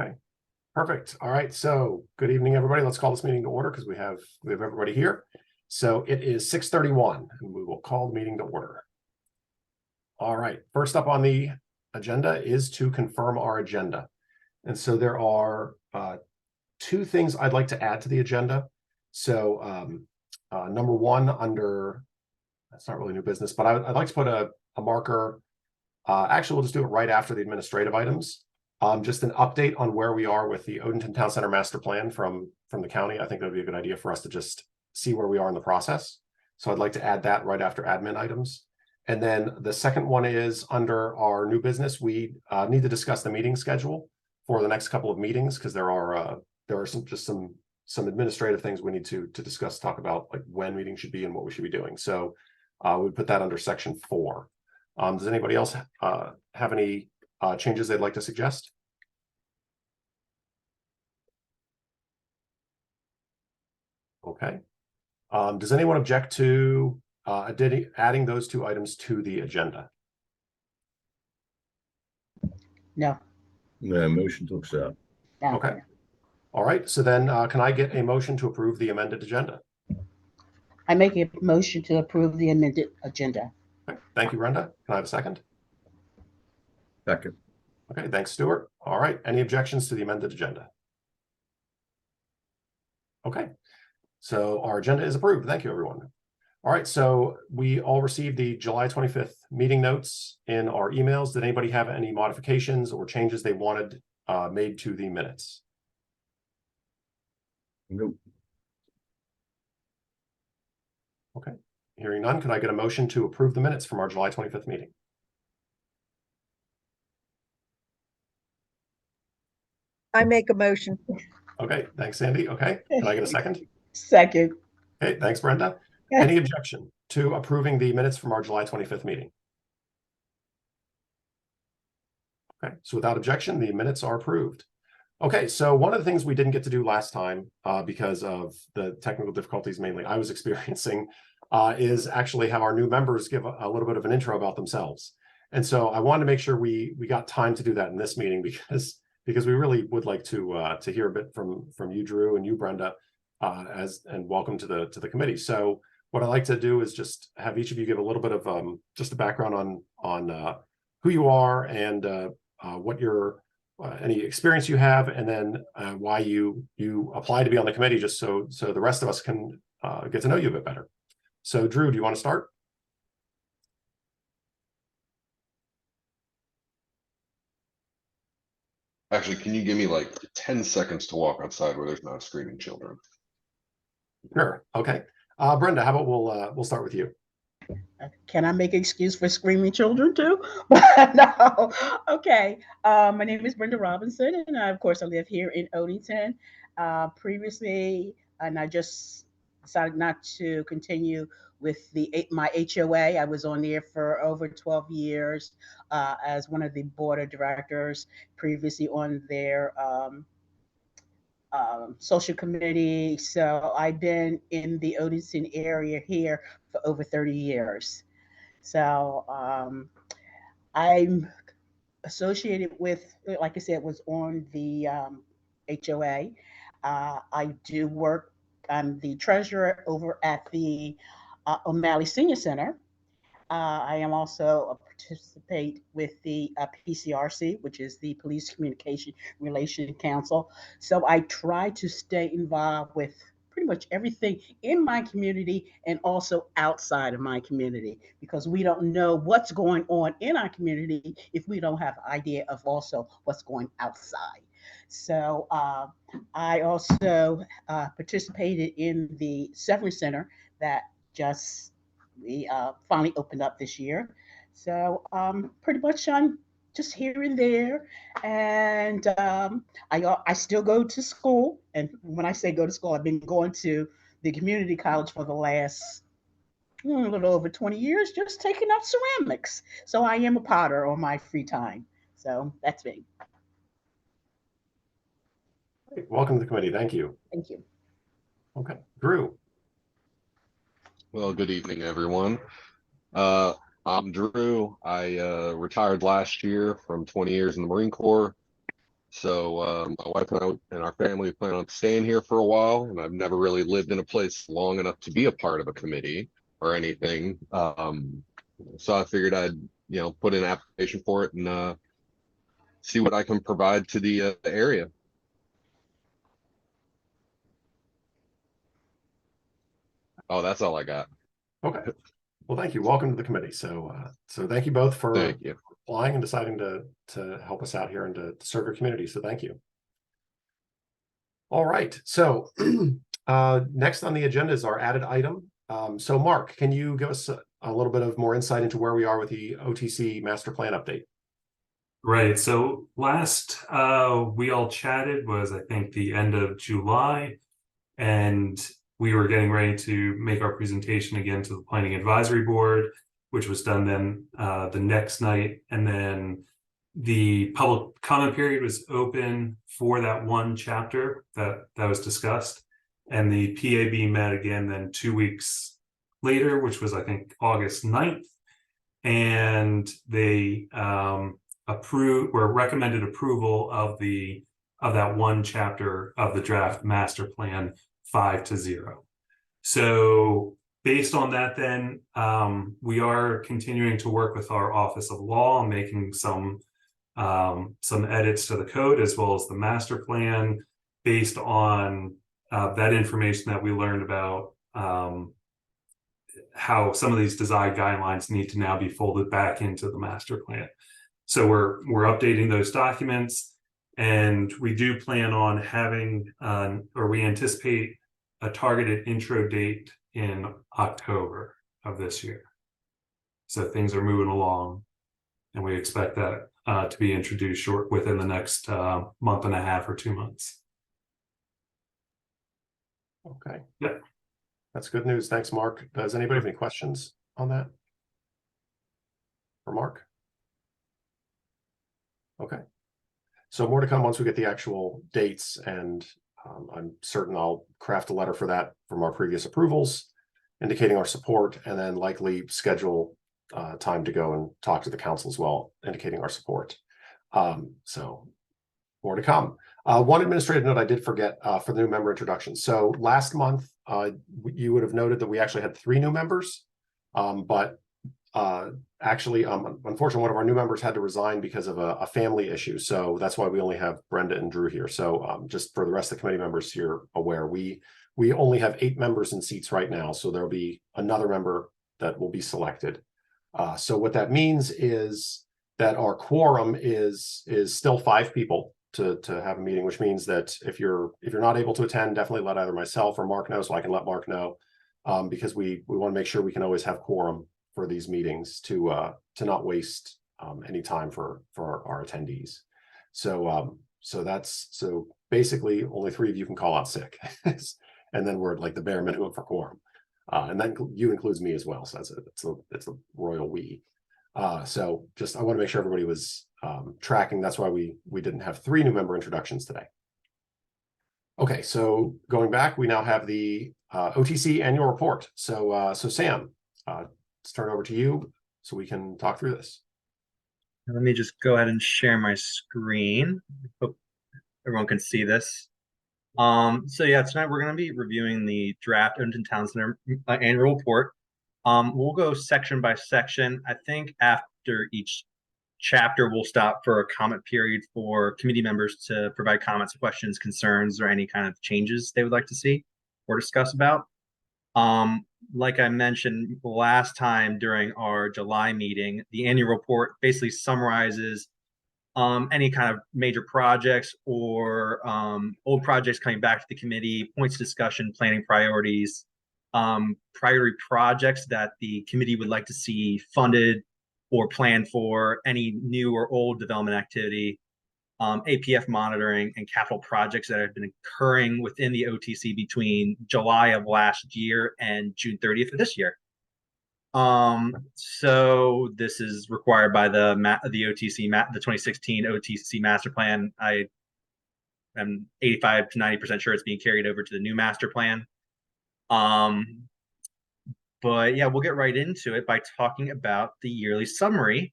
Okay, perfect. All right, so good evening, everybody. Let's call this meeting to order because we have everybody here. So it is 6:31, and we will call the meeting to order. All right, first up on the agenda is to confirm our agenda. And so there are two things I'd like to add to the agenda. So number one, under, that's not really new business, but I'd like to put a marker. Actually, we'll just do it right after the administrative items. Just an update on where we are with the Odenton Town Center Master Plan from the county. I think that would be a good idea for us to just see where we are in the process. So I'd like to add that right after admin items. And then the second one is under our new business. We need to discuss the meeting schedule for the next couple of meetings because there are some administrative things we need to discuss, talk about like when meetings should be and what we should be doing. So we put that under section 4. Does anybody else have any changes they'd like to suggest? Okay. Does anyone object to adding those two items to the agenda? No. No, motion to accept. No. Okay. All right. So then can I get a motion to approve the amended agenda? I make a motion to approve the amended agenda. Okay. Thank you, Brenda. Can I have a second? Second. Okay. Thanks, Stuart. All right. Any objections to the amended agenda? Okay. So our agenda is approved. Thank you, everyone. All right, so we all received the July 25th meeting notes in our emails. Did anybody have any modifications or changes they wanted made to the minutes? Nope. Okay, hearing none, can I get a motion to approve the minutes from our July 25th meeting? I make a motion. Okay, thanks, Sandy. Okay, can I get a second? Second. Okay, thanks, Brenda. Any objection to approving the minutes from our July 25th meeting? Okay, so without objection, the minutes are approved. Okay, so one of the things we didn't get to do last time because of the technical difficulties mainly I was experiencing is actually have our new members give a little bit of an intro about themselves. And so I wanted to make sure we got time to do that in this meeting because we really would like to hear a bit from you, Drew, and you, Brenda, and welcome to the committee. So what I'd like to do is just have each of you give a little bit of just a background on who you are and what your any experience you have, and then why you apply to be on the committee, just so the rest of us can get to know you a bit better. So Drew, do you want to start? Actually, can you give me like 10 seconds to walk outside where there's not screaming children? Sure. Okay. Brenda, how about we'll start with you. Can I make an excuse for screaming children too? No. Okay. My name is Brenda Robinson, and of course I live here in Odenton. Previously, and I just decided not to continue with my HOA. I was on there for over 12 years as one of the board of directors. Previously on their social committee. So I've been in the Odenton area here for over 30 years. So I'm associated with, like I said, was on the HOA. I do work, I'm the treasurer over at the O'Malley Senior Center. I am also a participate with the PCRC, which is the Police Communication Relation Council. So I try to stay involved with pretty much everything in my community and also outside of my community, because we don't know what's going on in our community if we don't have an idea of also what's going outside. So I also participated in the Severance Center that just we finally opened up this year. So pretty much I'm just here and there, and I still go to school. And when I say go to school, I've been going to the community college for the last a little over 20 years, just taking up ceramics. So I am a potter on my free time. So that's me. Hey, welcome to the committee. Thank you. Thank you. Okay, Drew. Well, good evening, everyone. I'm Drew. I retired last year from 20 years in the Marine Corps. So my wife and I and our family plan on staying here for a while, and I've never really lived in a place long enough to be a part of a committee or anything. So I figured I'd put in an application for it and see what I can provide to the area. Oh, that's all I got. Okay. Well, thank you. Welcome to the committee. So thank you both for Thank you. applying and deciding to help us out here and to serve your community. So thank you. All right. So next on the agenda is our added item. So Mark, can you give us a little bit of more insight into where we are with the OTC master plan update? Right. So last we all chatted was, I think, the end of July, and we were getting ready to make our presentation again to the Planning Advisory Board, which was done then the next night. And then the public comment period was open for that one chapter that was discussed. And the PAB met again then 2 weeks later, which was, I think, August 9th. And they approved or recommended approval of that one chapter of the draft master plan 5-0. So based on that, then we are continuing to work with our Office of Law, making some edits to the code as well as the master plan based on that information that we learned about how some of these design guidelines need to now be folded back into the master plan. So we're updating those documents, and we do plan on having, or we anticipate a targeted intro date in October of this year. So things are moving along, and we expect that to be introduced within the next month and a half or 2 months. Okay. Yep. That's good news. Thanks, Mark. Does anybody have any questions on that? For Mark? Okay. So more to come once we get the actual dates, and I'm certain I'll craft a letter for that from our previous approvals, indicating our support, and then likely schedule time to go and talk to the council as well, indicating our support. So more to come. One administrative note I did forget for the new member introduction. So last month, you would have noted that we actually had 3 new members, but actually, unfortunately, one of our new members had to resign because of a family issue. So that's why we only have Brenda and Drew here. So just for the rest of the committee members here aware, we only have 8 members in seats right now. So there'll be another member that will be selected. So what that means is that our quorum is still 5 people to have a meeting, which means that if you're not able to attend, definitely let either myself or Mark know, so I can let Mark know, because we want to make sure we can always have quorum for these meetings to not waste any time for our attendees. So so basically only 3 of you can call out sick, and then we're like the bare minimum for quorum, and then you includes me as well. So it's a royal we. So just I want to make sure everybody was tracking. That's why we didn't have 3 new member introductions today. Okay, so going back, we now have the OTC annual report. So Sam, let's turn it over to you so we can talk through this. Let me just go ahead and share my screen. Hope everyone can see this. So yeah, tonight we're going to be reviewing the draft Odenton Town Center annual report. We'll go section by section. I think after each chapter, we'll stop for a comment period for committee members to provide comments, questions, concerns, or any kind of changes they would like to see or discuss about. Like I mentioned last time during our July meeting, the annual report basically summarizes any kind of major projects or old projects coming back to the committee, points of discussion, planning priorities, priority projects that the committee would like to see funded or planned for, any new or old development activity, APF monitoring, and capital projects that have been occurring within the OTC between July of last year and June 30th of this year. So this is required by the OTC, the 2016 OTC master plan. I am 85 to 90% sure it's being carried over to the new master plan. But yeah, we'll get right into it by talking about the yearly summary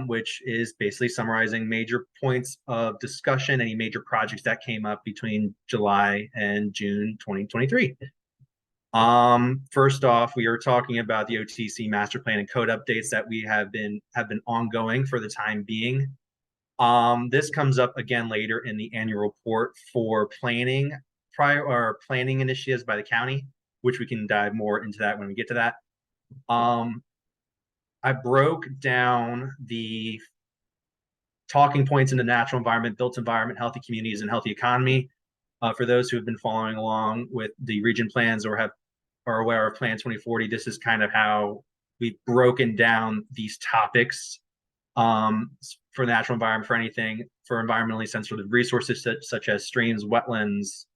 which is basically summarizing major points of discussion, any major projects that came up between July and June 2023. First off, we are talking about the OTC master plan and code updates that we have been ongoing for the time being. This comes up again later in the annual report for planning initiatives by the county, which we can dive more into that when we get to that. I broke down the talking points into natural environment, built environment, healthy communities, and healthy economy. For those who have been following along with the region plans or are aware of Plan 2040, this is kind of how we've broken down these topics for natural environment, for anything, for environmentally sensitive resources such as streams, wetlands,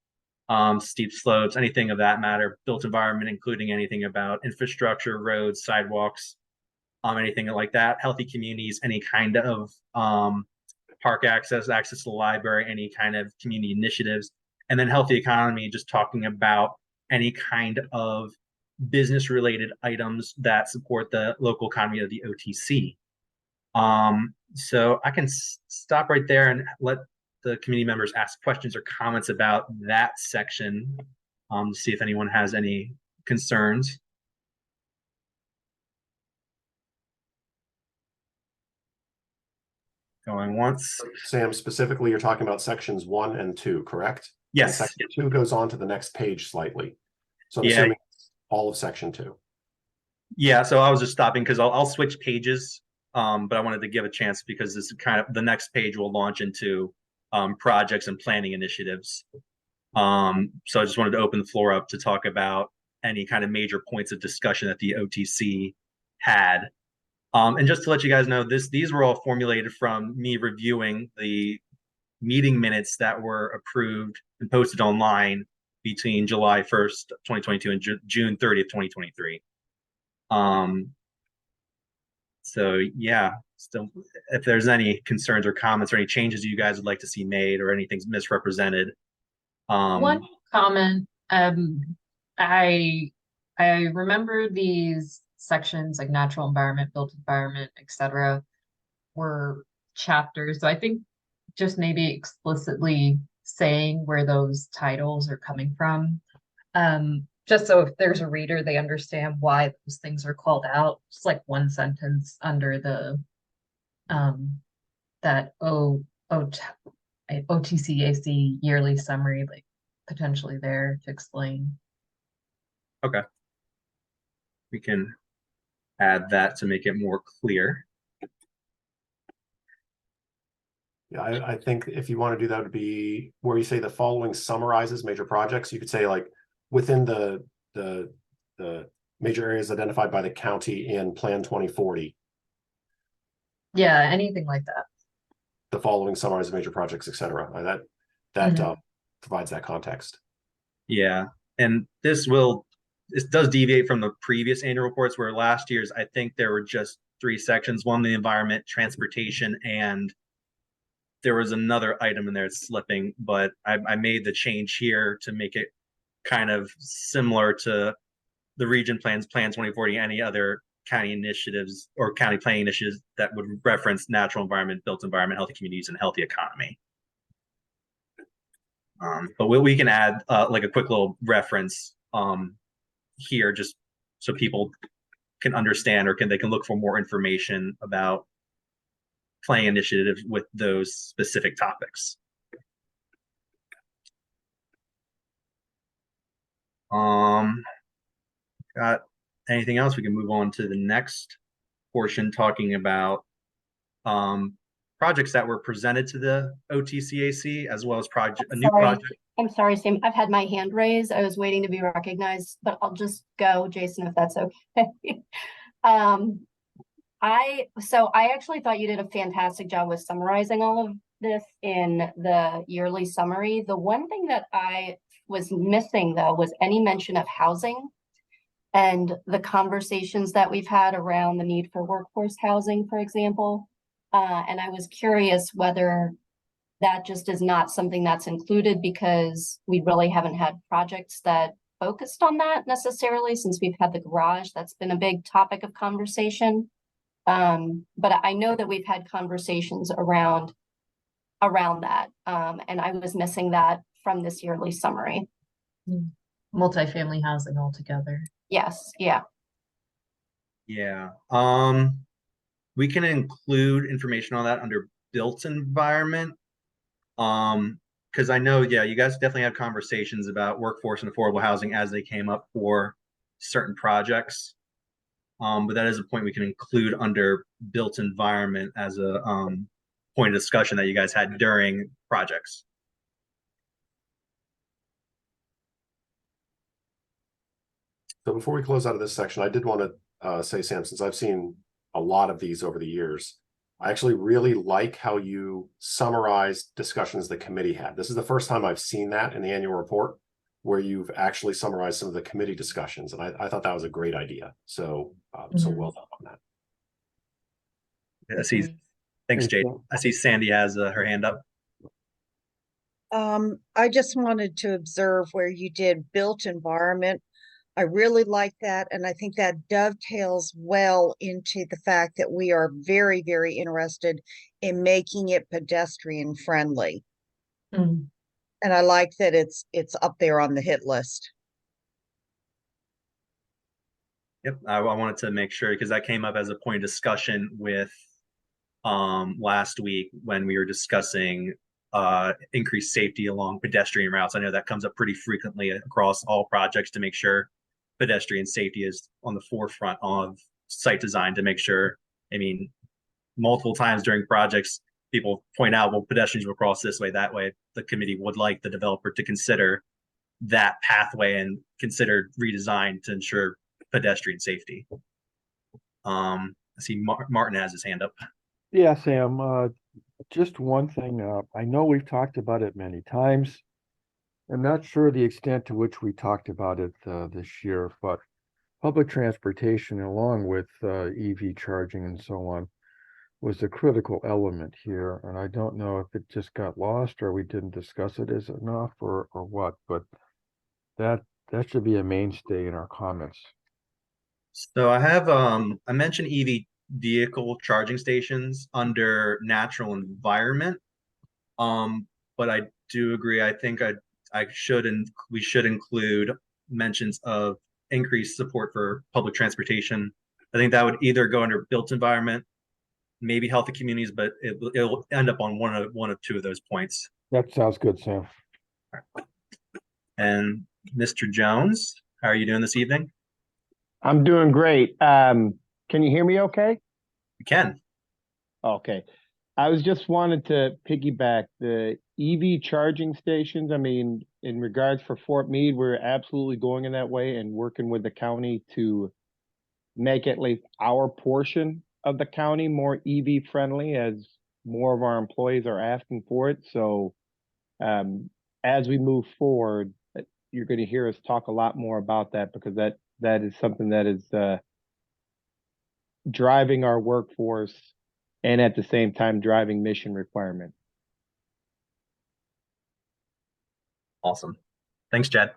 steep slopes, anything of that matter, built environment, including anything about infrastructure, roads, sidewalks, anything like that, healthy communities, any kind of park access to the library, any kind of community initiatives, and then healthy economy, just talking about any kind of business related items that support the local economy of the OTC. So I can stop right there and let the community members ask questions or comments about that section to see if anyone has any concerns. Going once. Sam, specifically, you're talking about sections 1 and 2, correct? And Yes. section 2 goes on to the next page slightly. So I'm Yeah. assuming all of section 2. Yeah, so I was just stopping because I'll switch pages, but I wanted to give a chance because this is kind of the next page will launch into projects and planning initiatives. So I just wanted to open the floor up to talk about any kind of major points of discussion that the OTC had. And just to let you guys know, these were all formulated from me reviewing the meeting minutes that were approved and posted online between July 1st, 2022 and June 30th, 2023. So yeah, still, if there's any concerns or comments or any changes you guys would like to see made or anything's misrepresented. One comment, I remember these sections like natural environment, built environment, etc. were chapters. So I think just maybe explicitly saying where those titles are coming from. Just so if there's a reader, they understand why those things are called out. Just like one sentence under the that OTCAC yearly summary, like potentially there to explain. Okay. We can add that to make it more clear. Yeah, I think if you want to do that, would be where you say the following summarizes major projects. You could say like within the major areas identified by the county in Plan 2040. Yeah, anything like that. The following summarizes major projects, etc. That provides that context. Yeah, and this does deviate from the previous annual reports where last year's, I think there were just 3 sections, one, the environment, transportation, and there was another item in there slipping, but I made the change here to make it kind of similar to the region plans, Plan 2040, any other county initiatives or county planning initiatives that would reference natural environment, built environment, healthy communities, and healthy economy. But we can add like a quick little reference here just so people can understand or they can look for more information about planning initiatives with those specific topics. Got anything else? We can move on to the next portion talking about projects that were presented to the OTCAC as well as a new project. I'm sorry, Sam. I've had my hand raised. I was waiting to be recognized, but I'll just go, Jason, if that's okay. I actually thought you did a fantastic job with summarizing all of this in the yearly summary. The one thing that I was missing, though, was any mention of housing and the conversations that we've had around the need for workforce housing, for example. And I was curious whether that just is not something that's included because we really haven't had projects that focused on that necessarily since we've had the garage. That's been a big topic of conversation. But I know that we've had conversations around that. And I was missing that from this yearly summary. Multifamily housing altogether. Yes, yeah. Yeah. We can include information on that under built environment. Because I know, yeah, you guys definitely had conversations about workforce and affordable housing as they came up for certain projects. But that is a point we can include under built environment as a point of discussion that you guys had during projects. So before we close out of this section, I did want to say, Sam, since I've seen a lot of these over the years, I actually really like how you summarize discussions the committee had. This is the first time I've seen that in the annual report, where you've actually summarized some of the committee discussions. And I thought that was a great idea. So, so well done on that. I see. Thanks, Jade. I see Sandy has her hand up. I just wanted to observe where you did built environment. I really like that, and I think that dovetails well into the fact that we are very, very interested in making it pedestrian friendly. Mm. And I like that it's up there on the hit list. Yep, I wanted to make sure because that came up as a point of discussion with last week when we were discussing increased safety along pedestrian routes. I know that comes up pretty frequently across all projects to make sure pedestrian safety is on the forefront of site design to make sure, I mean, multiple times during projects, people point out, well, pedestrians will cross this way, that way. The committee would like the developer to consider that pathway and consider redesign to ensure pedestrian safety. I see Martin has his hand up. Yeah, Sam, just one thing. I know we've talked about it many times. I'm not sure the extent to which we talked about it this year, but public transportation along with EV charging and so on was a critical element here. And I don't know if it just got lost or we didn't discuss it as enough or what, but that should be a mainstay in our comments. So I have I mentioned EV vehicle charging stations under natural environment. But I do agree. I think we should include mentions of increased support for public transportation. I think that would either go under built environment, maybe healthy communities, but it'll end up on one of two of those points. That sounds good, Sam. And Mr. Jones, how are you doing this evening? I'm doing great. Can you hear me okay? You can. Okay. I was just wanted to piggyback the EV charging stations. I mean, in regards for Fort Meade, we're absolutely going in that way and working with the county to make at least our portion of the county more EV friendly as more of our employees are asking for it. So as we move forward, you're going to hear us talk a lot more about that because that is something that is driving our workforce and at the same time driving mission requirement. Awesome. Thanks, Chad.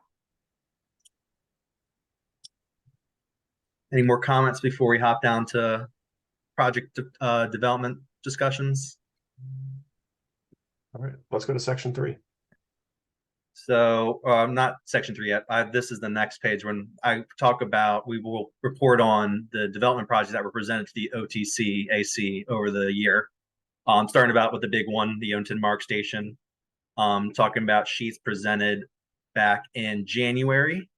Any more comments before we hop down to project development discussions? All right, let's go to section 3. So not section 3 yet. This is the next page when I talk about, we will report on the development projects that were presented to the OTC AC over the year. Starting about with the big one, the Odenton Mark Station. Talking about sheets presented back in January.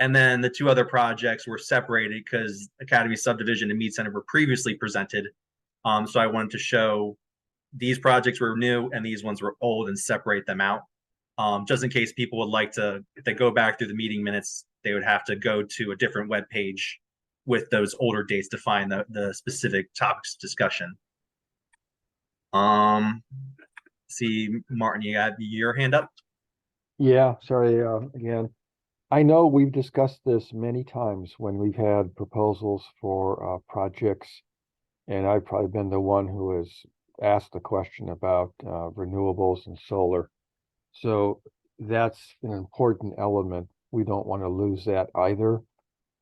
And then the two other projects were separated because Academy Subdivision and Meade Center were previously presented. So I wanted to show these projects were new and these ones were old and separate them out. Just in case people would like to, if they go back through the meeting minutes, they would have to go to a different web page with those older dates to find the specific topics discussion. See, Martin, you got your hand up? Yeah, sorry, again. I know we've discussed this many times when we've had proposals for projects, and I've probably been the one who has asked the question about renewables and solar. So that's an important element. We don't want to lose that either.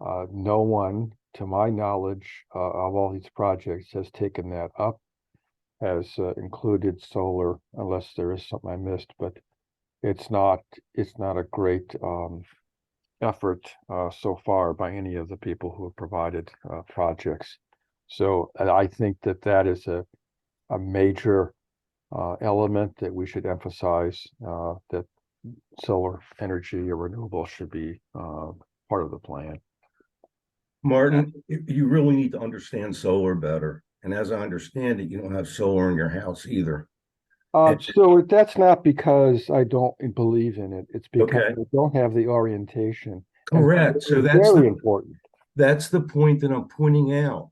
No one to my knowledge, of all these projects, has taken that up, has included solar, unless there is something I missed, but it's not a great effort so far by any of the people who have provided projects. So I think that is a major element that we should emphasize, that solar energy or renewable should be part of the plan. Martin, you really need to understand solar better. And as I understand it, you don't have solar in your house either. So that's not because I don't believe in it. It's because Okay. I don't have the orientation. Correct. So It's that's very important. That's the point that I'm pointing out.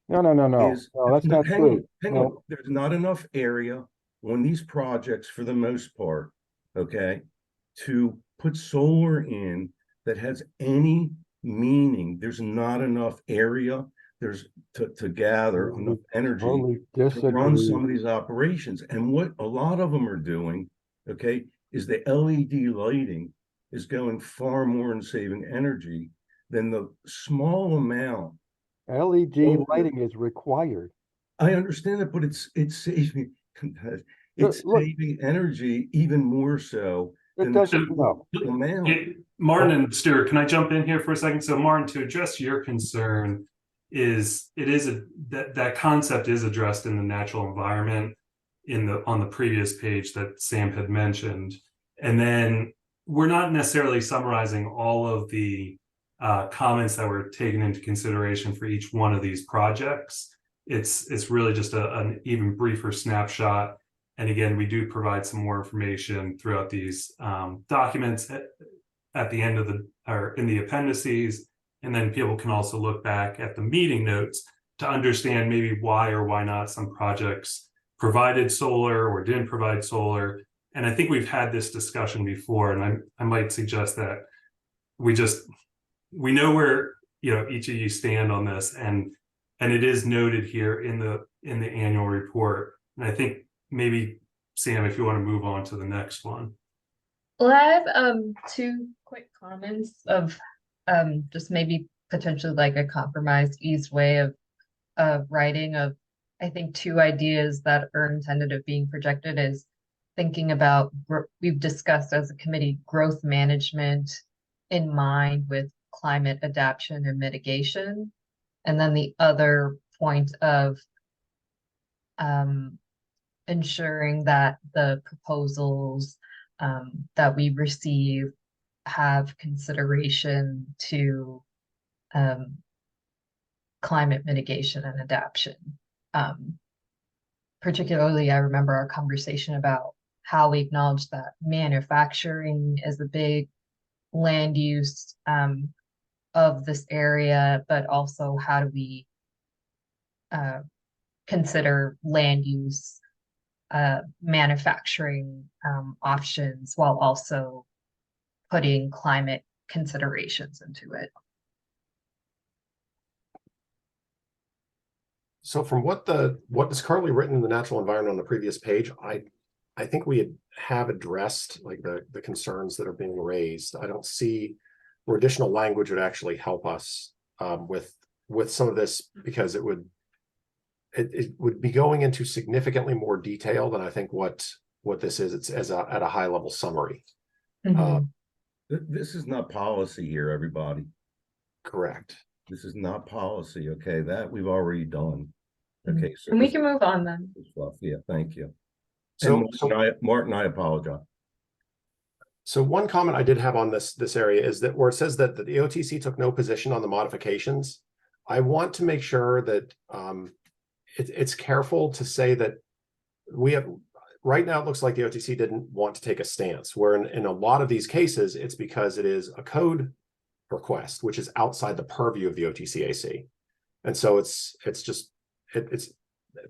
No, that's not hang true. on, hang on. There's not enough area on these projects for the most part, okay, to put solar in that has any meaning. There's not enough area. There's to gather enough energy Totally to run disagree. some of these operations. And what a lot of them are doing, okay, is the LED lighting is going far more in saving energy than the small amount. LED lighting is required. I understand that, but it's saving it's Look, saving energy even more so it than doesn't, the no. amount. Martin and Stuart, can I jump in here for a second? So Martin, to address your concern, that concept is addressed in the natural environment on the previous page that Sam had mentioned. And then we're not necessarily summarizing all of the comments that were taken into consideration for each one of these projects. It's really just an even briefer snapshot. And again, we do provide some more information throughout these documents at the end of or in the appendices. And then people can also look back at the meeting notes to understand maybe why or why not some projects provided solar or didn't provide solar. And I think we've had this discussion before, and I might suggest that we know where each of you stand on this, and it is noted here in the annual report. And I think maybe Sam, if you want to move on to the next one. Well, I have two quick comments of just maybe potentially like a compromised eased way of writing of, I think, two ideas that are intended of being projected is thinking about, we've discussed as a committee, growth management in mind with climate adaptation and mitigation. And then the other point of ensuring that the proposals that we receive have consideration to climate mitigation and adaptation. Particularly, I remember our conversation about how we acknowledge that manufacturing is a big land use of this area, but also how do we consider land use manufacturing options while also putting climate considerations into it. So from what is currently written in the natural environment on the previous page, I think we have addressed like the concerns that are being raised. I don't see where additional language would actually help us with some of this, because it would be going into significantly more detail than I think what this is. It's at a high level summary. Mm-hmm. This is not policy here, everybody. Correct. This is not policy. Okay, that we've already done. Okay, so and we can move on then. Stuff. Yeah, thank you. So, Martin, I apologize. So one comment I did have on this area is that where it says that the OTC took no position on the modifications, I want to make sure that it's careful to say that we have right now. It looks like the OTC didn't want to take a stance, where in a lot of these cases, it's because it is a code request, which is outside the purview of the OTCAC. And so it's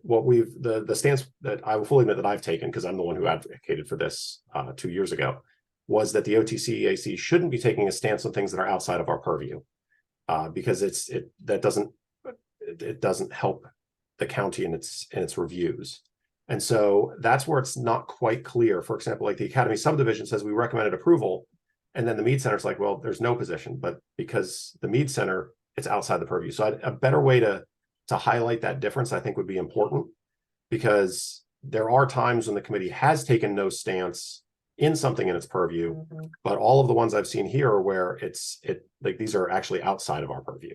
what the stance that I will fully admit that I've taken, because I'm the one who advocated for this 2 years ago, was that the OTCAC shouldn't be taking a stance on things that are outside of our purview, because it doesn't help the county in its reviews. And so that's where it's not quite clear. For example, like the Academy subdivision says we recommended approval, and then the Mead Center is like, well, there's no position, but because the Mead Center it's outside the purview. So a better way to highlight that difference, I think, would be important, because there are times when the committee has taken no stance in something in its purview, but all of the ones I've seen here are where like these are actually outside of our purview,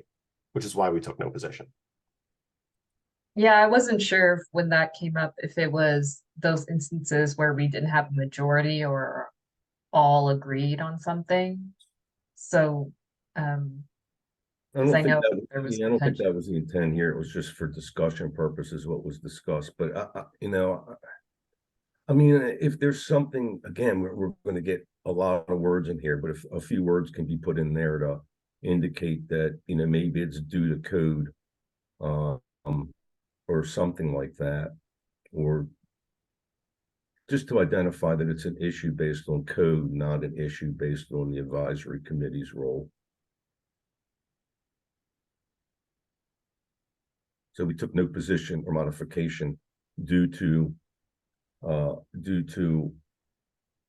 which is why we took no position. Yeah, I wasn't sure when that came up, if it was those instances where we didn't have a majority or all agreed on something. So, I 'cause don't I think know that, there was I don't think potential. that was the intent here. It was just for discussion purposes, what was discussed. But you know, I mean, if there's something, again, we're going to get a lot of words in here, but if a few words can be put in there to indicate that, you know, maybe it's due to code, or something like that, or just to identify that it's an issue based on code, not an issue based on the advisory committee's role. So we took no position or modification due to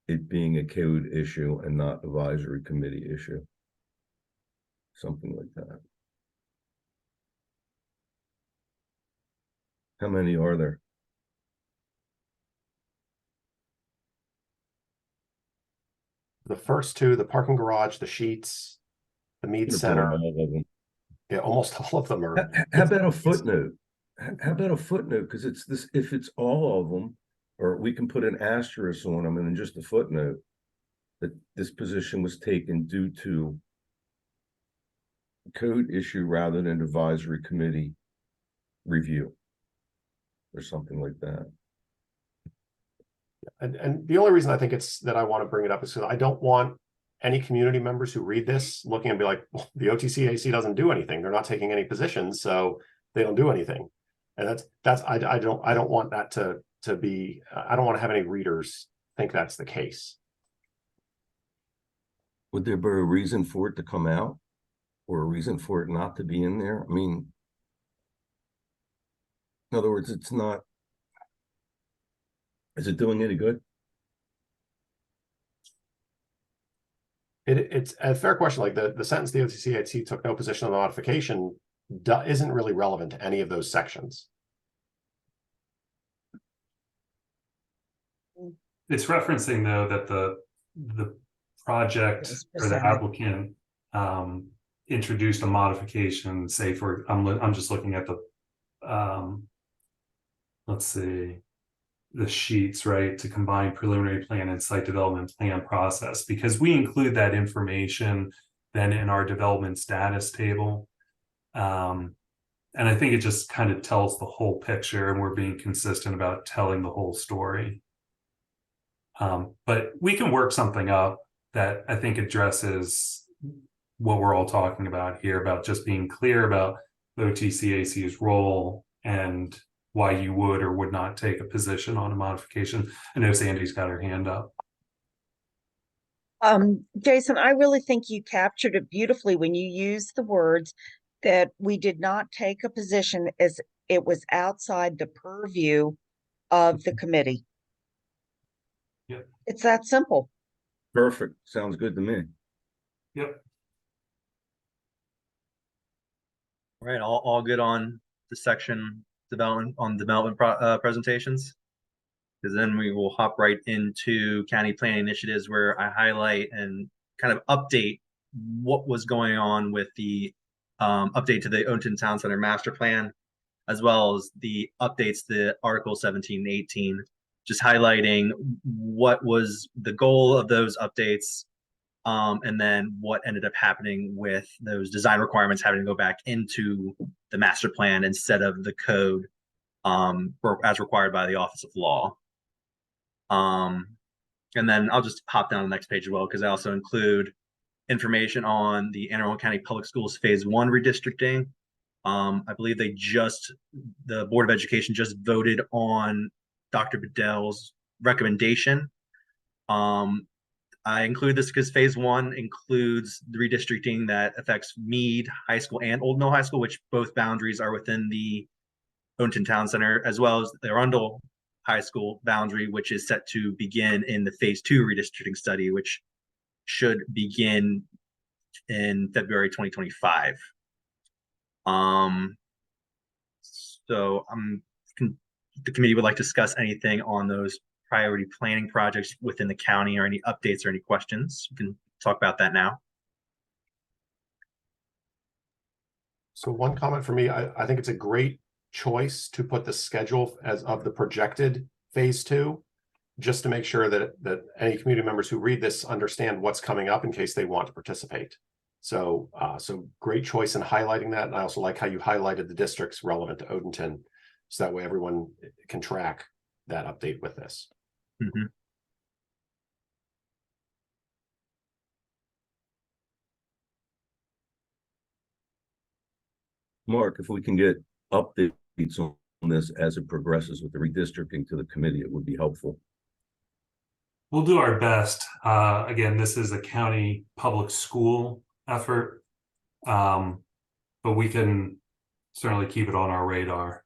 it being a code issue and not advisory committee issue. Something like that. How many are there? The first two, the parking garage, the sheets, the Mead You're Center, putting all of them. yeah, almost all of them are. How about a footnote? How about a footnote? Because it's this, if it's all of them, or we can put an asterisk on them and then just a footnote that this position was taken due to code issue rather than advisory committee review or something like that. And the only reason I think it's that I want to bring it up is because I don't want any community members who read this looking and be like, well, the OTCAC doesn't do anything. They're not taking any positions, so they don't do anything. And I don't want that to be, I don't want to have any readers think that's the case. Would there be a reason for it to come out or a reason for it not to be in there? I mean, in other words, it's not, is it doing any good? It's a fair question. Like the sentence, the OTCAC took no position on the modification, isn't really relevant to any of those sections. It's referencing though that the project or the applicant introduced a modification, say for, I'm just looking at the let's see, the sheets, right, to combine preliminary plan and site development plan process, because we include that information then in our development status table. And I think it just kind of tells the whole picture, and we're being consistent about telling the whole story. But we can work something up that I think addresses what we're all talking about here, about just being clear about the OTCAC's role and why you would or would not take a position on a modification. I know Sandy's got her hand up. Jason, I really think you captured it beautifully when you used the words that we did not take a position as it was outside the purview of the committee. Yep. It's that simple. Perfect. Sounds good to me. Yep. All right, all good on the section development presentations, because then we will hop right into county planning initiatives, where I highlight and kind of update what was going on with the update to the Odenton Town Center master plan, as well as the updates to Article 17 and 18, just highlighting what was the goal of those updates, and then what ended up happening with those design requirements having to go back into the master plan instead of the code, as required by the Office of Law. And then I'll just hop down to the next page as well, because I also include information on the Anne Arundel County Public Schools Phase 1 redistricting. I believe the Board of Education just voted on Dr. Bedell's recommendation. I include this because Phase 1 includes the redistricting that affects Meade High School and Old Mill High School, which both boundaries are within the Odenton Town Center, as well as the Arundel High School boundary, which is set to begin in the Phase 2 redistricting study, which should begin in February 2025. So the committee would like to discuss anything on those priority planning projects within the county, or any updates or any questions. We can talk about that now. So one comment for me, I think it's a great choice to put the schedule as of the projected phase 2, just to make sure that any community members who read this understand what's coming up in case they want to participate. So so great choice in highlighting that. And I also like how you highlighted the districts relevant to Odenton, so that way everyone can track that update with this. Mm-hmm. Mark, if we can get updates on this as it progresses with the redistricting to the committee, it would be helpful. We'll do our best. Again, this is a county public school effort, but we can certainly keep it on our radar.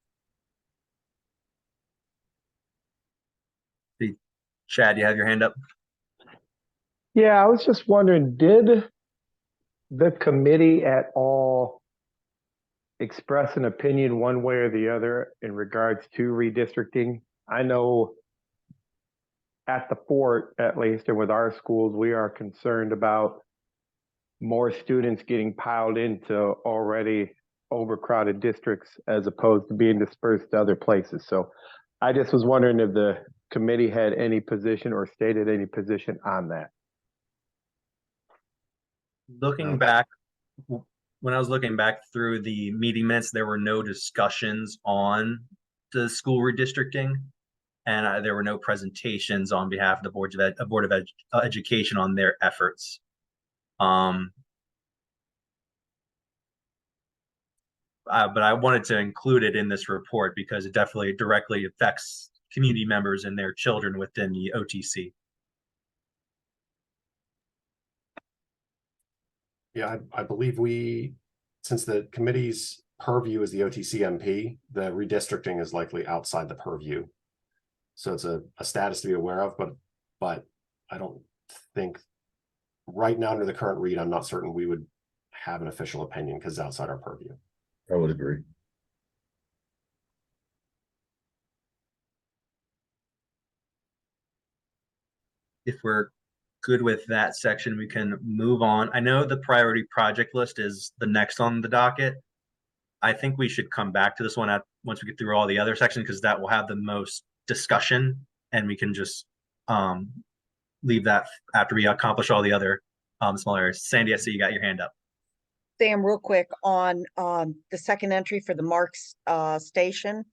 Chad, you have your hand up? Yeah, I was just wondering, did the committee at all express an opinion one way or the other in regards to redistricting? I know at the fort, at least, and with our schools, we are concerned about more students getting piled into already overcrowded districts as opposed to being dispersed to other places. So I just was wondering if the committee had any position or stated any position on that. Looking back, when I was looking back through the meeting minutes, there were no discussions on the school redistricting, and there were no presentations on behalf of the Board of Education on their efforts. But I wanted to include it in this report because it definitely directly affects community members and their children within the OTC. Yeah, I believe since the committee's purview is the OTC MP, the redistricting is likely outside the purview. So it's a status to be aware of, but I don't think right now under the current read, I'm not certain we would have an official opinion because it's outside our purview. I would agree. If we're good with that section, we can move on. I know the priority project list is the next on the docket. I think we should come back to this one once we get through all the other sections, because that will have the most discussion, and we can just leave that after we accomplish all the other small areas. Sandy, I see you got your hand up. Sam, real quick on the second entry for the Marks station,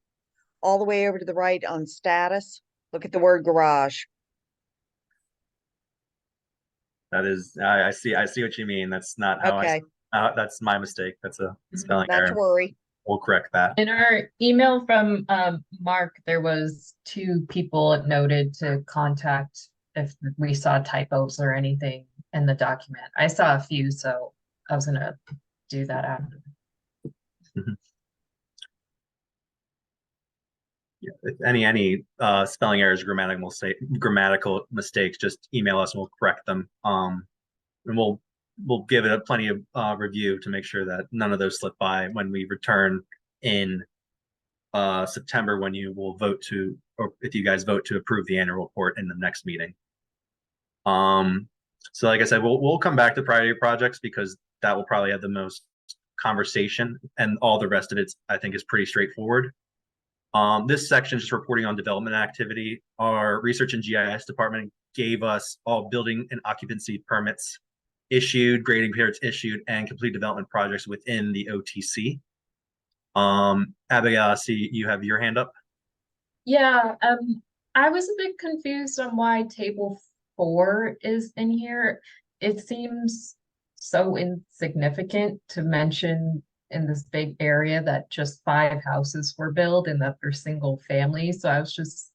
all the way over to the right on status, look at the word garage. That is, I see what you mean. That's not how Okay. That's my mistake. That's a spelling Not error. to worry. We'll correct that. In our email from Mark, there was 2 people noted to contact if we saw typos or anything in the document. I saw a few, so I was gonna do that after. Mm-hmm. Yeah, if any spelling errors, grammatical mistakes, just email us and we'll correct them. And we'll give it plenty of review to make sure that none of those slip by when we return in September, when you will vote to, or if you guys vote to approve the annual report in the next meeting. So like I said, we'll come back to priority projects because that will probably have the most conversation, and all the rest of it I think is pretty straightforward. This section is just reporting on development activity. Our research and GIS department gave us all building and occupancy permits issued, grading periods issued, and complete development projects within the OTC. Abigail, I see you have your hand up. Yeah, I was a bit confused on why table 4 is in here. It seems so insignificant to mention in this big area that just 5 houses were built and that they're single family. So I was just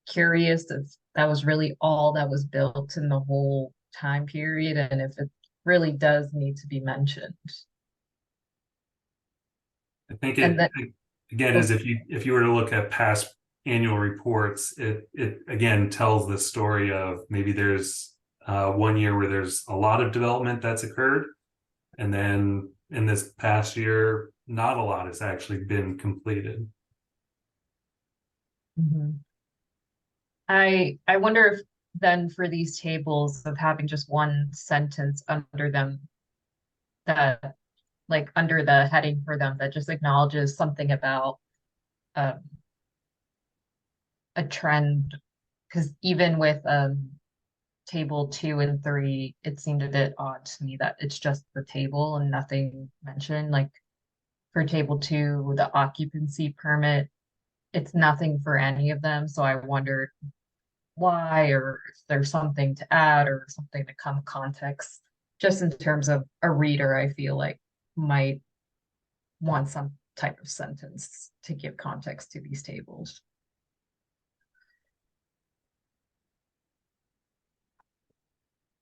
curious if that was really all that was built in the whole time period, and if it really does need to be mentioned. I think And that, again, is if you were to look at past annual reports, it again tells the story of maybe there's 1 year where there's a lot of development that's occurred, and then in this past year not a lot has actually been completed. I wonder if then for these tables of having just one sentence under them that like under the heading for them that just acknowledges something about a trend, because even with table 2 and 3, it seemed a bit odd to me that it's just the table and nothing mentioned. Like for table 2, the occupancy permit, it's nothing for any of them. So I wondered why, or if there's something to add or something to come context. Just in terms of a reader, I feel like might want some type of sentence to give context to these tables.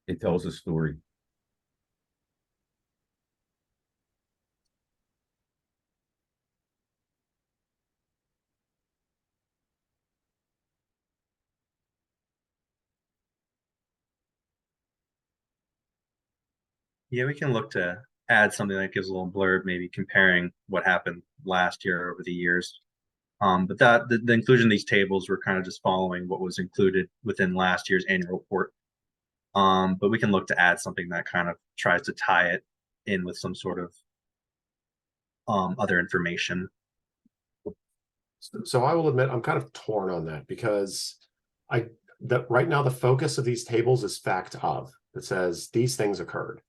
It tells a story. Yeah, we can look to add something that gives a little blurb, maybe comparing what happened last year over the years. But that the inclusion of these tables were kind of just following what was included within last year's annual report. But we can look to add something that kind of tries to tie it in with some sort of other information. So I will admit I'm kind of torn on that because that right now the focus of these tables is fact of. It says these things occurred.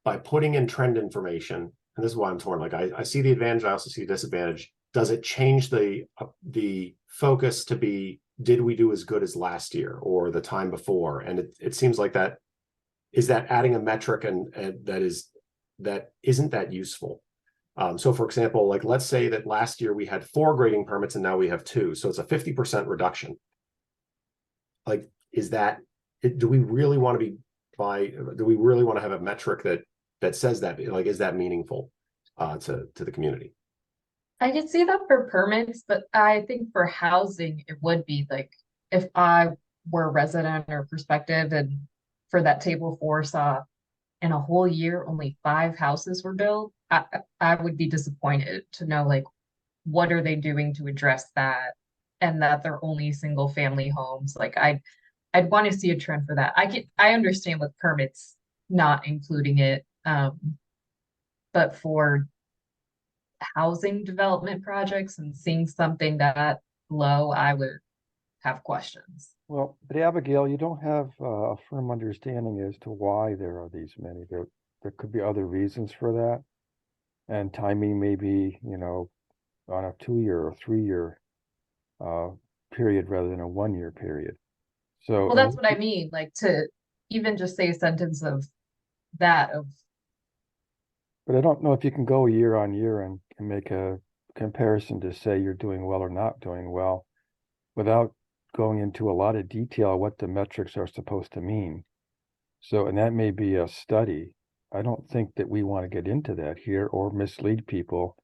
By putting in trend information, and this is why I'm torn. Like I see the advantage, I also see the disadvantage. Does it change the focus to be, did we do as good as last year or the time before? And it seems like that is that adding a metric and that isn't that useful. So for example, like let's say that last year we had 4 grading permits and now we have 2. So it's a 50% reduction. Like, is that, do we really want to have a metric that says that? Like, is that meaningful to the community? I could see that for permits, but I think for housing, it would be like if I were a resident or prospective and for that table 4 saw in a whole year only 5 houses were built, I would be disappointed to know like what are they doing to address that, and that they're only single family homes. Like I'd want to see a trend for that. I understand with permits not including it, but for housing development projects and seeing something that low, I would have questions. Well, but Abigail, you don't have a firm understanding as to why there are these many. There could be other reasons for that. And timing may be, on a 2-year or 3-year period rather than a 1-year period. So well, that's what I mean. Like to even just say a sentence of that of. But I don't know if you can go year on year and make a comparison to say you're doing well or not doing well without going into a lot of detail what the metrics are supposed to mean. So, and that may be a study. I don't think that we want to get into that here or mislead people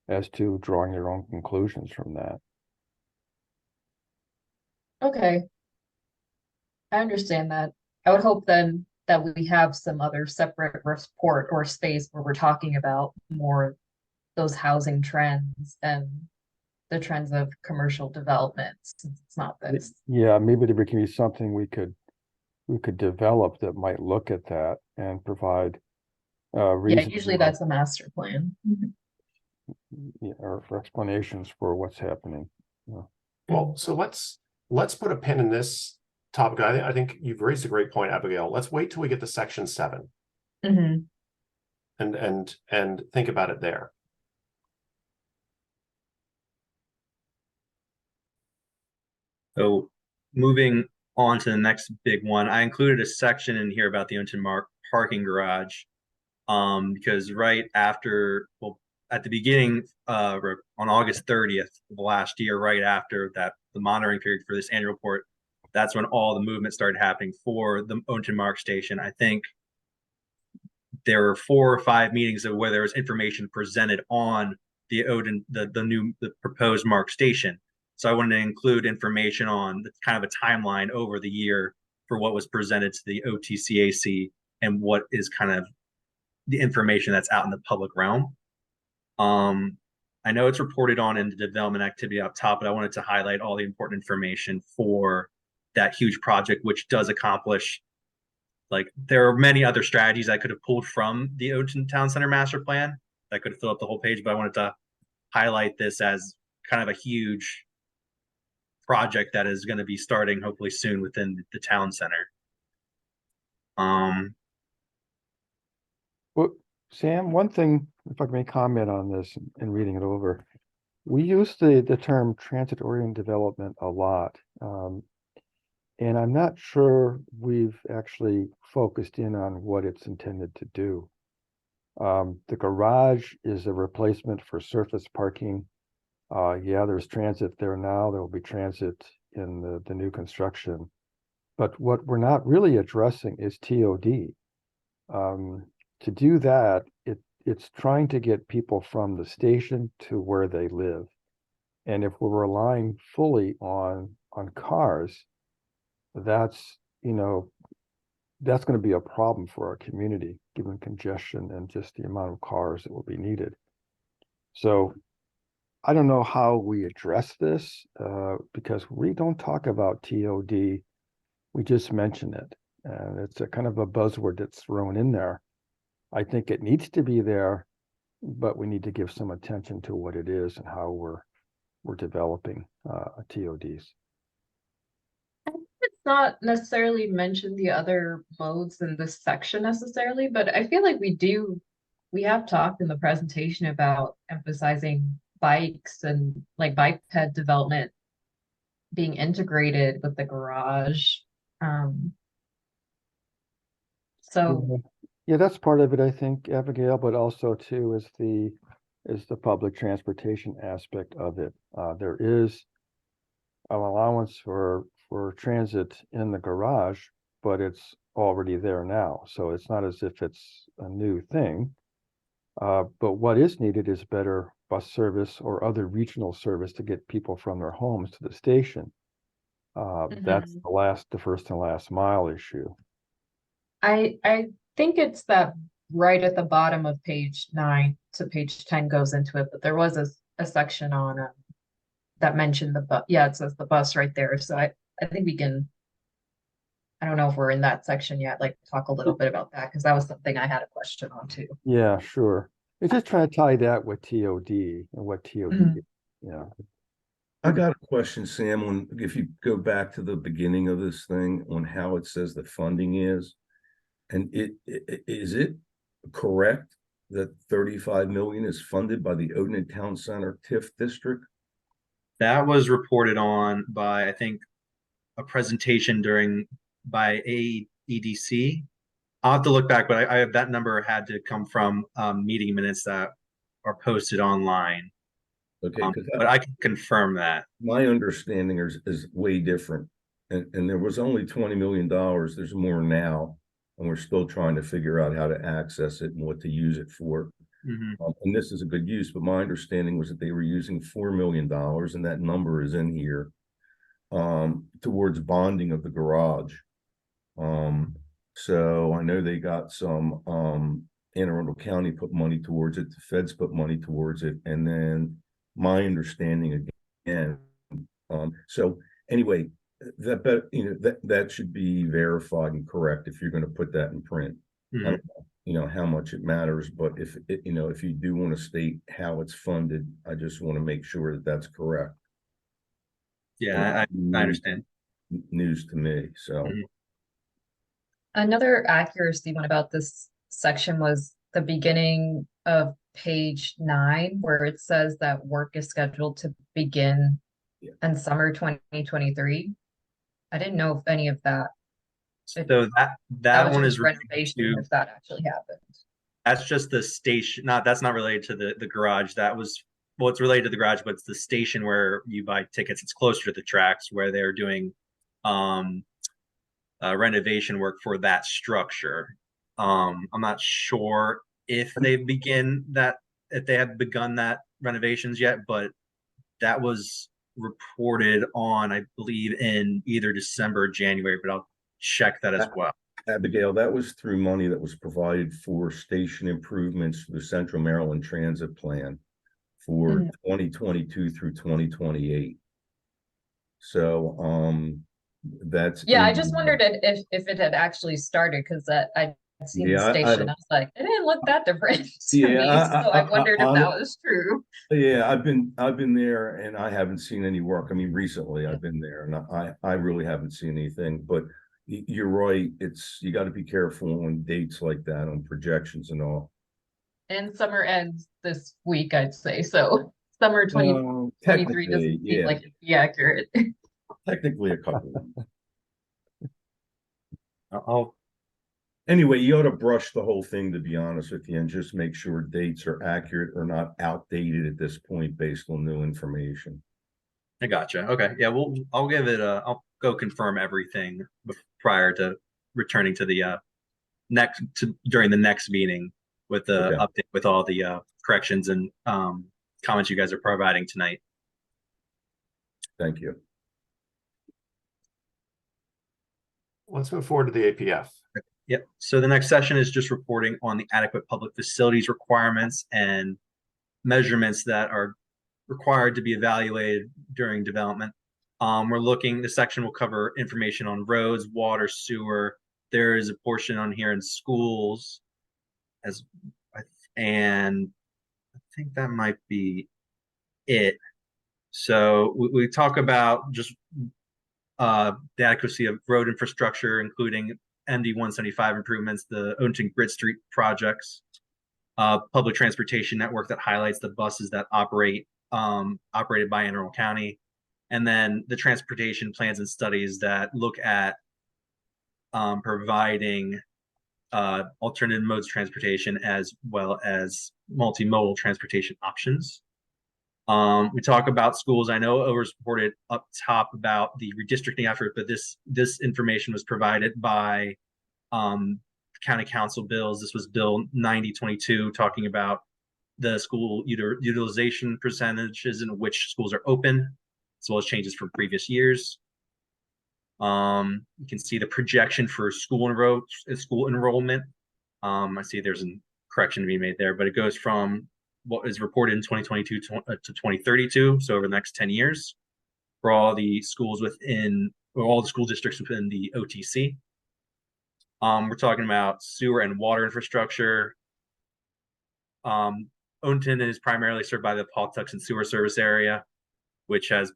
as to drawing their own conclusions from that. Okay. I understand that. I would hope then that we have some other separate report or space where we're talking about more those housing trends and the trends of commercial development, since it's not this. Yeah, maybe there can be something we could develop that might look at that and provide reasons. Yeah, usually that's a master plan. Or for explanations for what's happening. Yeah. Well, so let's put a pin in this topic. I think you've raised a great point, Abigail. Let's wait till we get to section 7 and think about it there. So moving on to the next big one, I included a section in here about the Odenton parking garage, because right after, well, at the beginning, on August 30th of last year, right after that, the monitoring period for this annual report, that's when all the movement started happening for the Odenton Mark Station. I think there were 4 or 5 meetings where there was information presented on the the proposed Mark Station. So I wanted to include information on kind of a timeline over the year for what was presented to the OTCAC and what is kind of the information that's out in the public realm. I know it's reported on in the development activity up top, but I wanted to highlight all the important information for that huge project, which does accomplish, like, there are many other strategies I could have pulled from the Odenton Town Center master plan that could fill up the whole page, but I wanted to highlight this as kind of a huge project that is going to be starting hopefully soon within the town center. Well, Sam, one thing, if I may comment on this and reading it over, we use the term transit-oriented development a lot. And I'm not sure we've actually focused in on what it's intended to do. The garage is a replacement for surface parking. Yeah, there's transit there now. There will be transit in the new construction. But what we're not really addressing is TOD. To do that, it's trying to get people from the station to where they live. And if we're relying fully on cars, that's, that's going to be a problem for our community, given congestion and just the amount of cars that will be needed. So I don't know how we address this, because we don't talk about TOD. We just mention it. And it's a kind of a buzzword that's thrown in there. I think it needs to be there, but we need to give some attention to what it is and how we're developing TODs. It's not necessarily mentioned the other modes in this section necessarily, but I feel like we have talked in the presentation about emphasizing bikes and like bike ped development being integrated with the garage. So yeah, that's part of it, I think, Abigail, but also too is the public transportation aspect of it. There is an allowance for transit in the garage, but it's already there now. So it's not as if it's a new thing. But what is needed is better bus service or other regional service to get people from their homes to the station. That's the first and last mile issue. I think it's that right at the bottom of page 9 to page 10 goes into it, but there was a section on that mentioned the bus. Yeah, it says the bus right there. So I think we can, I don't know if we're in that section yet, like talk a little bit about that, because that was something I had a question on too. Yeah, sure. It's just trying to tie that with TOD and what TOD is. Yeah. I got a question, Sam, on if you go back to the beginning of this thing on how it says the funding is, and is it correct that 35 million is funded by the Odenton Town Center TIF district? That was reported on by, I think, a presentation by AEDC. I'll have to look back, but I have that number had to come from meeting minutes that are posted online. Okay, but I can confirm that. My understanding is way different. And there was only $20 million. There's more now. And we're still trying to figure out how to access it and what to use it for. And this is a good use, but my understanding was that they were using $4 million, and that number is in here, towards bonding of the garage. So I know they got some, Anne Arundel County put money towards it, the feds put money towards it, and then my understanding again. So anyway, that should be verified and correct if you're going to put that in print. I don't know, how much it matters, but if you do want to state how it's funded, I just want to make sure that that's correct. Yeah, I understand. News to me. So another accuracy one about this section was the beginning of page 9, where it says that work is scheduled to begin in summer 2023. I didn't know if any of that. So that one is renovation, if that actually happened. That's just the station. That's not related to the garage. That was, well, it's related to the garage, but it's the station where you buy tickets. It's closer to the tracks where they're doing renovation work for that structure. I'm not sure if they have begun that renovations yet, but that was reported on, I believe, in either December or January, but I'll check that as well. Abigail, that was through money that was provided for station improvements for the Central Maryland Transit Plan for 2022 through 2028. So, that's Yeah, I in just the- wondered if it had actually started because I'd seen the Yeah, I station. don't- I was like, it didn't look that different to Yeah, me. So I wondered if that was true. Yeah, I've been there and I haven't seen any work. I mean, recently I've been there and I really haven't seen anything, but you're right. You got to be careful on dates like that, on projections and all. And summer ends this week, I'd say. So summer 2023 doesn't seem yeah, like it'd be accurate. technically a couple of them. I'll Anyway, you ought to brush the whole thing, to be honest with you, and just make sure dates are accurate or not outdated at this point based on new information. I gotcha. Okay. Yeah, I'll give it I'll go confirm everything prior to returning to the during the next meeting with the Okay. update with all the corrections and comments you guys are providing tonight. Thank you. Let's move forward to the APF. Yep. So the next session is just reporting on the adequate public facilities requirements and measurements that are required to be evaluated during development. This section will cover information on roads, water, sewer. There is a portion on here in schools and I think that might be it. So we talk about just the adequacy of road infrastructure, including MD 175 improvements, the Odenton Grid Street projects, public transportation network that highlights the buses that operated by Anne Arundel County, and then the transportation plans and studies that look at providing alternative modes of transportation as well as multimodal transportation options. We talk about schools. I know it was reported up top about the redistricting effort, but this information was provided by county council bills. This was Bill 9022 talking about the school utilization percentages and which schools are open, as well as changes from previous years. You can see the projection for school enrollment. I see there's a correction to be made there, but it goes from what is reported in 2022 to 2032, so over the next 10 years, for all the schools all the school districts within the OTC. We're talking about sewer and water infrastructure. Odenton is primarily served by the Pawtuxet Sewer Service area, which has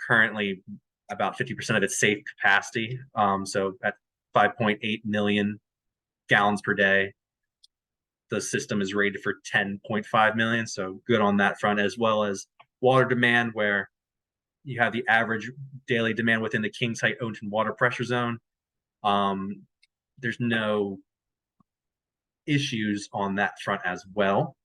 currently about 50% of its safe capacity. So at 5.8 million gallons per day. The system is rated for 10.5 million, so good on that front, as well as water demand, where you have the average daily demand within the Kings Height Odenton water pressure zone. There's no issues on that front as well.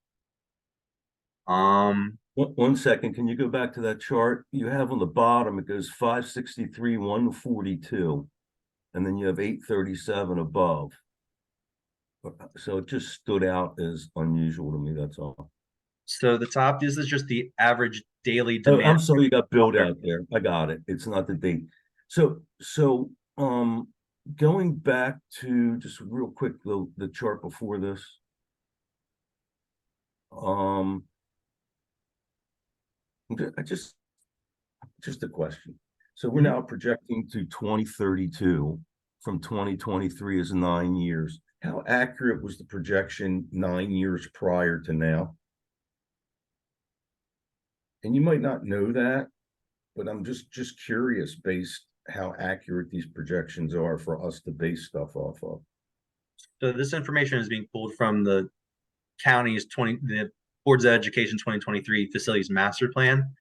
One second, can you go back to that chart? You have on the bottom, it goes 563, 142, and then you have 837 above. So it just stood out as unusual to me, that's all. So the top, this is just the average daily Oh, demand. I'm sorry, you got billed out there. I got it. It's not the date. So going back to just real quick, the chart before this. Just a question. So we're now projecting to 2032 from 2023 is 9 years. How accurate was the projection 9 years prior to now? And you might not know that, but I'm just curious based how accurate these projections are for us to base stuff off of. So this information is being pulled from the county's the Boards of Education 2023 Facilities Master Plan.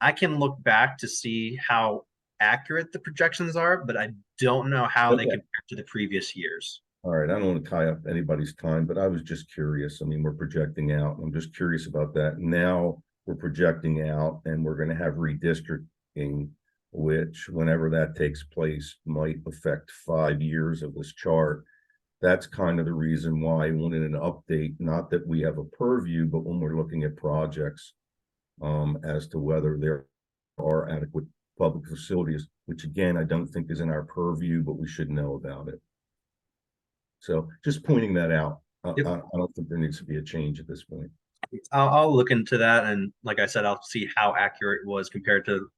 I can look back to see how accurate the projections are, but I don't know how they compare to the previous years. All right, I don't want to tie up anybody's time, but I was just curious. I mean, we're projecting out. I'm just curious about that. Now we're projecting out and we're going to have redistricting, which whenever that takes place might affect 5 years of this chart. That's kind of the reason why I wanted an update, not that we have a purview, but when we're looking at projects, as to whether there are adequate public facilities, which again, I don't think is in our purview, but we should know about it. So just pointing that out. Yep. I don't think there needs to be a change at this point. I'll look into that, and like I said, I'll see how accurate it was compared to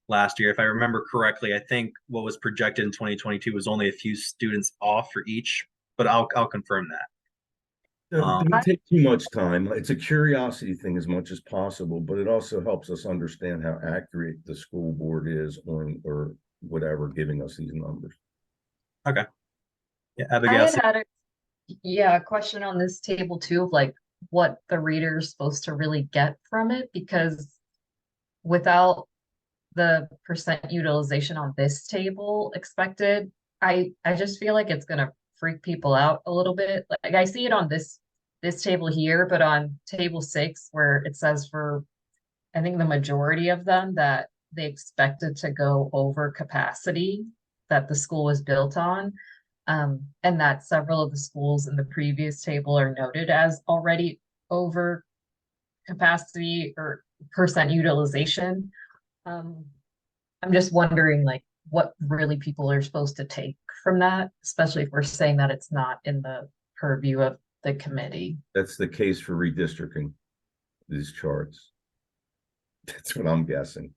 last year. If I remember correctly, I think what was projected in 2022 was only a few students off for each, but I'll confirm that. It doesn't take too much time. It's a curiosity thing as much as possible, but it also helps us understand how accurate the school board is on or whatever giving us these numbers. Okay. Yeah, I Abigail. had a question on this table too, of like what the reader is supposed to really get from it, because without the percent utilization on this table expected, I just feel like it's gonna freak people out a little bit. Like I see it on this table here, but on table 6 where it says for I think the majority of them that they expected to go over capacity that the school was built on. And that several of the schools in the previous table are noted as already over capacity or percent utilization. I'm just wondering like what really people are supposed to take from that, especially if we're saying that it's not in the purview of the committee. That's the case for redistricting these charts. That's what I'm guessing.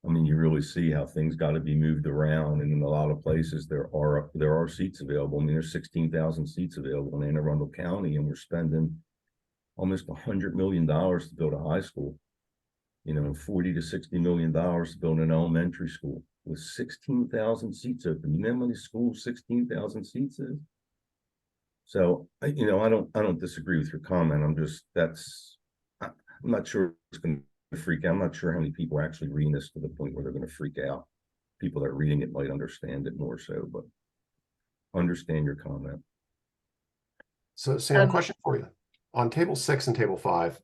I mean, you really see how things got to be moved around, and in a lot of places there are seats available. I mean, there's 16,000 seats available in Arundel County, and we're spending almost $100 million to build a high school. You know, $40 to $60 million to build an elementary school with 16,000 seats open. You know how many schools 16,000 seats is? So, you know, I don't disagree with your comment. I'm not sure it's going to freak out. I'm not sure how many people are actually reading this to the point where they're going to freak out. People that are reading it might understand it more so, but understand your comment. So Sam, question for you. On table 6 and table 5,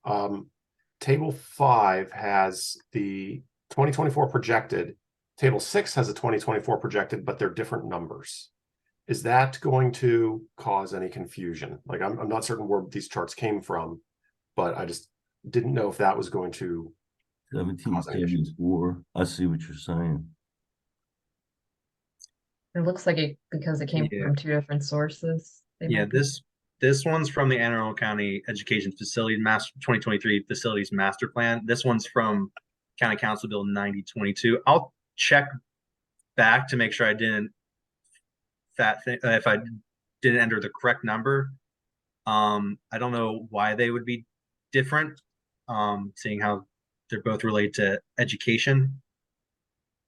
table 5 has the 2024 projected. Table 6 has a 2024 projected, but they're different numbers. Is that going to cause any confusion? Like I'm not certain where these charts came from, but I just didn't know if that was going to 1774. I see what you're saying. It looks like it because it came from 2 different sources. Yeah, this one's from the Anne Arundel County Education Facilities Master 2023 Facilities Master Plan. This one's from County Council Bill 9022. I'll check back to make sure I didn't if I didn't enter the correct number. I don't know why they would be different, seeing how they're both related to education.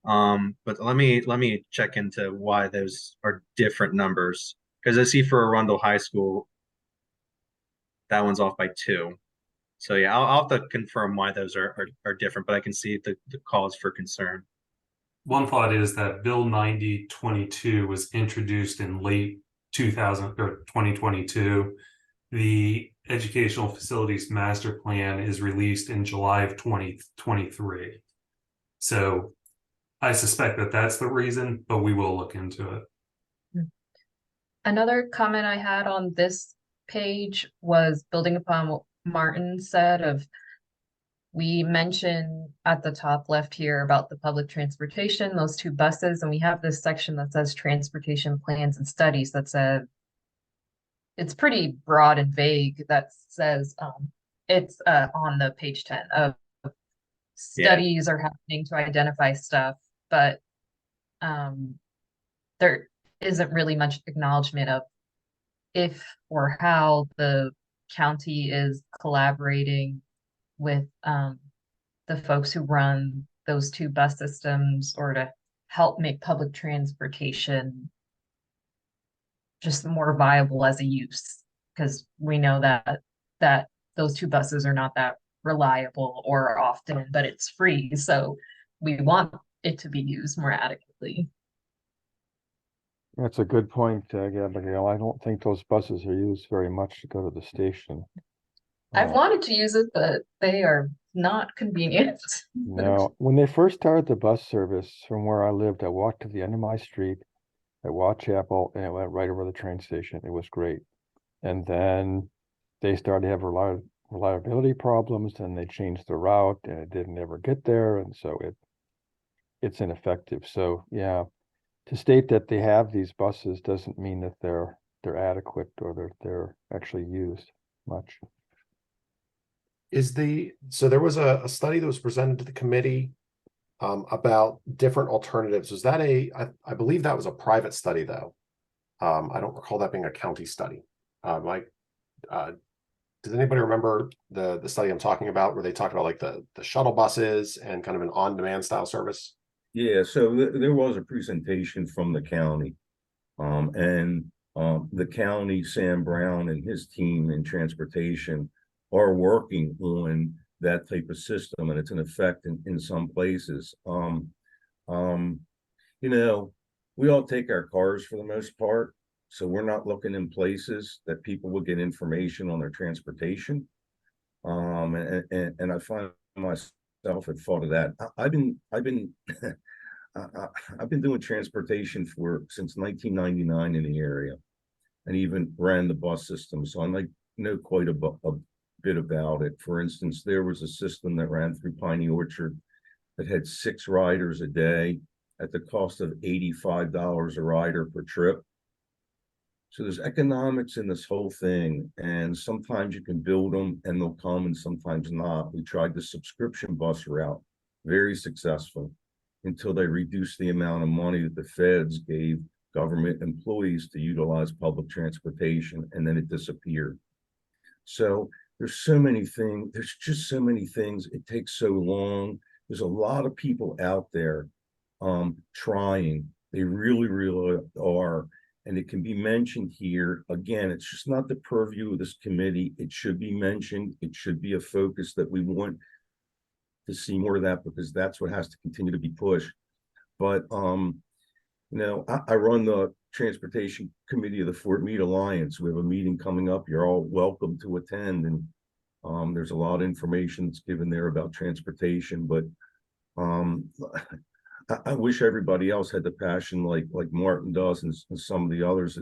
But let me check into why those are different numbers, because I see for Arundel High School that one's off by 2. So yeah, I'll have to confirm why those are different, but I can see the cause for concern. One thought is that Bill 9022 was introduced in late 2000 or 2022. The Educational Facilities Master Plan is released in July of 2023. So I suspect that that's the reason, but we will look into it. Another comment I had on this page was building upon what Martin said of, we mentioned at the top left here about the public transportation, those 2 buses, and we have this section that says transportation plans and studies that says, it's pretty broad and vague, that says it's on the page 10 of studies are happening to identify stuff, but there isn't really much acknowledgement of if or how the county is collaborating with the folks who run those 2 bus systems, or to help make public transportation just more viable as a use, because we know that those 2 buses are not that reliable or often, but it's free, so we want it to be used more adequately. That's a good point, Gabrielle. I don't think those buses are used very much to go to the station. I've wanted to use it, but they are not convenient. No, when they first started the bus service from where I lived, I walked to the end of my street at Watt Chapel, and it went right over the train station. It was great. And then they started to have reliability problems, and they changed the route, and it didn't ever get there, and so it's ineffective. So yeah, to state that they have these buses doesn't mean that they're adequate or they're actually used much. So there was a study that was presented to the committee about different alternatives. Was that I believe that was a private study though. I don't recall that being a county study. Does anybody remember the study I'm talking about where they talked about like the shuttle buses and kind of an on-demand style service? Yeah, so there was a presentation from the county. And the county, Sam Brown and his team in transportation are working on that type of system, and it's in effect in some places. You know, we all take our cars for the most part, so we're not looking in places that people will get information on their transportation. And I find myself at fault of that. I've been I've been doing transportation since 1999 in the area, and even ran the bus system, so I know quite a bit about it. For instance, there was a system that ran through Piney Orchard that had 6 riders a day at the cost of $85 a rider per trip. So there's economics in this whole thing, and sometimes you can build them and they'll come, and sometimes not. We tried the subscription bus route, very successful, until they reduced the amount of money that the feds gave government employees to utilize public transportation, and then it disappeared. So there's so many things, there's just so many things. It takes so long. There's a lot of people out there trying. They really, really are. And it can be mentioned here. Again, it's just not the purview of this committee. It should be mentioned. It should be a focus that we want to see more of that, because that's what has to continue to be pushed. But you know, I run the transportation committee of the Fort Meade Alliance. We have a meeting coming up. You're all welcome to attend, and there's a lot of information that's given there about transportation. But I wish everybody else had the passion like Martin does, and some of the others,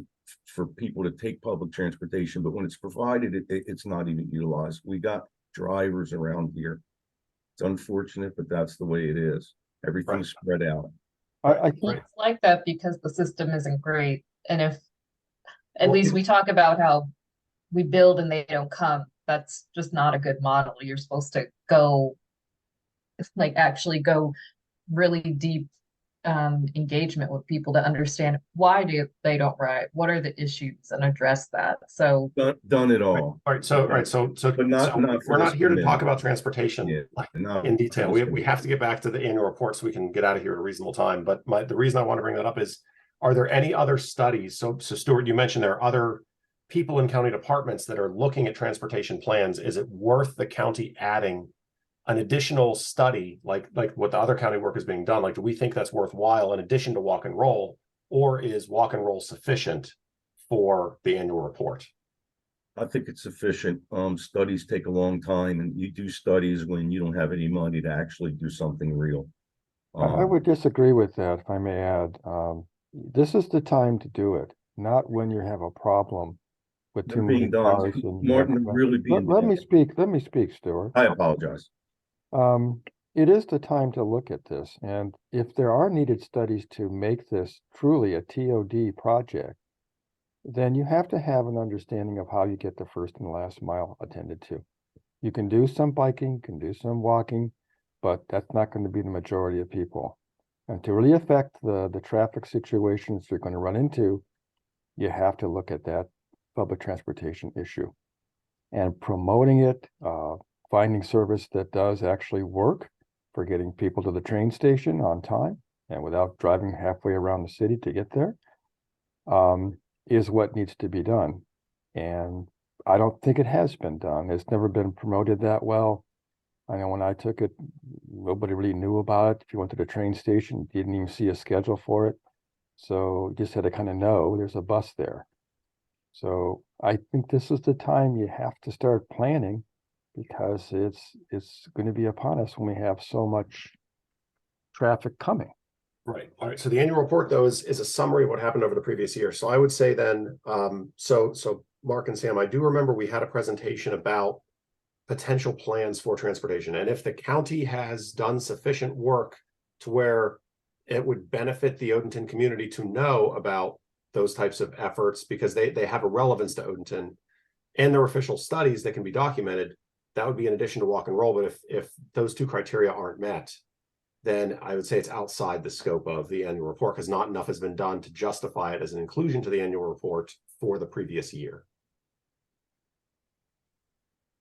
for people to take public transportation. But when it's provided, it's not even utilized. We got drivers around here. It's unfortunate, but that's the way it is. Everything's spread out. I think It's like that because the system isn't great. And if at least we talk about how we build and they don't come, that's just not a good model. You're supposed to go, like, actually go really deep engagement with people to understand why they don't ride, what are the issues, and address that. So Done it all. All right, so But not we're not here to talk committee. about transportation in detail. We have to get back to the annual report so we can get out of here at a reasonable time. But the reason I want to bring that up is, are there any other studies? So Stuart, you mentioned there are other people in county departments that are looking at transportation plans. Is it worth the county adding an additional study like what the other county work is being done? Like, do we think that's worthwhile in addition to walk and roll, or is walk and roll sufficient for the annual report? I think it's sufficient. Studies take a long time, and you do studies when you don't have any money to actually do something real. I would disagree with that, if I may add. This is the time to do it, not when you have a problem with They're too being many done. cars. And Martin, really being let done. me speak, Stuart. I apologize. It is the time to look at this, and if there are needed studies to make this truly a TOD project, then you have to have an understanding of how you get the first and last mile attended to. You can do some biking, can do some walking, but that's not going to be the majority of people. And to really affect the traffic situations you're going to run into, you have to look at that public transportation issue and promoting it, finding service that does actually work for getting people to the train station on time and without driving halfway around the city to get there, is what needs to be done. And I don't think it has been done. It's never been promoted that well. I know when I took it, nobody really knew about it. If you went to the train station, you didn't even see a schedule for it. So you just had to kind of know there's a bus there. So I think this is the time you have to start planning, because it's going to be upon us when we have so much traffic coming. Right. All right. So the annual report, though, is a summary of what happened over the previous year. So I would say then, so Mark and Sam, I do remember we had a presentation about potential plans for transportation. And if the county has done sufficient work to where it would benefit the Odenton community to know about those types of efforts because they have a relevance to Odenton and their official studies that can be documented. That would be in addition to walk and roll. But if those two criteria aren't met, then I would say it's outside the scope of the annual report because not enough has been done to justify it as an inclusion to the annual report for the previous year.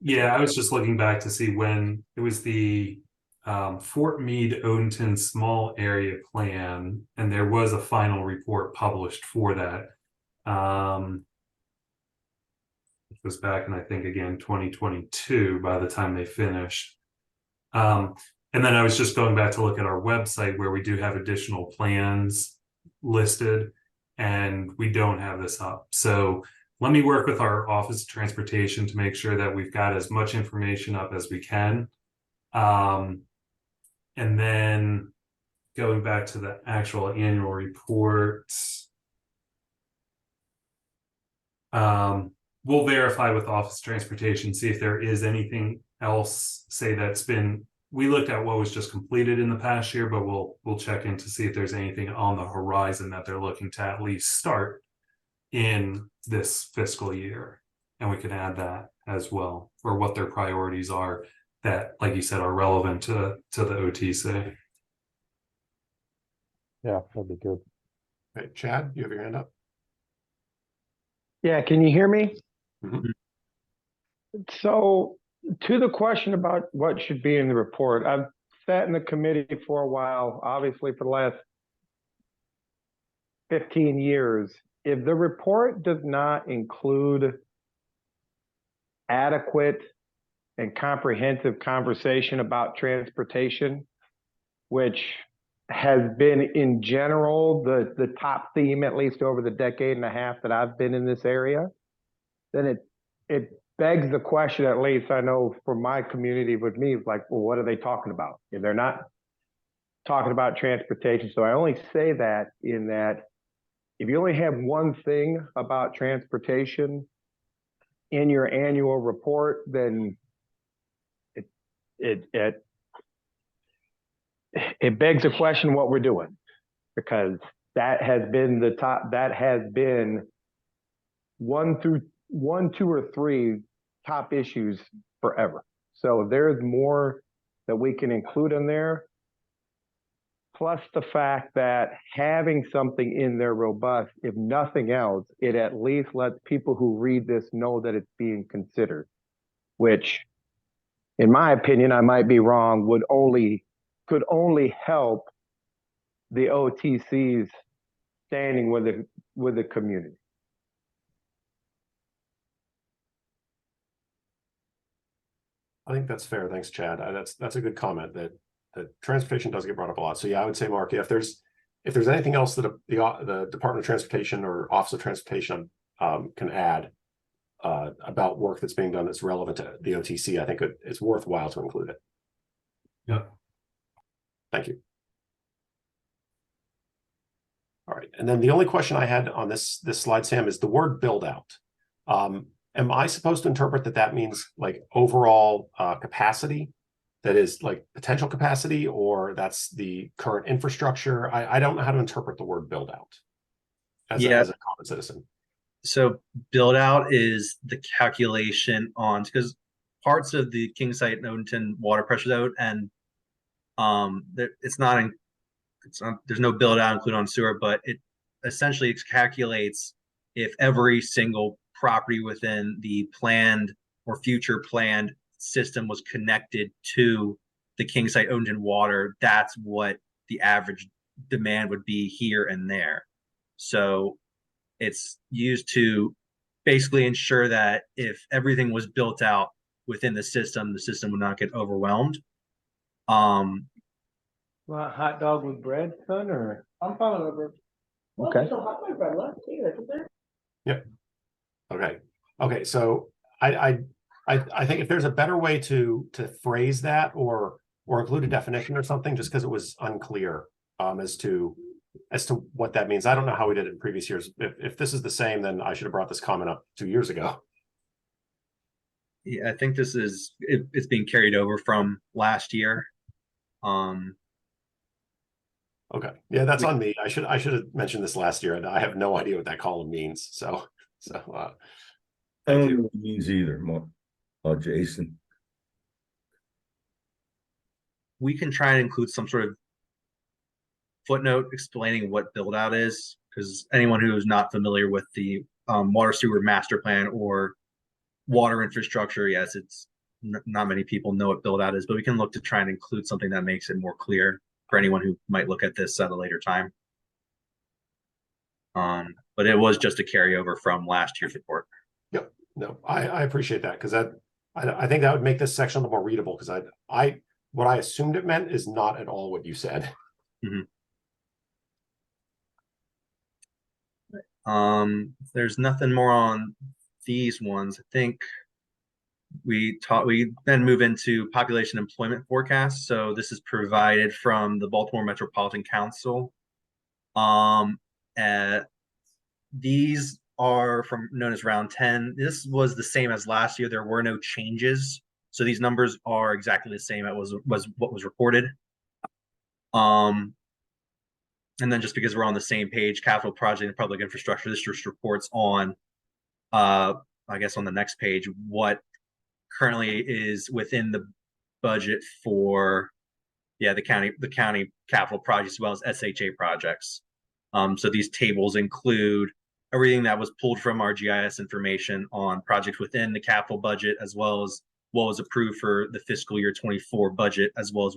Yeah, I was just looking back to see when it was the Fort Meade Odenton Small Area Plan, and there was a final report published for that. It was back in, I think, again, 2022 by the time they finished. And then I was just going back to look at our website where we do have additional plans listed, and we don't have this up. So let me work with our Office of Transportation to make sure that we've got as much information up as we can. And then going back to the actual annual report, we'll verify with Office of Transportation, see if there is anything else, say that's been, we looked at what was just completed in the past year, but we'll check in to see if there's anything on the horizon that they're looking to at least start in this fiscal year. And we can add that as well, or what their priorities are that, like you said, are relevant to the OTC. Yeah, that'd be good. Okay, Chad, you have your hand up. Yeah, can you hear me? Mhm. So to the question about what should be in the report, I've sat in the committee for a while, obviously for the last 15 years. If the report does not include adequate and comprehensive conversation about transportation, which has been in general the top theme, at least over the decade and a half that I've been in this area, then it begs the question, at least I know for my community with me, it's like, well, what are they talking about? If they're not talking about transportation. So I only say that in that if you only have one thing about transportation in your annual report, then it begs the question what we're doing, because that has been the top, that has been one, two, or three top issues forever. So if there's more that we can include in there, plus the fact that having something in there robust, if nothing else, it at least lets people who read this know that it's being considered, which, in my opinion, I might be wrong, could only help the OTC's standing with the community. I think that's fair. Thanks, Chad. That's a good comment that transportation does get brought up a lot. So yeah, I would say, Mark, yeah, if there's anything else that the Department of Transportation or Office of Transportation can add about work that's being done that's relevant to the OTC, I think it's worthwhile to include it. Yeah. Thank you. All right, and then the only question I had on this slide, Sam, is the word build out. Am I supposed to interpret that means like overall capacity, that is like potential capacity, or that's the current infrastructure? I don't know how to interpret the word build out as a common citizen. So build out is the calculation on, because parts of the King site and Odenton water pressure out, and there's no build out included on sewer, but it essentially calculates if every single property within the planned or future planned system was connected to the King site Odenton water, that's what the average demand would be here and there. So it's used to basically ensure that if everything was built out within the system would not get overwhelmed. Well, hot dog with bread, son, or I'm fine with bread. Okay. Yep. Okay. So I think if there's a better way to phrase that or include a definition or something, just because it was unclear as to what that means. I don't know how we did it in previous years. If this is the same, then I should have brought this comment up 2 years ago. Yeah, I think it's being carried over from last year. Okay, yeah, that's on me. I should have mentioned this last year, and I have no idea what that column means. So I thank don't you. know what it means either, Jason. We can try and include some sort of footnote explaining what build out is, because anyone who is not familiar with the water sewer master plan or water infrastructure, yes, it's not many people know what build out is, but we can look to try and include something that makes it more clear for anyone who might look at this at a later time. But it was just a carryover from last year's report. Yep. No, I appreciate that, because I think that would make this section a little more readable, because what I assumed it meant is not at all what you said. There's nothing more on these ones. I think we then move into population employment forecast. So this is provided from the Baltimore Metropolitan Council. These are from known as round 10. This was the same as last year. There were no changes. So these numbers are exactly the same as was what was reported. And then just because we're on the same page, capital project and public infrastructure, this just reports on, I guess on the next page, what currently is within the budget for, the county capital projects as well as SHA projects. So these tables include everything that was pulled from our GIS information on projects within the capital budget, as well as what was approved for the fiscal year 24 budget, as well as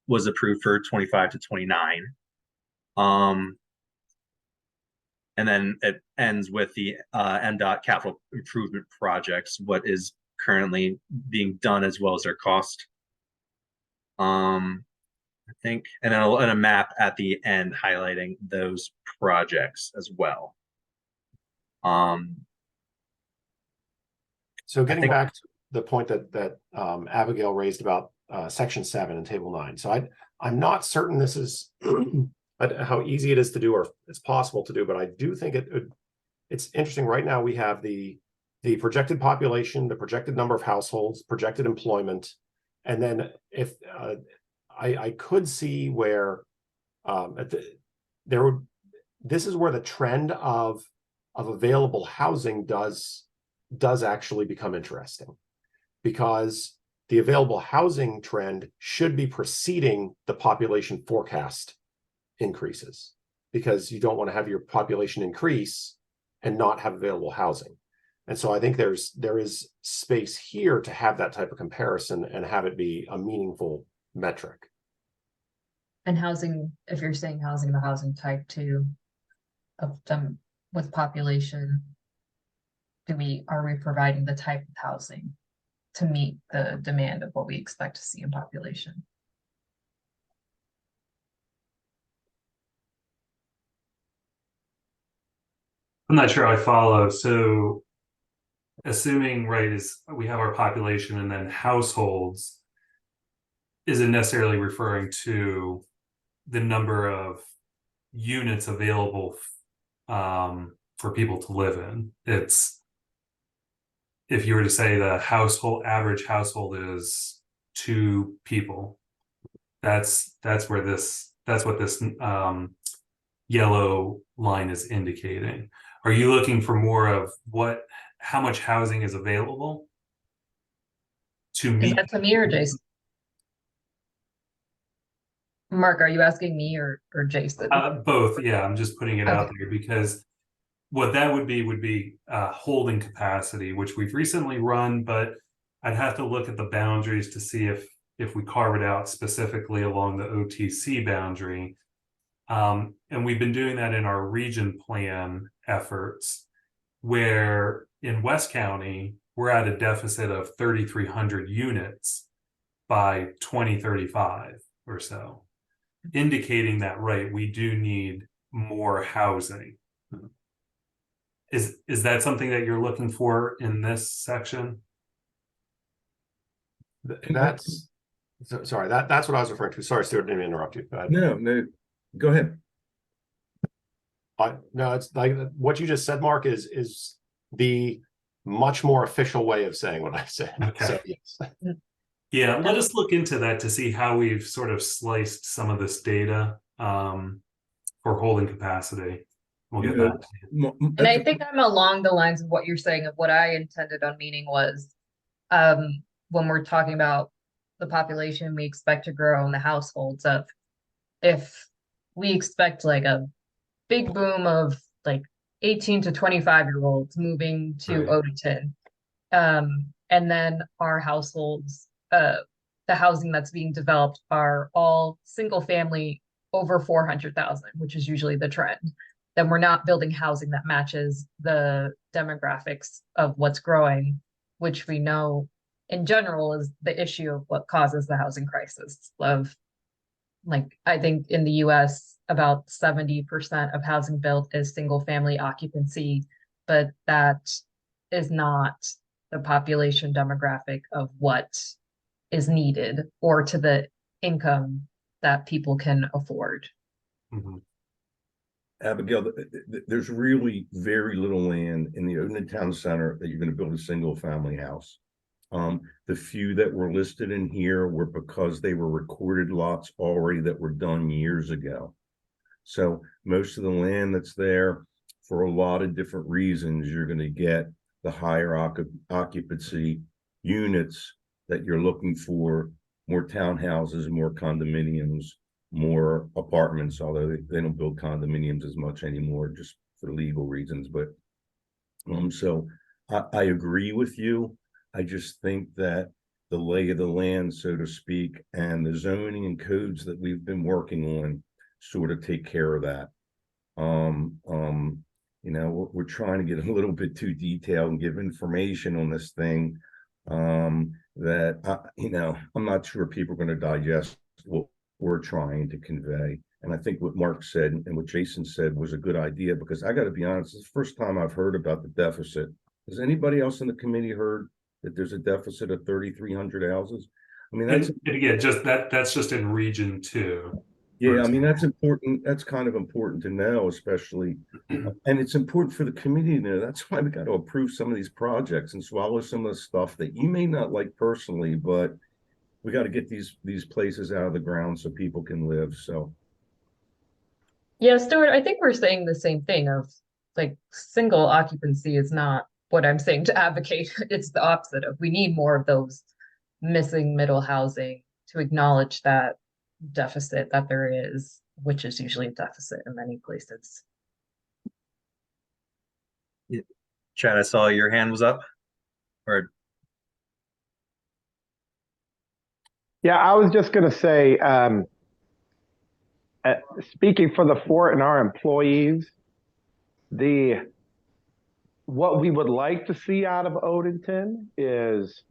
was approved for 25 to 29. And then it ends with the MDOT capital improvement projects, what is currently being done, as well as their cost. I think, and then a map at the end highlighting those projects as well. So getting back to the point that Abigail raised about section 7 in table 9. So I'm not certain this is how easy it is to do, or it's possible to do, but I do think it's interesting. Right now we have the projected population, the projected number of households, projected employment, and then if I could see where this is where the trend of available housing does actually become interesting, because the available housing trend should be preceding the population forecast increases, because you don't want to have your population increase and not have available housing. And so I think there is space here to have that type of comparison and have it be a meaningful metric. And housing, if you're saying housing, the housing type too, of them with population, are we providing the type of housing to meet the demand of what we expect to see in population? I'm not sure I follow. So assuming, right, is we have our population and then households, isn't necessarily referring to the number of units available for people to live in. It's, if you were to say the average household is 2 people, that's what this yellow line is indicating. Are you looking for more of how much housing is available to meet? Is that to me or Jason? Mark, are you asking me or Jason? Both, yeah. I'm just putting it out there, because what that would be holding capacity, which we've recently run, but I'd have to look at the boundaries to see if we carve it out specifically along the OTC boundary. And we've been doing that in our region plan efforts, where in West County, we're at a deficit of 3,300 units by 2035 or so, indicating that, right, we do need more housing. Is that something that you're looking for in this section? That's what I was referring to. Sorry, Stuart, didn't interrupt you. No, go ahead. No, it's like what you just said, Mark, is the much more official way of saying what I said. Okay. So, yes. Yeah, let us look into that to see how we've sort of sliced some of this data. for holding capacity. We'll get Yeah. back to you. And I think I'm along the lines of what you're saying of what I intended on meaning was when we're talking about the population we expect to grow in the households of if we expect like a big boom of like 18 to 25-year-olds moving to Right. Odenton. And then our households, the housing that's being developed are all single family over 400,000, which is usually the trend. Then we're not building housing that matches the demographics of what's growing, which we know in general is the issue of what causes the housing crisis of like I think in the US about 70% of housing built is single family occupancy, but that is not the population demographic of what is needed or to the income that people can afford. Mhm. Abigail, there's really very little land in the Odenton Town Center that you're going to build a single family house. The few that were listed in here were because they were recorded lots already that were done years ago. So most of the land that's there, for a lot of different reasons, you're going to get the higher occupancy units that you're looking for, more townhouses, more condominiums, more apartments, although they don't build condominiums as much anymore just for legal reasons. But so I agree with you. I just think that the lay of the land, so to speak, and the zoning and codes that we've been working on sort of take care of that. You know, we're trying to get a little bit too detailed and give information on this thing that, you know, I'm not sure people are going to digest what we're trying to convey. And I think what Mark said and what Jason said was a good idea, because I got to be honest, it's the first time I've heard about the deficit. Has anybody else in the committee heard that there's a deficit of 3,300 houses? I mean, that's And again, just that's just in region 2. yeah, I mean, that's important. That's kind of important to know, especially, and it's important for the community to know. That's why we got to approve some of these projects and swallow some of the stuff that you may not like personally, but we got to get these places out of the ground so people can live. So Yeah, Stuart, I think we're saying the same thing of like single occupancy is not what I'm saying to advocate. It's the opposite of we need more of those missing middle housing to acknowledge that deficit that there is, which is usually a deficit in many places. Chad, I saw your hand was up. Or Yeah, I was just going to say, speaking for the fort and our employees, what we would like to see out of Odenton is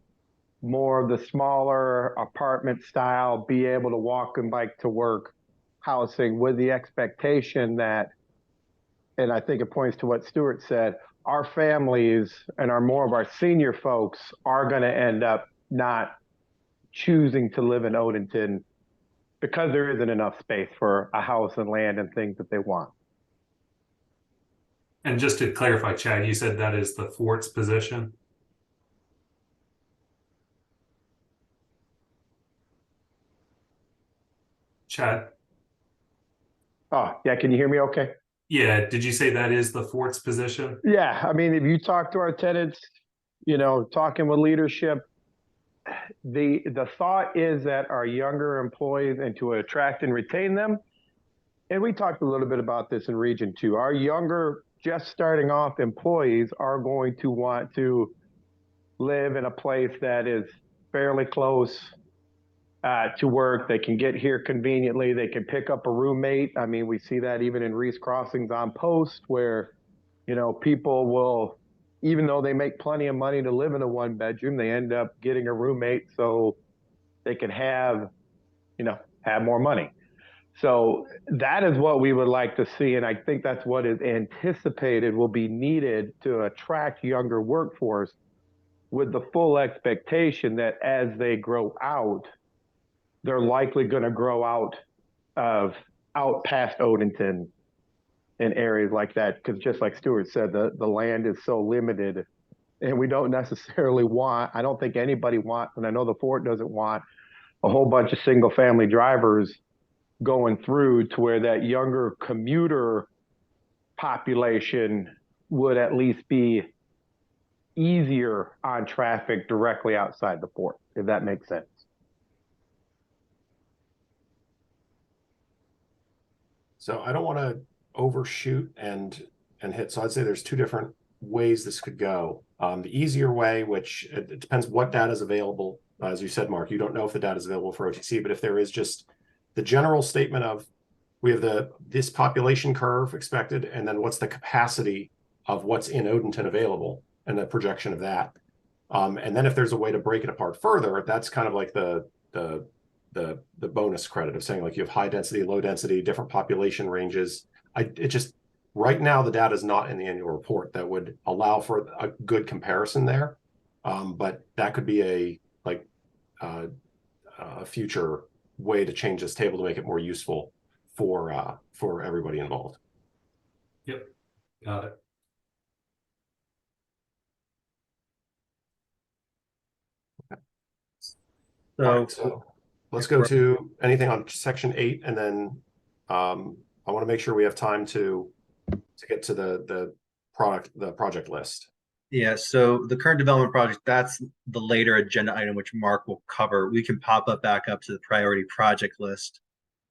more of the smaller apartment style, be able to walk and bike to work housing, with the expectation that, and I think it points to what Stuart said, our families and more of our senior folks are going to end up not choosing to live in Odenton because there isn't enough space for a house and land and things that they want. And just to clarify, Chad, you said that is the fort's position? Chad? Oh, yeah. Can you hear me okay? Yeah, did you say that is the fort's position? Yeah. I mean, if you talk to our tenants, you know, talking with leadership, the thought is that our younger employees, and to attract and retain them, and we talked a little bit about this in Region 2, our younger, just starting off employees are going to want to live in a place that is fairly close to work. They can get here conveniently. They can pick up a roommate. I mean, we see that even in Reese Crossings on Post, where, you know, people will, even though they make plenty of money to live in a 1-bedroom, they end up getting a roommate so they can have, you know, have more money. So that is what we would like to see. And I think that's what is anticipated will be needed to attract younger workforce, with the full expectation that as they grow out, they're likely going to grow out past Odenton in areas like that. Because just like Stuart said, the land is so limited, and we don't necessarily want, I don't think anybody wants, and I know the fort doesn't want, a whole bunch of single family drivers going through to where that younger commuter population would at least be easier on traffic directly outside the port, if that makes sense. So I don't want to overshoot and hit. So I'd say there's two different ways this could go. The easier way, which it depends what data is available. As you said, Mark, you don't know if the data is available for OTC, but if there is just the general statement of we have this population curve expected, and then what's the capacity of what's in Odenton available and the projection of that. And then if there's a way to break it apart further, that's kind of like the bonus credit of saying like you have high density, low density, different population ranges. It just right now the data is not in the annual report that would allow for a good comparison there. But that could be a future way to change this table to make it more useful for everybody involved. Yep, got it. So let's go to anything on section 8, and then I want to make sure we have time to get to the project list. Yeah, so the current development project, that's the later agenda item, which Mark will cover. We can pop up back up to the priority project list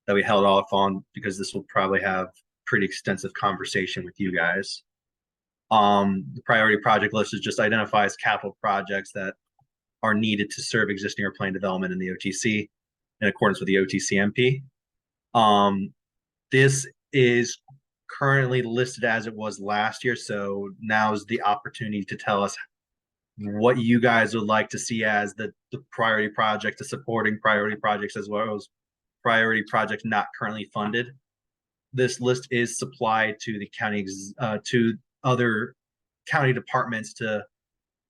that we held off on because this will probably have pretty extensive conversation with you guys. The priority project list is just identifies capital projects that are needed to serve existing or planned development in the OTC in accordance with the OTCMP. This is currently listed as it was last year, so now is the opportunity to tell us what you guys would like to see as the priority project, the supporting priority projects, as well as priority projects not currently funded. This list is supplied to the county, to other county departments to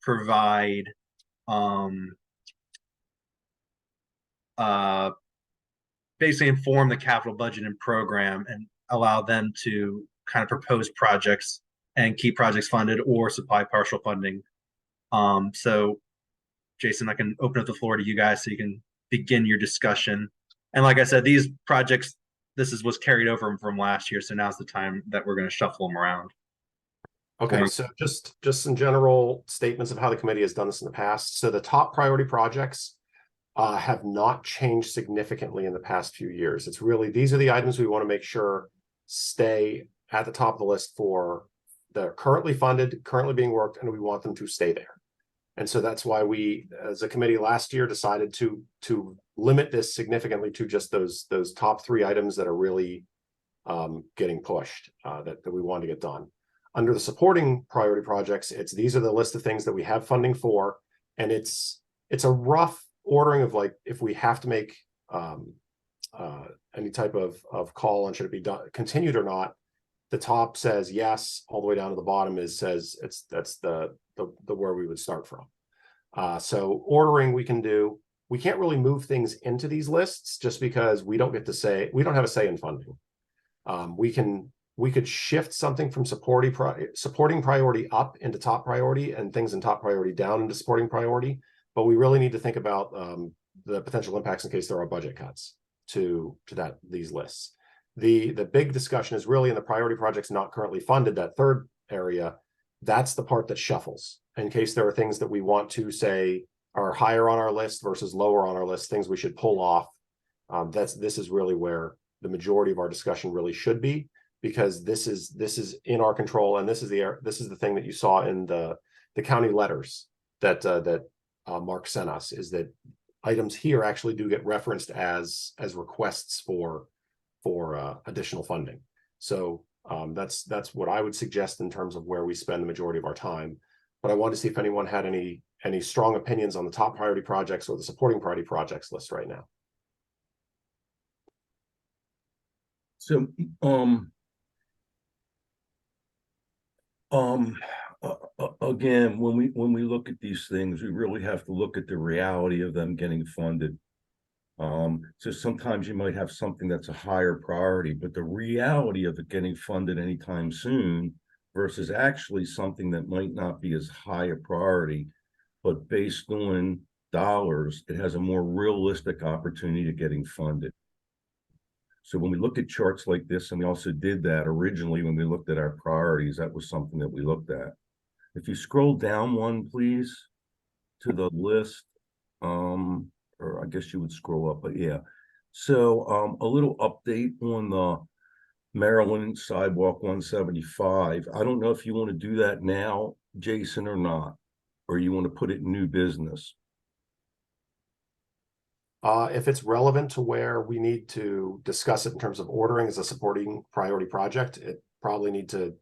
provide basically inform the capital budget and program and allow them to kind of propose projects and keep projects funded or supply partial funding. So Jason, I can open up the floor to you guys so you can begin your discussion. And like I said, these projects, was carried over from last year. So now's the time that we're going to shuffle them around. Okay, so just some general statements of how the committee has done this in the past. So the top priority projects have not changed significantly in the past few years. It's really, these are the items we want to make sure stay at the top of the list for the currently funded, currently being worked, and we want them to stay there. And so that's why we, as a committee last year, decided to limit this significantly to just those top 3 items that are really getting pushed, that we want to get done. Under the supporting priority projects, these are the list of things that we have funding for, and it's a rough ordering of like if we have to make any type of call on should it be done, continued or not. The top says yes, all the way down to the bottom says that's the where we would start from. So ordering we can do. We can't really move things into these lists just because we don't have a say in funding. We could shift something from supporting priority up into top priority and things in top priority down into supporting priority, but we really need to think about the potential impacts in case there are budget cuts to these lists. The big discussion is really in the priority projects not currently funded, that third area. That's the part that shuffles in case there are things that we want to say are higher on our list versus lower on our list, things we should pull off. This is really where the majority of our discussion really should be, because this is in our control, and this is the thing that you saw in the county letters that Mark sent us, is that items here actually do get referenced as requests for additional funding. So that's what I would suggest in terms of where we spend the majority of our time. But I wanted to see if anyone had any strong opinions on the top priority projects or the supporting priority projects list right now. So again, when we look at these things, we really have to look at the reality of them getting funded. So sometimes you might have something that's a higher priority, but the reality of it getting funded anytime soon versus actually something that might not be as high a priority, but based on dollars, it has a more realistic opportunity to getting funded. So when we look at charts like this, and we also did that originally when we looked at our priorities, that was something that we looked at. If you scroll down one, please, to the list, or I guess you would scroll up, but yeah. So a little update on the Maryland Sidewalk 175. I don't know if you want to do that now, Jason, or not, or you want to put it in new business. If it's relevant to where we need to discuss it in terms of ordering as a supporting priority project, it probably need to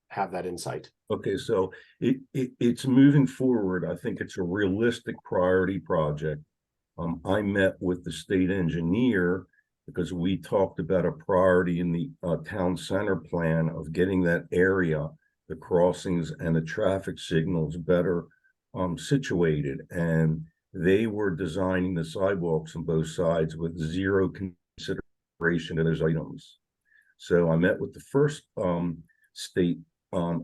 have that insight. Okay, so it's moving forward. I think it's a realistic priority project. I met with the state engineer because we talked about a priority in the town center plan of getting that area, the crossings and the traffic signals better situated. And they were designing the sidewalks on both sides with zero consideration of those items. So I met with the first state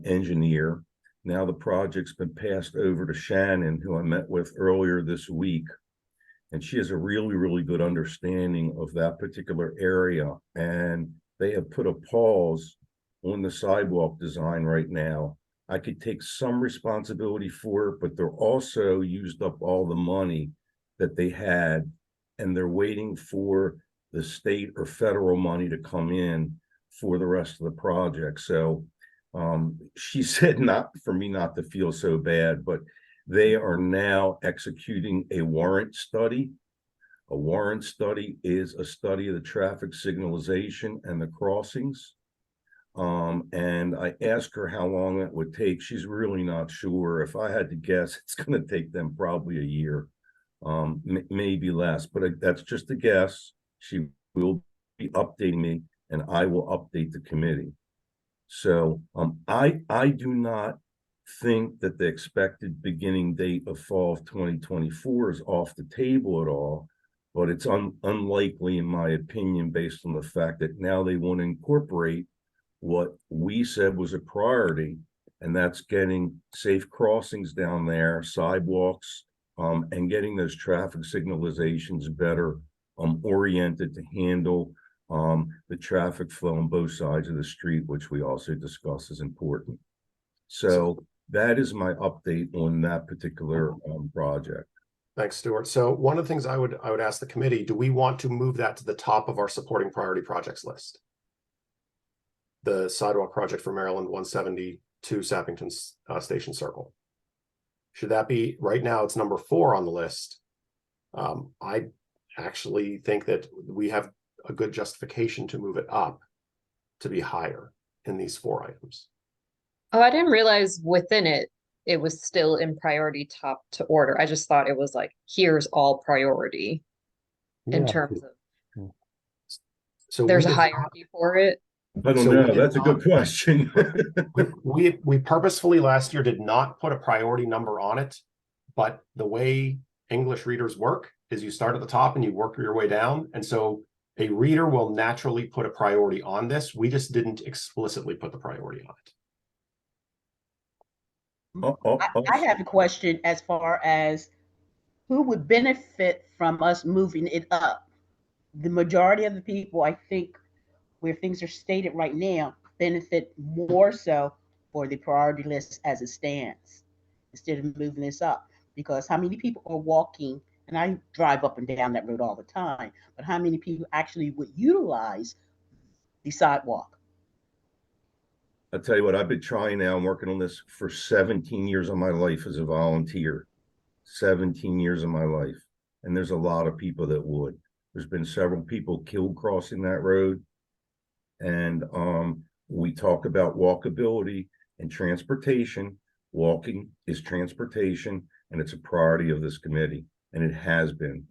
engineer. Now the project's been passed over to Shannon, who I met with earlier this week. And she has a really, really good understanding of that particular area. And they have put a pause on the sidewalk design right now. I could take some responsibility for it, but they're also used up all the money that they had, and they're waiting for the state or federal money to come in for the rest of the project. So she said not for me not to feel so bad, but they are now executing a warrant study. A warrant study is a study of the traffic signalization and the crossings. And I asked her how long it would take. She's really not sure. If I had to guess, it's going to take them probably a year, maybe less, but that's just a guess. She will be updating me, and I will update the committee. So I do not think that the expected beginning date of fall of 2024 is off the table at all, but it's unlikely, in my opinion, based on the fact that now they want to incorporate what we said was a priority, and that's getting safe crossings down there, sidewalks, and getting those traffic signalizations better oriented to handle the traffic flow on both sides of the street, which we also discussed is important. So that is my update on that particular project. Thanks, Stuart. So one of the things I would ask the committee, do we want to move that to the top of our supporting priority projects list? The sidewalk project for Maryland 172 Sappington Station Circle. Should that be, right now it's number 4 on the list. I actually think that we have a good justification to move it up to be higher in these 4 items. Oh, I didn't realize within it, it was still in priority top to order. I just thought it was like, here's all priority in terms of, so there's a hierarchy for it. I don't know. That's a good question. we purposefully last year did not put a priority number on it, but the way English readers work is you start at the top and you work your way down. And so a reader will naturally put a priority on this. We just didn't explicitly put the priority on it. I have a question as far as who would benefit from us moving it up. The majority of the people, I think, where things are stated right now, benefit more so for the priority list as it stands, instead of moving this up. Because how many people are walking, and I drive up and down that road all the time, but how many people actually would utilize the sidewalk? I'll tell you what, I've been trying now. I'm working on this for 17 years of my life as a volunteer. 17 years of my life. And there's a lot of people that would. There's been several people killed crossing that road. And we talk about walkability and transportation. Walking is transportation, and it's a priority of this committee, and it has been.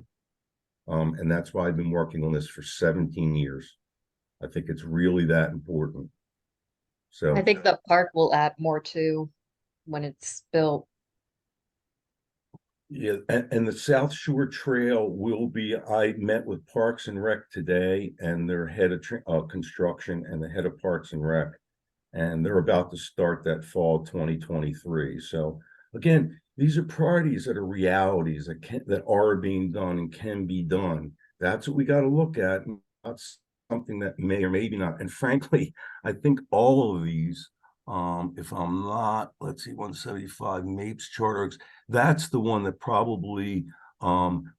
And that's why I've been working on this for 17 years. I think it's really that important. So I think the park will add more too when it's built. Yeah, and the South Shore Trail will be, I met with Parks and Rec today, and their head of construction and the head of Parks and Rec, and they're about to start that fall 2023. So again, these are priorities that are realities that are being done and can be done. That's what we got to look at, not something that may or maybe not. And frankly, I think all of these, if I'm not, let's see, 175 Mapes Charter Oaks, that's the one that probably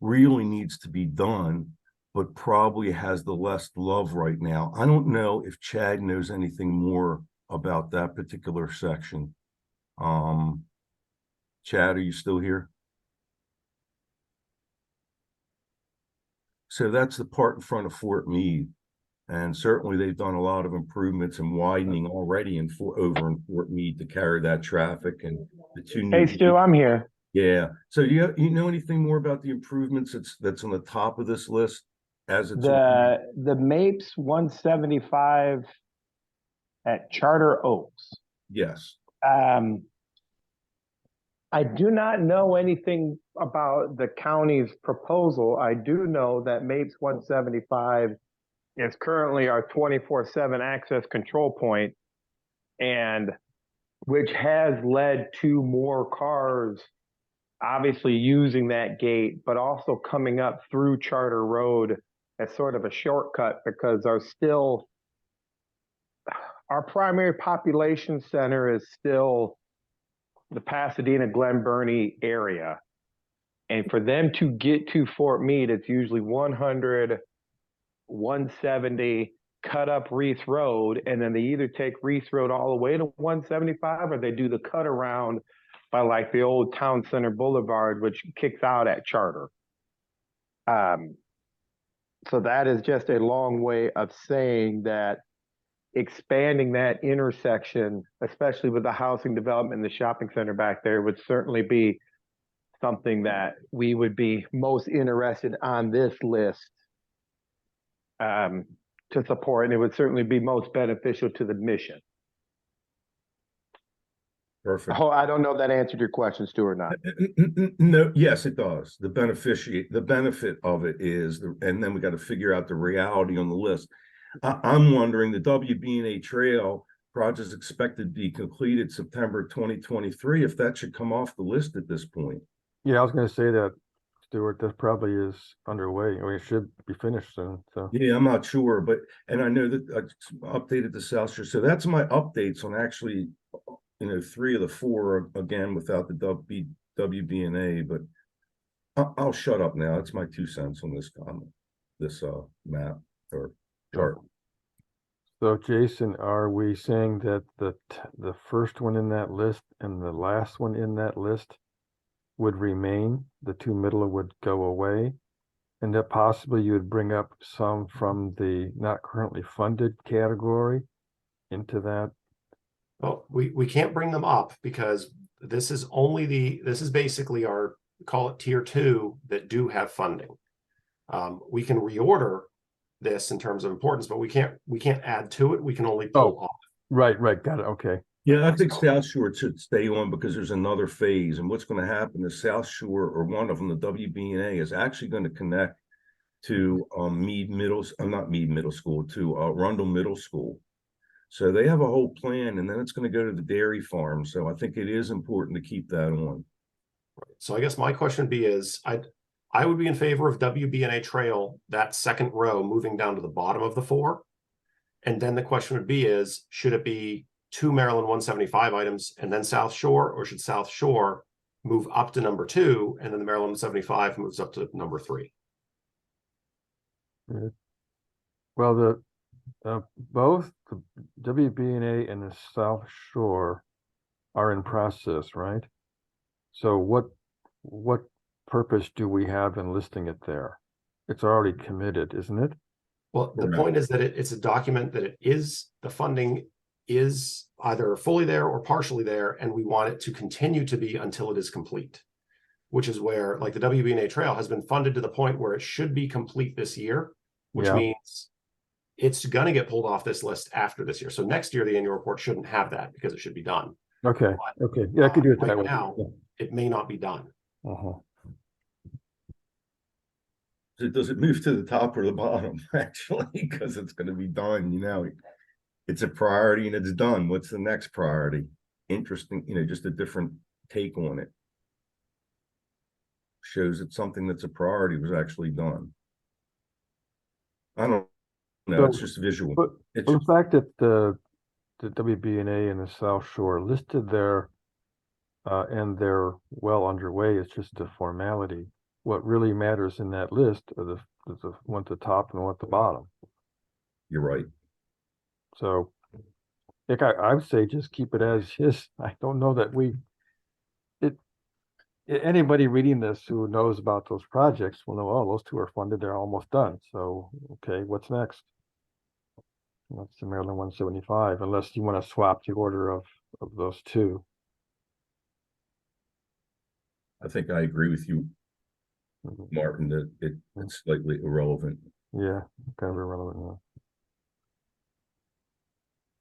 really needs to be done, but probably has the less love right now. I don't know if Chad knows anything more about that particular section. Chad, are you still here? So that's the part in front of Fort Meade. And certainly they've done a lot of improvements and widening already over in Fort Meade to carry that traffic and the two new. Hey, Stu, I'm here. Yeah. So you know anything more about the improvements that's on the top of this list as it's The Mapes 175 at Charter Oaks. Yes. I do not know anything about the county's proposal. I do know that Mapes 175 is currently our 24/7 access control point, and which has led to more cars obviously using that gate, but also coming up through Charter Road as sort of a shortcut, because our primary population center is still the Pasadena, Glen Burnie area. And for them to get to Fort Meade, it's usually 100, 170, cut up Reese Road, and then they either take Reese Road all the way to 175, or they do the cut around by like the old Town Center Boulevard, which kicks out at Charter. So that is just a long way of saying that expanding that intersection, especially with the housing development and the shopping center back there, would certainly be something that we would be most interested on this list to support, and it would certainly be most beneficial to the mission. Perfect. Oh, I don't know if that answered your question, Stu, or not. No, yes, it does. The benefit of it is, and then we got to figure out the reality on the list. I'm wondering, the WB&A Trail project is expected to be completed September 2023, if that should come off the list at this point. Yeah, I was going to say that, Stuart, that probably is underway. I mean, it should be finished soon. So yeah, I'm not sure, and I know that I updated the South Shore. So that's my updates on actually, 3 of the 4 again without the WB&A. But I'll shut up now. That's my 2 cents on this comment, this map or chart. So Jason, are we saying that the first one in that list and the last one in that list would remain? The 2 middle would go away, and that possibly you would bring up some from the not currently funded category into that? Well, we can't bring them up because this is basically our, call it tier 2, that do have funding. We can reorder this in terms of importance, but we can't add to it. We can only pull off. Right, got it. Okay. Yeah, I think South Shore should stay on because there's another phase, and what's going to happen is South Shore, or one of them, the WB&A, is actually going to connect to Meade Middle, not Meade Middle School, to Arundel Middle School. So they have a whole plan, and then it's going to go to the dairy farm. So I think it is important to keep that on. So I guess my question would be I would be in favor of WB&A Trail, that second row, moving down to the bottom of the 4. And then the question would be should it be 2 Maryland 175 items and then South Shore, or should South Shore move up to number 2 and then the Maryland 175 moves up to number 3? Well, both the WB&A and the South Shore are in process, right? So what purpose do we have in listing it there? It's already committed, isn't it? Well, the point is that it's a document that the funding is either fully there or partially there, and we want it to continue to be until it is complete, which is where, like, the WB&A Trail has been funded to the point where it should be complete this year, which means it's going to get pulled off this list after this year. So next year, the annual report shouldn't have that because it should be done. Okay. Okay. Yeah, I could do it that way. Now, it may not be done. Does it move to the top or the bottom, actually? Because it's going to be done, it's a priority and it's done. What's the next priority? Interesting, just a different take on it. Shows that something that's a priority was actually done. I don't No, it's just visual. But It's the just, fact that the WBNA and the South Shore listed there, and they're well underway, it's just a formality. What really matters in that list are the one at the top and one at the bottom. you're right. So, Nick, I would say just keep it as is. I don't know that anybody reading this who knows about those projects will know, oh, those two are funded, they're almost done. So, okay, what's next? That's the Maryland 175, unless you want to swap the order of those two. I think I agree with you, Mhm. Martin, that it's slightly irrelevant. Yeah, kind of irrelevant now.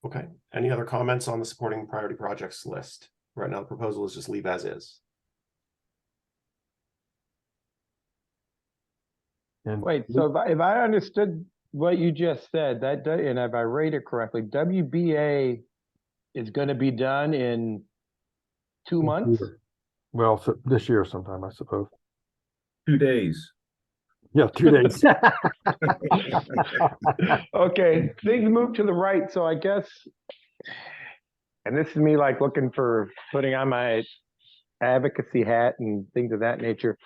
Okay, any other comments on the supporting priority projects list? Right now, the proposal is just leave as is. And Wait, so if I understood what you just said, and if I read it correctly, WBA is going to be done in 2 months? well, so this year sometime, I suppose. 2 days. Yeah, 2 days. Okay, things move to the right, so I guess, and this is me like looking for putting on my advocacy hat and things of that nature.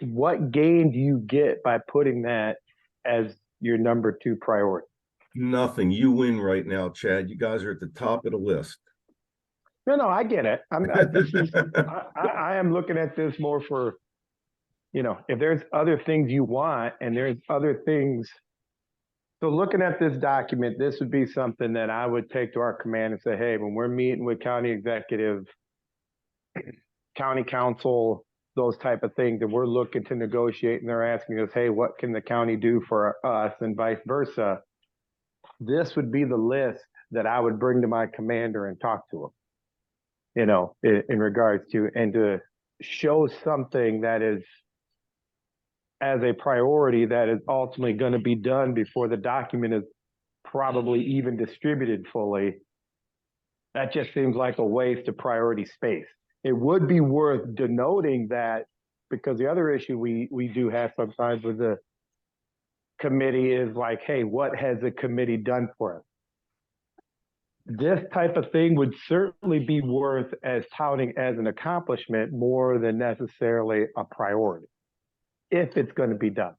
What gain do you get by putting that as your number 2 priority? Nothing. You win right now, Chad. You guys are at the top of the list. No, I get it. I am looking at this more for, if there's other things you want and there's other things. So looking at this document, this would be something that I would take to our command and say, hey, when we're meeting with county executive, county council, those type of things, and we're looking to negotiate and they're asking us, hey, what can the county do for us and vice versa? This would be the list that I would bring to my commander and talk to him. In regards to, and to show something that is as a priority that is ultimately going to be done before the document is probably even distributed fully. That just seems like a waste of priority space. It would be worth denoting that, because the other issue we do have sometimes with the committee is like, hey, what has the committee done for us? This type of thing would certainly be worth as touting as an accomplishment more than necessarily a priority, if it's going to be done.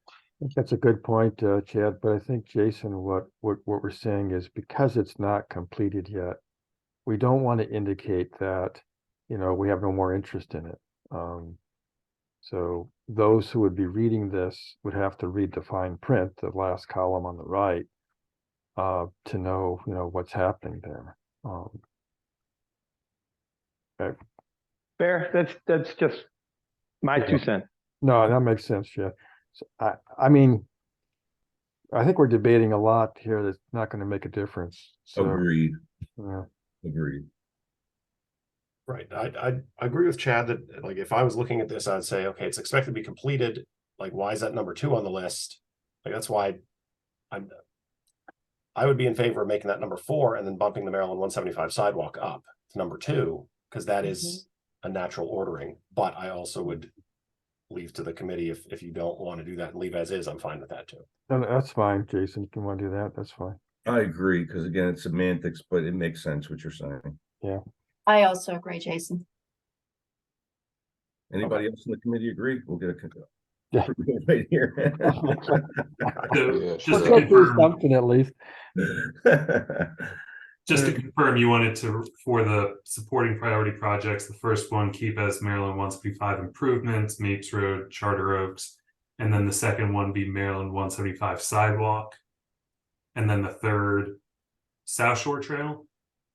I think that's a good point, Chad, but I think, Jason, what we're saying is because it's not completed yet, we don't want to indicate that, we have no more interest in it. So those who would be reading this would have to read the fine print, the last column on the right, to know, what's happening there. Okay. Fair. That's just my 2 cents. No, that makes sense, yeah. So I mean, I think we're debating a lot here that's not going to make a difference. So, Agreed. yeah. Agreed. Right, I agree with Chad that, like, if I was looking at this, I'd say, okay, it's expected to be completed. Like, why is that number 2 on the list? Like, that's why I would be in favor of making that number 4 and then bumping the Maryland 175 sidewalk up to number 2, because that is a natural ordering. But I also would leave to the committee if you don't want to do that and leave as is, I'm fine with that too. And that's fine, Jason. If you want to do that, that's fine. I agree, because again, it's semantics, but it makes sense what you're saying. Yeah. I also agree, Jason. Anybody else in the committee agree? We'll get a Yeah. right here. So Yeah, just to sure. confirm, Something at least. just to confirm, you wanted to, for the supporting priority projects, the first one, keep as Maryland 175 improvements, Mapes Road, Charter Oaks, and then the second one be Maryland 175 sidewalk, and then the third, South Shore Trail,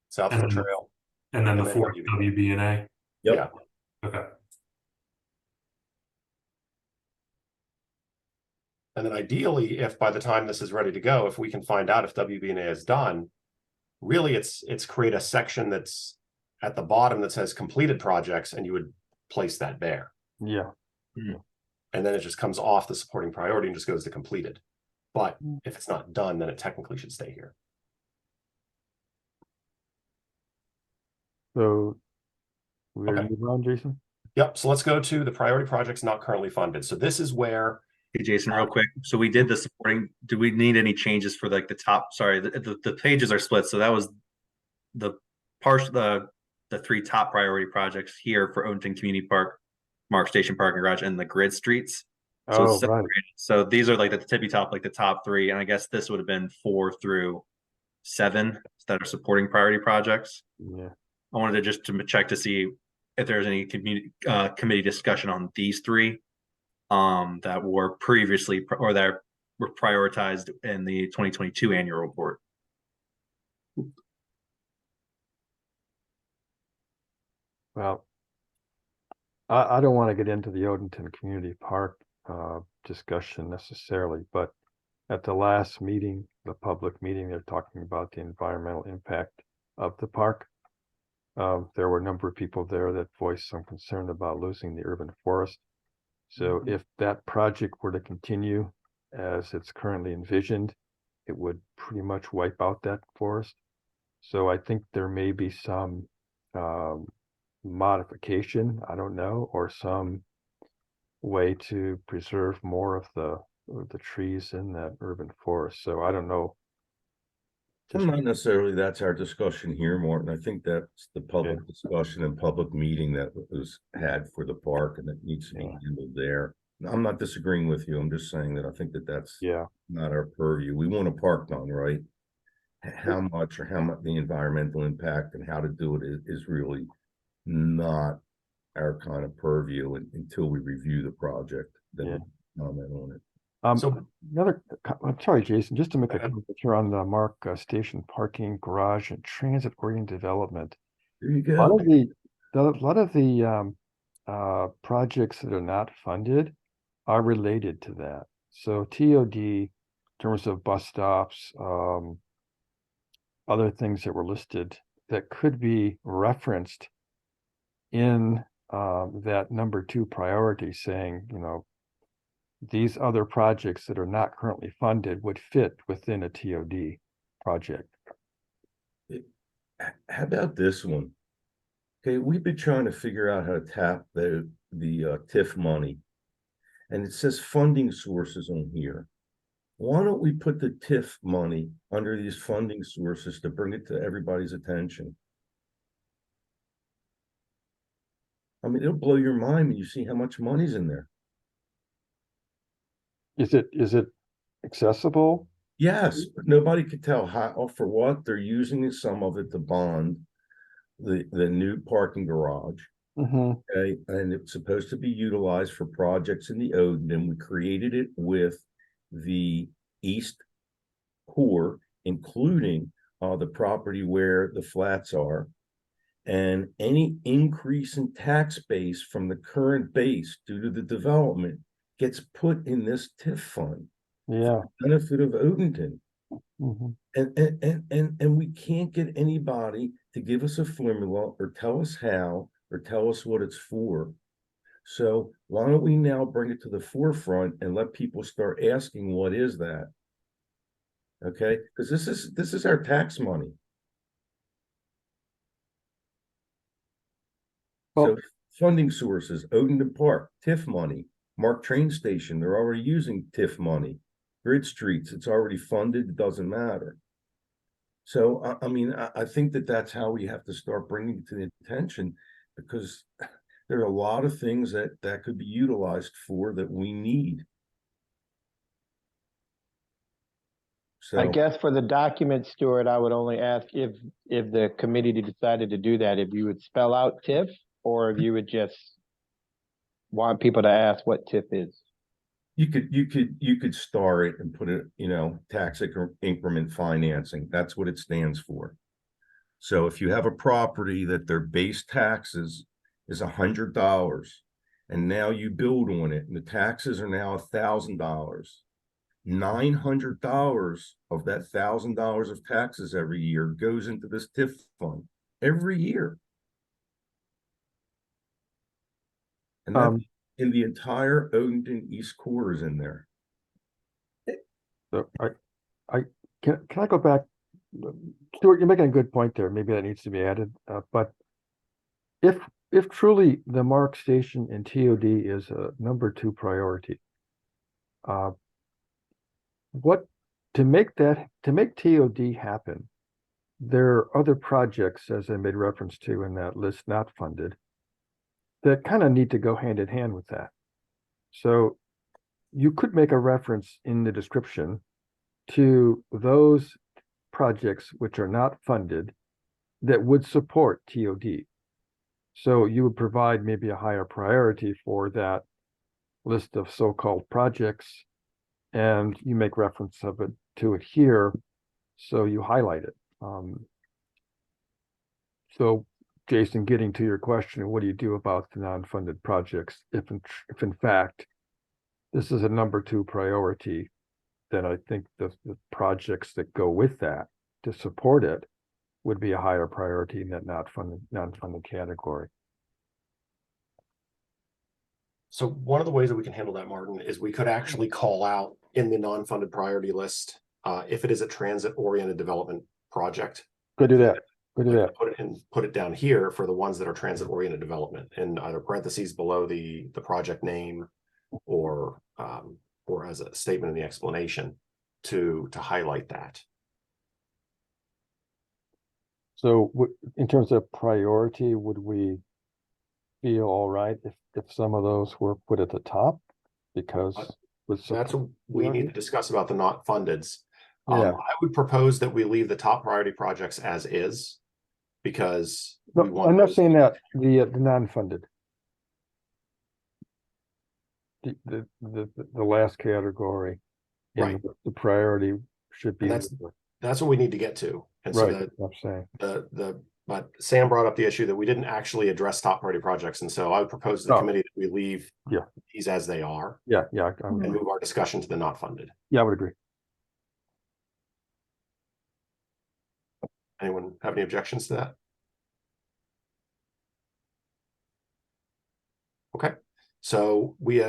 South Shore Trail. and then the then fourth, WBNA. Yep. Yeah. Okay. And then ideally, if by the time this is ready to go, if we can find out if WBNA is done, really it's create a section that's at the bottom that says completed projects, and you would place that there. Yeah. And then it just comes off the supporting priority and just goes to completed. But if it's not done, then it technically should stay here. So we're Okay. moving on, Jason. Yep. So let's go to the priority projects not currently funded. So this is where Hey, Jason, real quick. So we did the supporting, do we need any changes for like the top, sorry, the pages are split. So that was the the three top priority projects here for Odenton Community Park, Mark Station Parking Garage, and the grid streets. So Oh, it's right. separated. So these are like the tippy top, like the top three. And I guess this would have been 4 through 7 that are supporting priority projects. Yeah. I wanted to just to check to see if there's any committee discussion on these three that were previously or that were prioritized in the 2022 annual report. Well, I don't want to get into the Odenton Community Park discussion necessarily, but at the last meeting, the public meeting, they're talking about the environmental impact of the park. There were a number of people there that voiced some concern about losing the urban forest. So if that project were to continue as it's currently envisioned, it would pretty much wipe out that forest. So I think there may be some modification, I don't know, or some way to preserve more of the trees in that urban forest. So I don't know. Well, not necessarily that's our discussion here, Martin. I think that's the public discussion and public meeting that was had for the park, and that needs to be handled there. I'm not disagreeing with you. I'm just saying that I think that that's not our purview. We want a park done, right? How much or how much the environmental impact and how to do it is really not our kind of purview until we review the project. Then we comment on it. So I'm sorry, Jason, just to make a comment here on the Mark Station parking garage and transit-oriented development. There you go. A lot of the projects that are not funded are related to that. So TOD, in terms of bus stops, other things that were listed that could be referenced in that number 2 priority, saying, you know, these other projects that are not currently funded would fit within a TOD project. How about this one? Okay, we've been trying to figure out how to tap the TIF money, and it says funding sources on here. Why don't we put the TIF money under these funding sources to bring it to everybody's attention? I mean, it'll blow your mind when you see how much money's in there. Is it accessible? Yes, but nobody could tell how or for what they're using some of it to bond the new parking garage. Okay, and it's supposed to be utilized for projects in the Odenton. We created it with the East Core, including the property where the flats are, and any increase in tax base from the current base due to the development gets put in this TIF fund. Yeah. For the benefit of Odenton. And we can't get anybody to give us a formula or tell us how or tell us what it's for. So why don't we now bring it to the forefront and let people start asking, what is that? Okay, because this is our tax money. So funding sources, Odenton Park, TIF money, Mark train station, they're already using TIF money. Grid streets, it's already funded, it doesn't matter. So, I mean, I think that that's how we have to start bringing it to the attention, because there are a lot of things that could be utilized for that we need. So I guess for the document, Stuart, I would only ask if the committee decided to do that, if you would spell out TIF or if you would just want people to ask what TIF is. you could star it and put it, you know, tax increment financing. That's what it stands for. So if you have a property that their base taxes is $100 and now you build on it and the taxes are now $1,000, $900 of that $1,000 of taxes every year goes into this TIF fund every year. And that's in the entire Odenton East Core is in there. So can I go back? Stuart, you're making a good point there. Maybe that needs to be added. But if truly the Mark Station and TOD is a number 2 priority, What, to make TOD happen, there are other projects, as I made reference to in that list, not funded, that kind of need to go hand in hand with that. So you could make a reference in the description to those projects which are not funded that would support TOD. So you would provide maybe a higher priority for that list of so-called projects, and you make reference to it here, so you highlight it. So Jason, getting to your question, what do you do about the non-funded projects? If in fact this is a number 2 priority, then I think the projects that go with that to support it would be a higher priority in that non-funded category. So one of the ways that we can handle that, Martin, is we could actually call out in the non-funded priority list, if it is a transit-oriented development project. Could do that. Could do that. Put it down here for the ones that are transit-oriented development, in either parentheses below the project name, or as a statement in the explanation to highlight that. So in terms of priority, would we feel all right if some of those were put at the top? Because that's what we need to discuss about the not fundeds. Yeah. I would propose that we leave the top priority projects as is, because I'm not saying that the non-funded, the last category, right? The priority should be. And that's what we need to get to. And right, so I'm saying but Sam brought up the issue that we didn't actually address top priority projects, and so I would propose to the committee that we leave these as they are. Yeah, and move our discussion to the not funded. Yeah, I would agree. Anyone have any objections to that? Okay, so we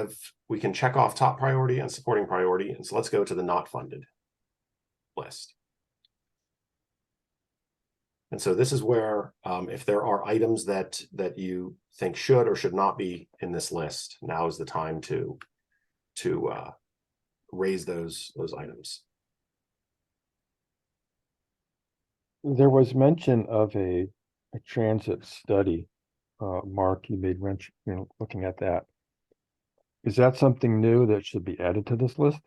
can check off top priority and supporting priority, and so let's go to the not funded list. And so this is where, if there are items that you think should or should not be in this list, now is the time to raise those items. There was mention of a transit study. Mark, you made mention, looking at that. Is that something new that should be added to this list?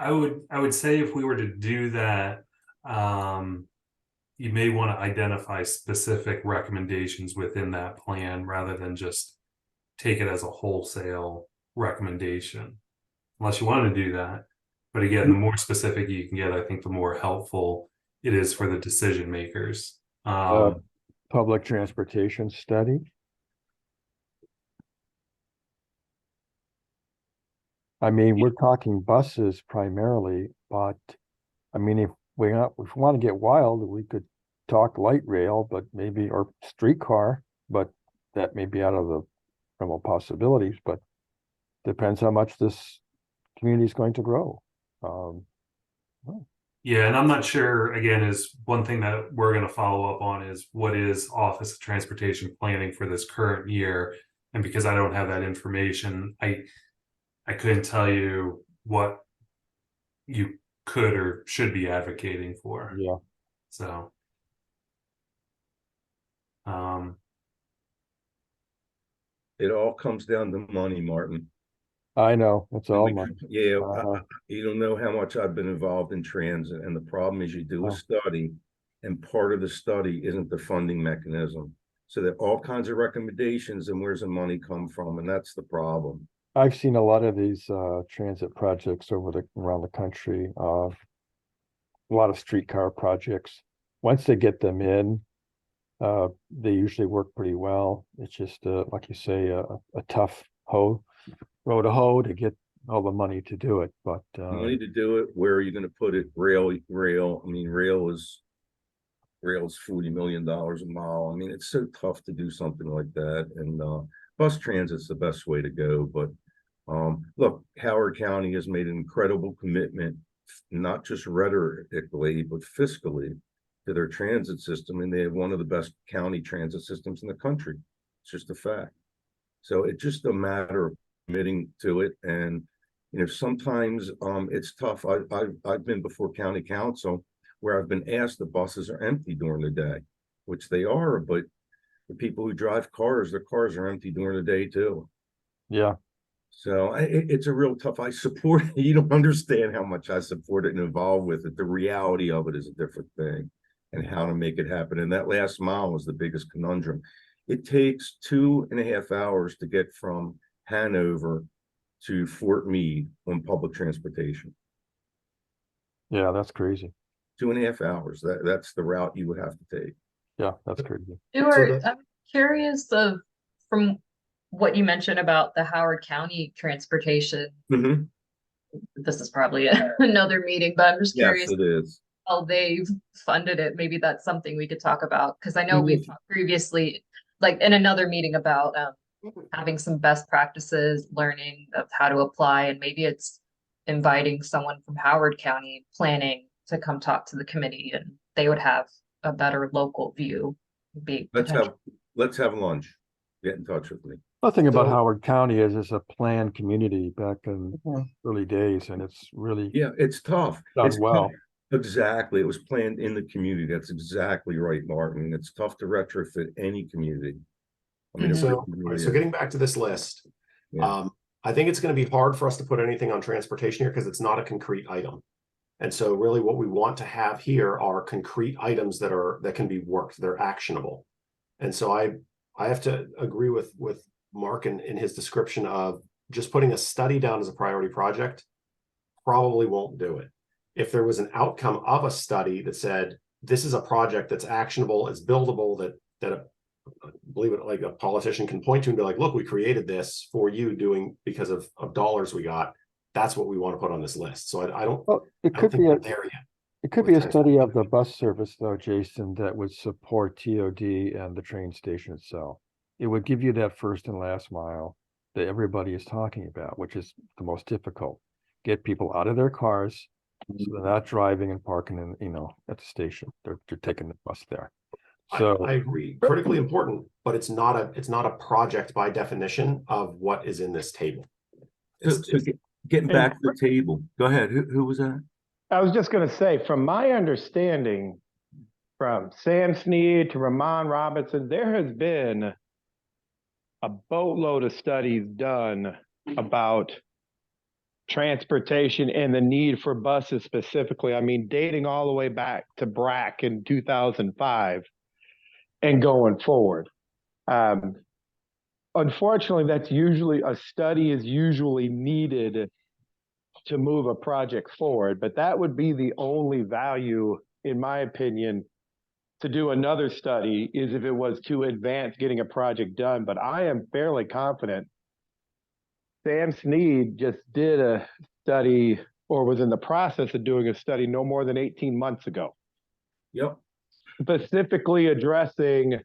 I would say if we were to do that, you may want to identify specific recommendations within that plan rather than just take it as a wholesale recommendation, unless you want to do that. But again, the more specific you can get, I think the more helpful it is for the decision makers. Public transportation study. I mean, we're talking buses primarily, but I mean, if we want to get wild, we could talk light rail, but maybe, or streetcar, but that may be out of the realm of possibilities, but depends how much this community is going to grow. Yeah, and I'm not sure, again, is one thing that we're going to follow up on is what is Office of Transportation planning for this current year? And because I don't have that information, I couldn't tell you what you could or should be advocating for. Yeah. So, it all comes down to money, Martin. I know, it's all money. Yeah, you don't know how much I've been involved in transit, and the problem is you do a study, and part of the study isn't the funding mechanism. So there are all kinds of recommendations, and where's the money come from, and that's the problem. I've seen a lot of these transit projects around the country. A lot of streetcar projects. Once they get them in, they usually work pretty well. It's just like you say, a tough row to hoe to get all the money to do it. But money to do it. Where are you going to put it? Rail. I mean, rail is $40 million a mile. I mean, it's so tough to do something like that. And bus transit's the best way to go. But look, Howard County has made an incredible commitment, not just rhetorically, but fiscally, to their transit system. And they have one of the best county transit systems in the country. It's just a fact. So it's just a matter of committing to it. And, you know, sometimes it's tough. I've been before county council where I've been asked the buses are empty during the day, which they are, but the people who drive cars, their cars are empty during the day too. Yeah. So it's a real tough. I support it. You don't understand how much I support it and involved with it. The reality of it is a different thing, and how to make it happen. And that last mile was the biggest conundrum. It takes 2.5 hours to get from Hanover to Fort Meade on public transportation. Yeah, that's crazy. 2.5 hours. That's the route you would have to take. Yeah, that's crazy. Stuart, I'm curious from what you mentioned about the Howard County transportation. Mm-hmm. This is probably another meeting, but I'm just curious Yes, it is. how they've funded it. Maybe that's something we could talk about, because I know we've talked previously, like in another meeting, about having some best practices, learning of how to apply, and maybe it's inviting someone from Howard County planning to come talk to the committee, and they would have a better local view. Let's have lunch. Get in touch with me. The thing about Howard County is it's a planned community back in early days, and it's really it's tough. Done well. Exactly. It was planned in the community. That's exactly right, Martin. It's tough to retrofit any community. I mean, so getting back to this list, I think it's going to be hard for us to put anything on transportation here because it's not a concrete item. And so really what we want to have here are concrete items that can be worked, they're actionable. And so I have to agree with Mark in his description of just putting a study down as a priority project probably won't do it. If there was an outcome of a study that said, this is a project that's actionable, it's buildable, that believe it, like a politician can point to and be like, look, we created this for you because of dollars we got. That's what we want to put on this list. So I don't, well, it I could don't be think we're there yet. It could be a study of the bus service, though, Jason, that would support TOD and the train station itself. It would give you that first and last mile that everybody is talking about, which is the most difficult. Get people out of their cars, so they're not driving and parking at the station. They're taking the bus there. So I agree, critically important, but it's not a project by definition of what is in this table. Getting back to the table. Go ahead. Who was that? I was just going to say, from my understanding, from Sam Snead to Ramon Robinson, there has been a boatload of studies done about transportation and the need for buses specifically. I mean, dating all the way back to BRAC in 2005 and going forward. Unfortunately, a study is usually needed to move a project forward, but that would be the only value, in my opinion, to do another study, is if it was to advance getting a project done. But I am fairly confident Sam Snead just did a study, or was in the process of doing a study no more than 18 months ago. Yep. Specifically addressing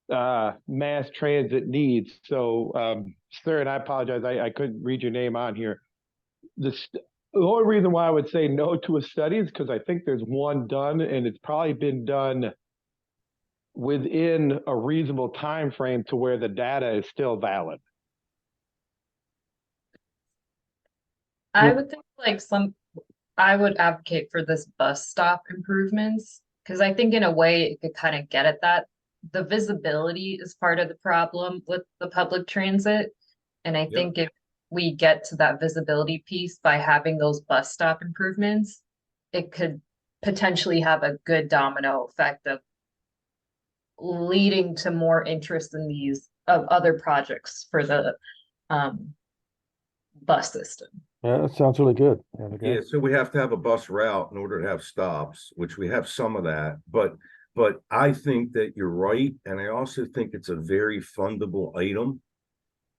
mass transit needs. So, sir, and I apologize, I couldn't read your name on here. The only reason why I would say no to a study is because I think there's one done, and it's probably been done within a reasonable time frame to where the data is still valid. I would think I would advocate for this bus stop improvements, because I think in a way it could kind of get at that. The visibility is part of the problem with the public transit. And I think if we get to that visibility piece by having those bus stop improvements, it could potentially have a good domino effect of leading to more interest in these other projects for the bus system. yeah, that sounds really good. Yeah, so we have to have a bus route in order to have stops, which we have some of that, but I think that you're right, and I also think it's a very fundable item.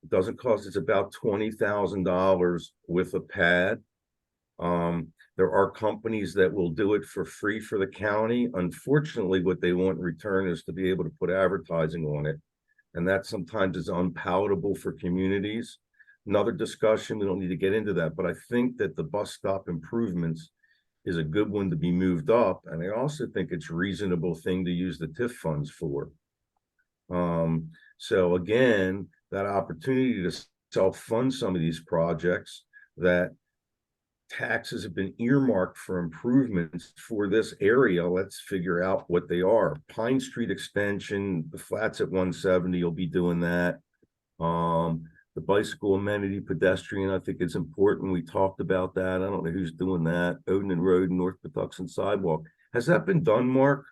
It doesn't cost, it's about $20,000 with a pad. There are companies that will do it for free for the county. Unfortunately, what they want in return is to be able to put advertising on it, and that sometimes is unpalatable for communities. Another discussion, we don't need to get into that, but I think that the bus stop improvements is a good one to be moved up, and I also think it's a reasonable thing to use the TIF funds for. So again, that opportunity to self-fund some of these projects that taxes have been earmarked for improvements for this area. Let's figure out what they are. Pine Street extension, the flats at 170, you'll be doing that. The bicycle amenity pedestrian, I think it's important. We talked about that. I don't know who's doing that. Odenton Road and North Patuxent sidewalk. Has that been done, Mark?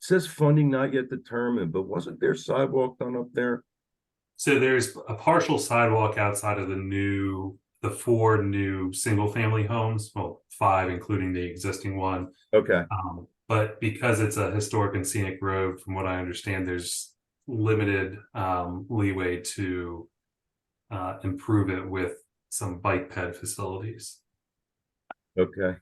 It says funding not yet determined, but wasn't there sidewalk done up there? So there's a partial sidewalk outside of the 4 new single-family homes, well, 5, including the existing one. Okay. But because it's a historic and scenic road, from what I understand, there's limited leeway to improve it with some bike ped facilities. Okay.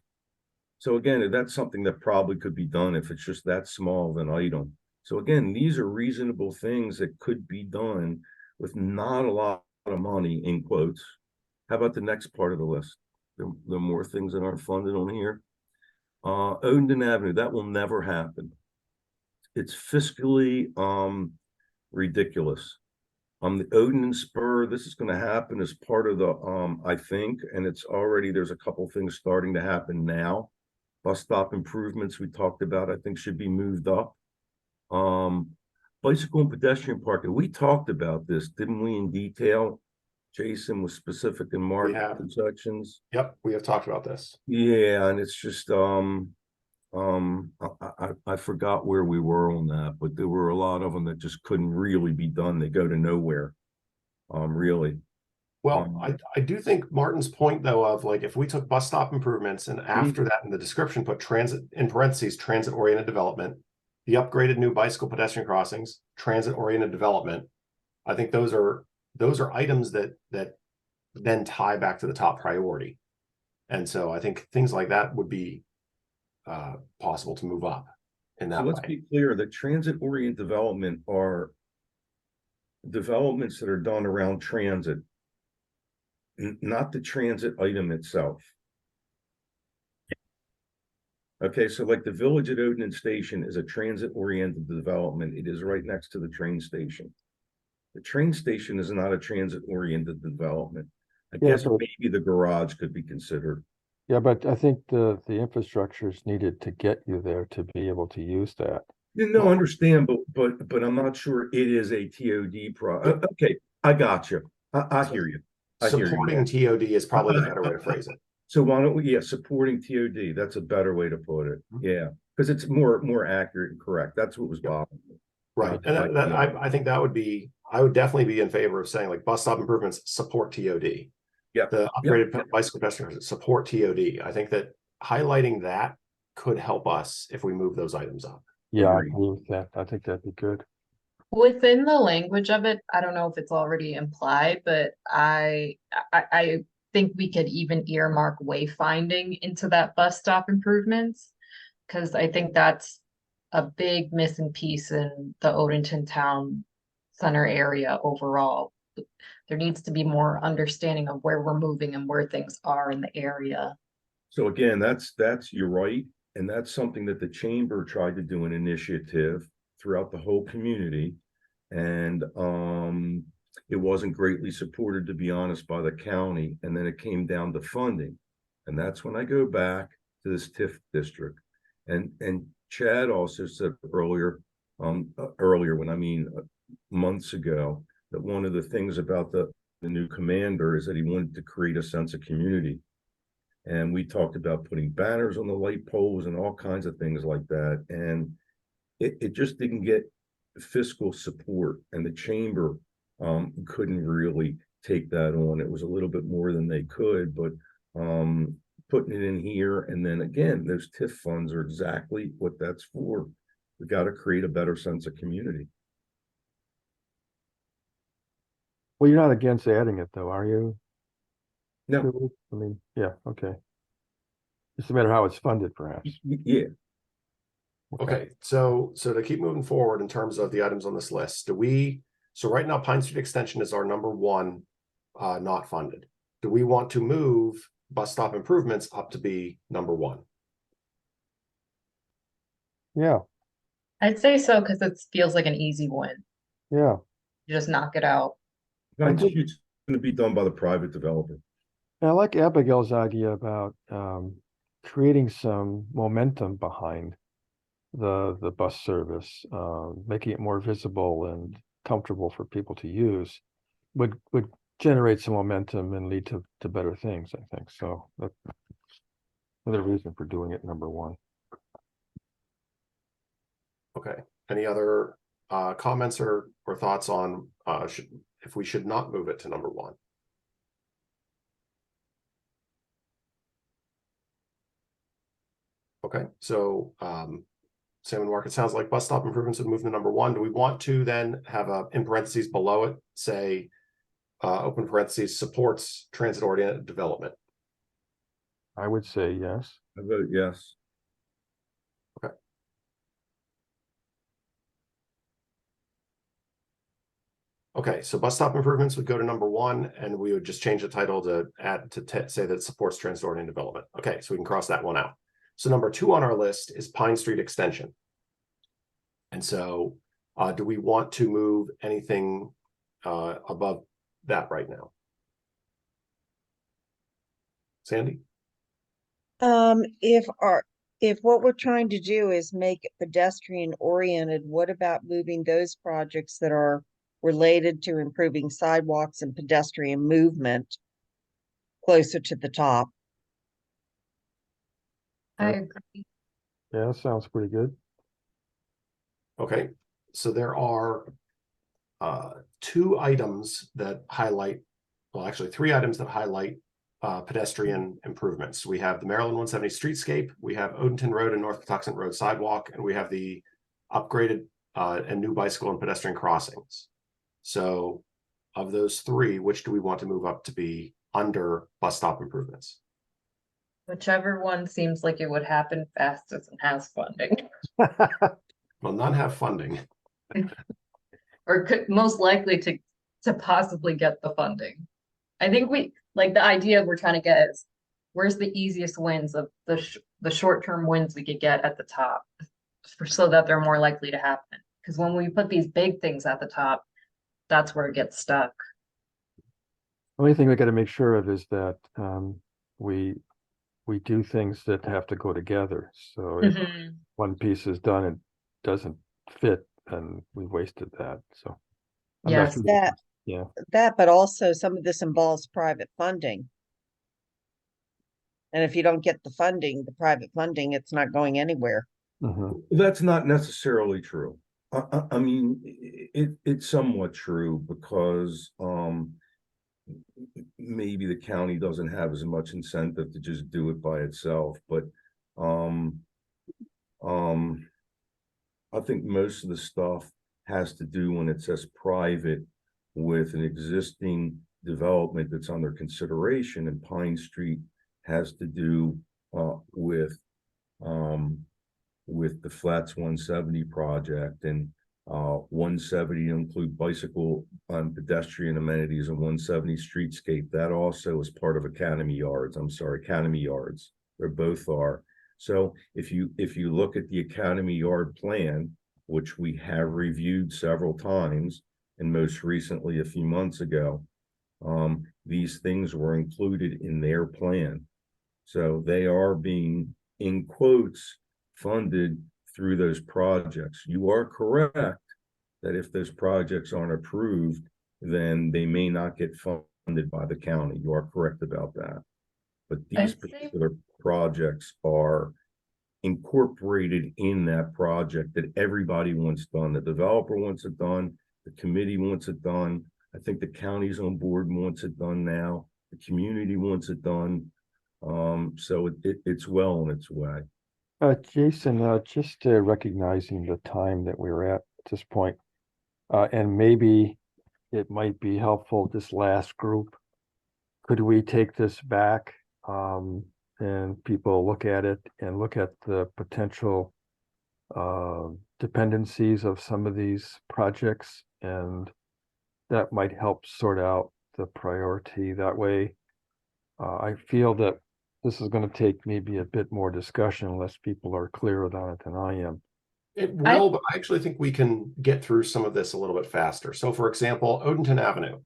So again, that's something that probably could be done if it's just that small of an item. So again, these are reasonable things that could be done with not a lot of money, in quotes. How about the next part of the list? There are more things that aren't funded on here. Odenton Avenue, that will never happen. It's fiscally ridiculous. The Odenton Spur, this is going to happen as part of the I think, and it's already, there's a couple things starting to happen now. Bus stop improvements we talked about, I think, should be moved up. Bicycle and pedestrian parking, we talked about this, didn't we, in detail? Jason was specific in marked sections. Yep, we have talked about this. Yeah, and it's just I forgot where we were on that, but there were a lot of them that just couldn't really be done. They go to nowhere. Really. Well, I do think Martin's point, though, of like, if we took bus stop improvements and after that in the description put transit, in parentheses, transit oriented development, the upgraded new bicycle pedestrian crossings, transit oriented development, I think those are items that then tie back to the top priority. And so I think things like that would be possible to move up in that way. Let's be clear that transit oriented development are developments that are done around transit, not the transit item itself. Okay, so like the village at Odenton Station is a transit-oriented development. It is right next to the train station. The train station is not a transit-oriented development. I guess maybe the garage could be considered. Yeah, but I think the infrastructure is needed to get you there to be able to use that. No, I understand, but I'm not sure it is a TOD okay, I got you. I hear you. Supporting TOD is probably a better way to phrase it. So why don't we, supporting TOD, that's a better way to put it. Yeah, because it's more accurate and correct. That's what was bothering me. Right. And I think that would be, I would definitely be in favor of saying like bus stop improvements support TOD. Yeah. The upgraded bicycle pedestrians support TOD. I think that highlighting that could help us if we move those items up. Yeah, I agree with that. I think that'd be good. Within the language of it, I don't know if it's already implied, but I think we could even earmark wayfinding into that bus stop improvements, because I think that's a big missing piece in the Odenton town center area overall. There needs to be more understanding of where we're moving and where things are in the area. So again, that's you're right. And that's something that the chamber tried to do an initiative throughout the whole community. And it wasn't greatly supported, to be honest, by the county. And then it came down to funding. And that's when I go back to this TIF district. And Chad also said earlier when I mean months ago, that one of the things about the new commander is that he wanted to create a sense of community. And we talked about putting banners on the light poles and all kinds of things like that. And it just didn't get fiscal support, and the chamber couldn't really take that on. It was a little bit more than they could, but putting it in here, and then again, those TIF funds are exactly what that's for. We got to create a better sense of community. Well, you're not against adding it though, are you? No. I mean, yeah, okay. Just a matter how it's funded, perhaps. Yeah. Okay, so to keep moving forward in terms of the items on this list, so right now Pine Street Extension is our number one not funded. Do we want to move bus stop improvements up to be number one? Yeah. I'd say so, because it feels like an easy win. Yeah, You just knock it out. Pine think- Street's gonna be done by the private developer. and I like Abigail's idea about creating some momentum behind the bus service, making it more visible and comfortable for people to use would generate some momentum and lead to better things, I think. So that's another reason for doing it number one. Okay, any other comments or thoughts on if we should not move it to number one? Okay, so Sam and Mark, it sounds like bus stop improvements would move to number one. Do we want to then have a, in parentheses below it, say, open parentheses, supports transit-oriented development? I would say yes. I vote yes. Okay, so bus stop improvements would go to number one, and we would just change the title to add to say that it supports transit-oriented development. Okay, so we can cross that one out. So number two on our list is Pine Street Extension. And so do we want to move anything above that right now? Sandy? If what we're trying to do is make it pedestrian oriented, what about moving those projects that are related to improving sidewalks and pedestrian movement closer to the top? I agree. Yeah, that sounds pretty good. Okay, so there are two items that highlight, well, actually three items that highlight pedestrian improvements. We have the Maryland 170 streetscape, we have Odenton Road and North Patuxent Road sidewalk, and we have the upgraded and new bicycle and pedestrian crossings. So of those three, which do we want to move up to be under bus stop improvements? Whichever one seems like it would happen fastest and has funding. Well, none have funding. Or could most likely to possibly get the funding. I think we like the idea we're trying to get is where's the easiest wins of the short-term wins we could get at the top so that they're more likely to happen. Because when we put these big things at the top, that's where it gets stuck. The only thing we got to make sure of is that we do things that have to go together. So if one piece is done and doesn't fit, then we wasted that. So I'm not Yes. sure That, but also some of this involves private funding. And if you don't get the funding, the private funding, it's not going anywhere. That's not necessarily true. I mean, it's somewhat true because maybe the county doesn't have as much incentive to just do it by itself, but I think most of the stuff has to do when it says private with an existing development that's under consideration, and Pine Street has to do with the Flats 170 project, and 170 include bicycle and pedestrian amenities, and 170 streetscape. That also is part of Academy Yards. I'm sorry, Academy Yards. They both are. So if you look at the Academy Yard plan, which we have reviewed several times, and most recently a few months ago, these things were included in their plan. So they are being, in quotes, funded through those projects. You are correct that if those projects aren't approved, then they may not get funded by the county. You are correct about that. But these particular projects are incorporated in that project that everybody wants done. The developer wants it done. The committee wants it done. I think the county's on board and wants it done now. The community wants it done. So it's well on its way. Jason, just recognizing the time that we were at this point, and maybe it might be helpful, this last group, could we take this back and people look at it and look at the potential dependencies of some of these projects, and that might help sort out the priority that way. I feel that this is going to take maybe a bit more discussion unless people are clearer on it than I am. It will, but I actually think we can get through some of this a little bit faster. So for example, Odenton Avenue,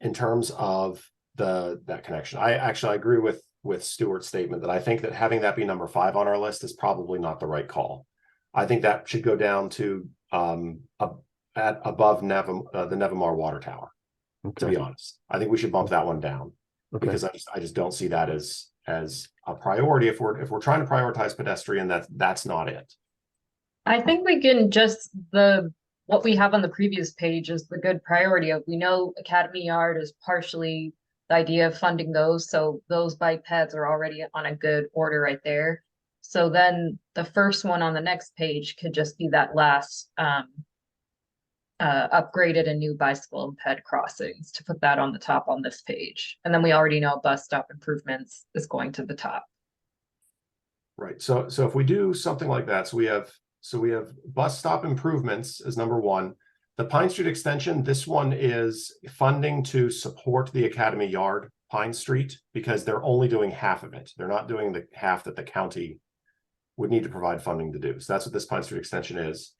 in terms of that connection, I agree with Stuart's statement that I think that having that be number 5 on our list is probably not the right call. I think that should go down to at above the Nevamar Water Tower. To be honest, I think we should bump that one down because I just don't see that as a priority. If we're trying to prioritize pedestrian, that's not it. I think we can just what we have on the previous page is the good priority of, we know Academy Yard is partially the idea of funding those, so those bike paths are already on a good order right there. So then the first one on the next page could just be that last upgraded and new bicycle and ped crossings, to put that on the top on this page. And then we already know bus stop improvements is going to the top. Right. So if we do something like that, so we have bus stop improvements as number 1. The Pine Street extension, this one is funding to support the Academy Yard Pine Street, because they're only doing half of it. They're not doing the half that the county would need to provide funding to do. So that's what this Pine Street extension is.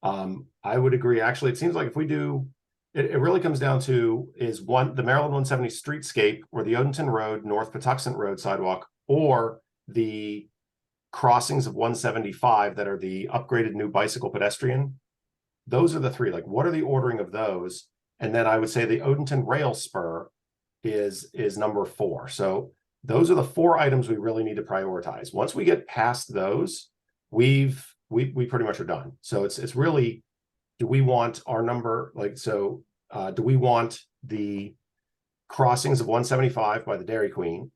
I would agree. Actually, it seems like if we do, it really comes down to the Maryland 170 streetscape, or the Odenton Road, North Patuxent Road sidewalk, or the crossings of 175 that are the upgraded new bicycle pedestrian. Those are the 3. Like, what are the ordering of those? And then I would say the Odenton rail spur is number 4. So those are the 4 items we really need to prioritize. Once we get past those, we pretty much are done. So it's really, do we want our number, do we want the crossings of 175 by the Dairy Queen,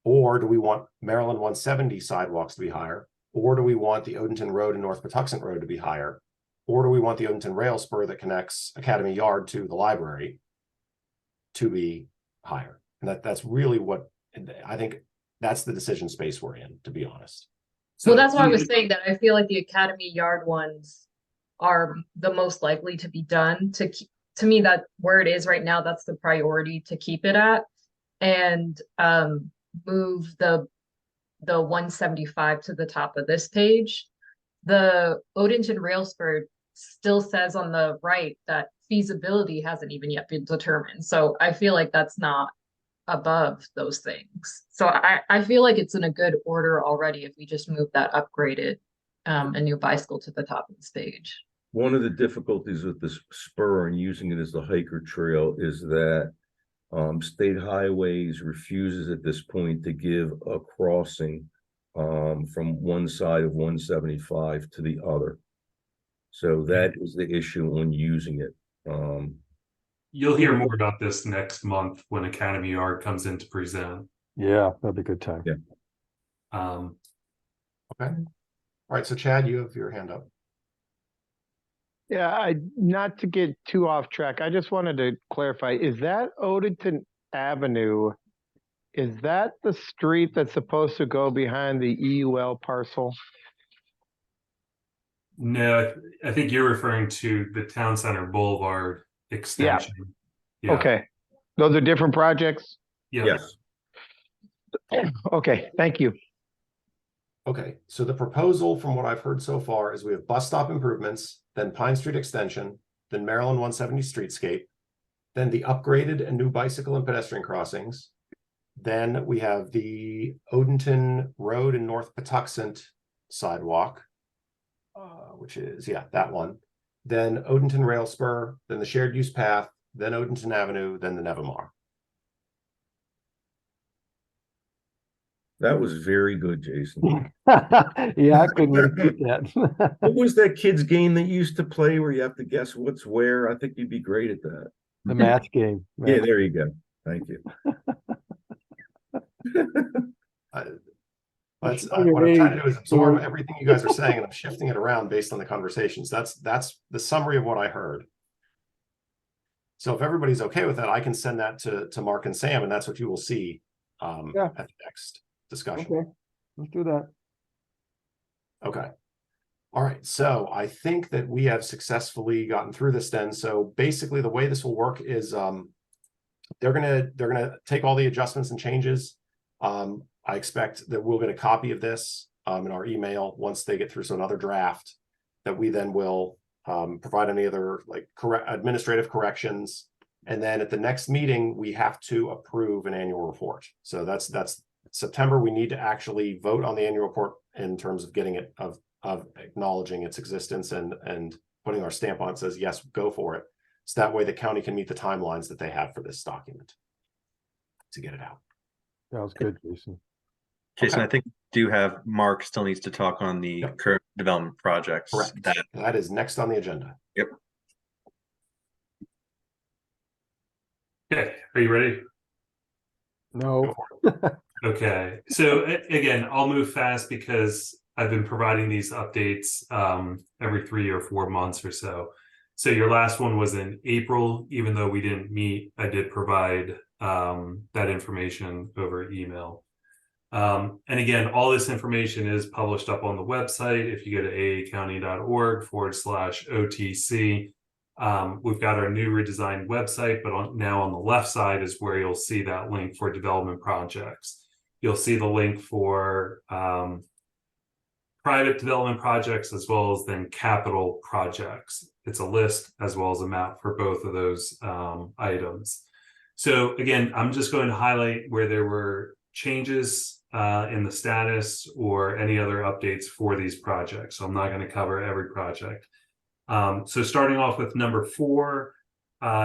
or do we want Maryland 170 sidewalks to be higher, or do we want the Odenton Road and North Patuxent Road to be higher, or do we want the Odenton rail spur that connects Academy Yard to the library to be higher? And that's really what I think, that's the decision space we're in, to be honest. So that's why I was saying that I feel like the Academy Yard ones are the most likely to be done. To me, that where it is right now, that's the priority to keep it at, and move the 175 to the top of this page. The Odenton rail spur still says on the right that feasibility hasn't even yet been determined. So I feel like that's not above those things. So I feel like it's in a good order already if we just move that upgraded a new bicycle to the top of this page. One of the difficulties with this spur and using it as the hiker trail is that State Highways refuses at this point to give a crossing from one side of 175 to the other. So that is the issue when using it. You'll hear more about this next month when Academy Yard comes in to present. Yeah, that'd be a good time. Yeah. Okay. All right. So Chad, you have your hand up. Yeah, not to get too off track, I just wanted to clarify, is that Odenton Avenue, is that the street that's supposed to go behind the EUL parcel? No, I think you're referring to the Town Center Boulevard extension. Yeah. Okay. Those are different projects? Yes. Okay, thank you. Okay, so the proposal from what I've heard so far is we have bus stop improvements, then Pine Street extension, then Maryland 170 streetscape, then the upgraded and new bicycle and pedestrian crossings. Then we have the Odenton Road and North Patuxent sidewalk, which is, that one. Then Odenton Rail Spur, then the shared use path, then Odenton Avenue, then the Nevamar. That was very good, Jason. Yeah, I couldn't repeat that. What was that kid's game that used to play where you have to guess what's where? I think you'd be great at that. The match game. Yeah, there you go. Thank you. What I'm trying to do is absorb everything you guys are saying, and I'm shifting it around based on the conversations. That's the summary of what I heard. So if everybody's okay with that, I can send that to Mark and Sam, and that's what you will see at the next discussion. Okay, let's do that. Okay. All right. So I think that we have successfully gotten through this then. So basically the way this will work is they're gonna take all the adjustments and changes. I expect that we'll get a copy of this in our email once they get through. So another draft. that we then will provide any other like administrative corrections. And then at the next meeting, we have to approve an annual report. So that's September. We need to actually vote on the annual report in terms of getting it, of acknowledging its existence and putting our stamp on it, says, yes, go for it. So that way the county can meet the timelines that they have for this document to get it out. Sounds good, Jason. Jason, Okay. I think we do have Mark still needs to talk on the Yep. current development projects. Correct. That is next on the agenda. Yep. Okay, are you ready? No. Okay, so again, I'll move fast because I've been providing these updates every 3 or 4 months or so. So your last one was in April, even though we didn't meet, I did provide that information over email. And again, all this information is published up on the website. If you go to aacounty.org/OTC, we've got our new redesigned website, but now on the left side is where you'll see that link for development projects. You'll see the link for private development projects as well as then capital projects. It's a list as well as a map for both of those items. So again, I'm just going to highlight where there were changes in the status or any other updates for these projects. So I'm not going to cover every project. So starting off with number 4,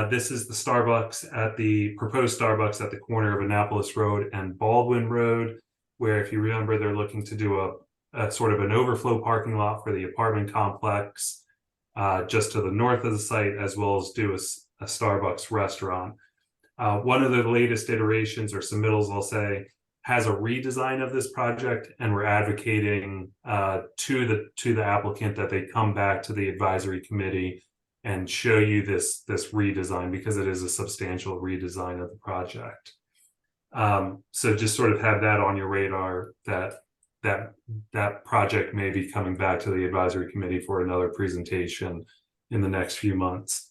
this is the Starbucks at the proposed Starbucks at the corner of Annapolis Road and Baldwin Road, where if you remember, they're looking to do a sort of an overflow parking lot for the apartment complex just to the north of the site, as well as do a Starbucks restaurant. One of the latest iterations or submittals, I'll say, has a redesign of this project, and we're advocating to the applicant that they come back to the advisory committee and show you this redesign, because it is a substantial redesign of the project. So just sort of have that on your radar, that project may be coming back to the advisory committee for another presentation in the next few months.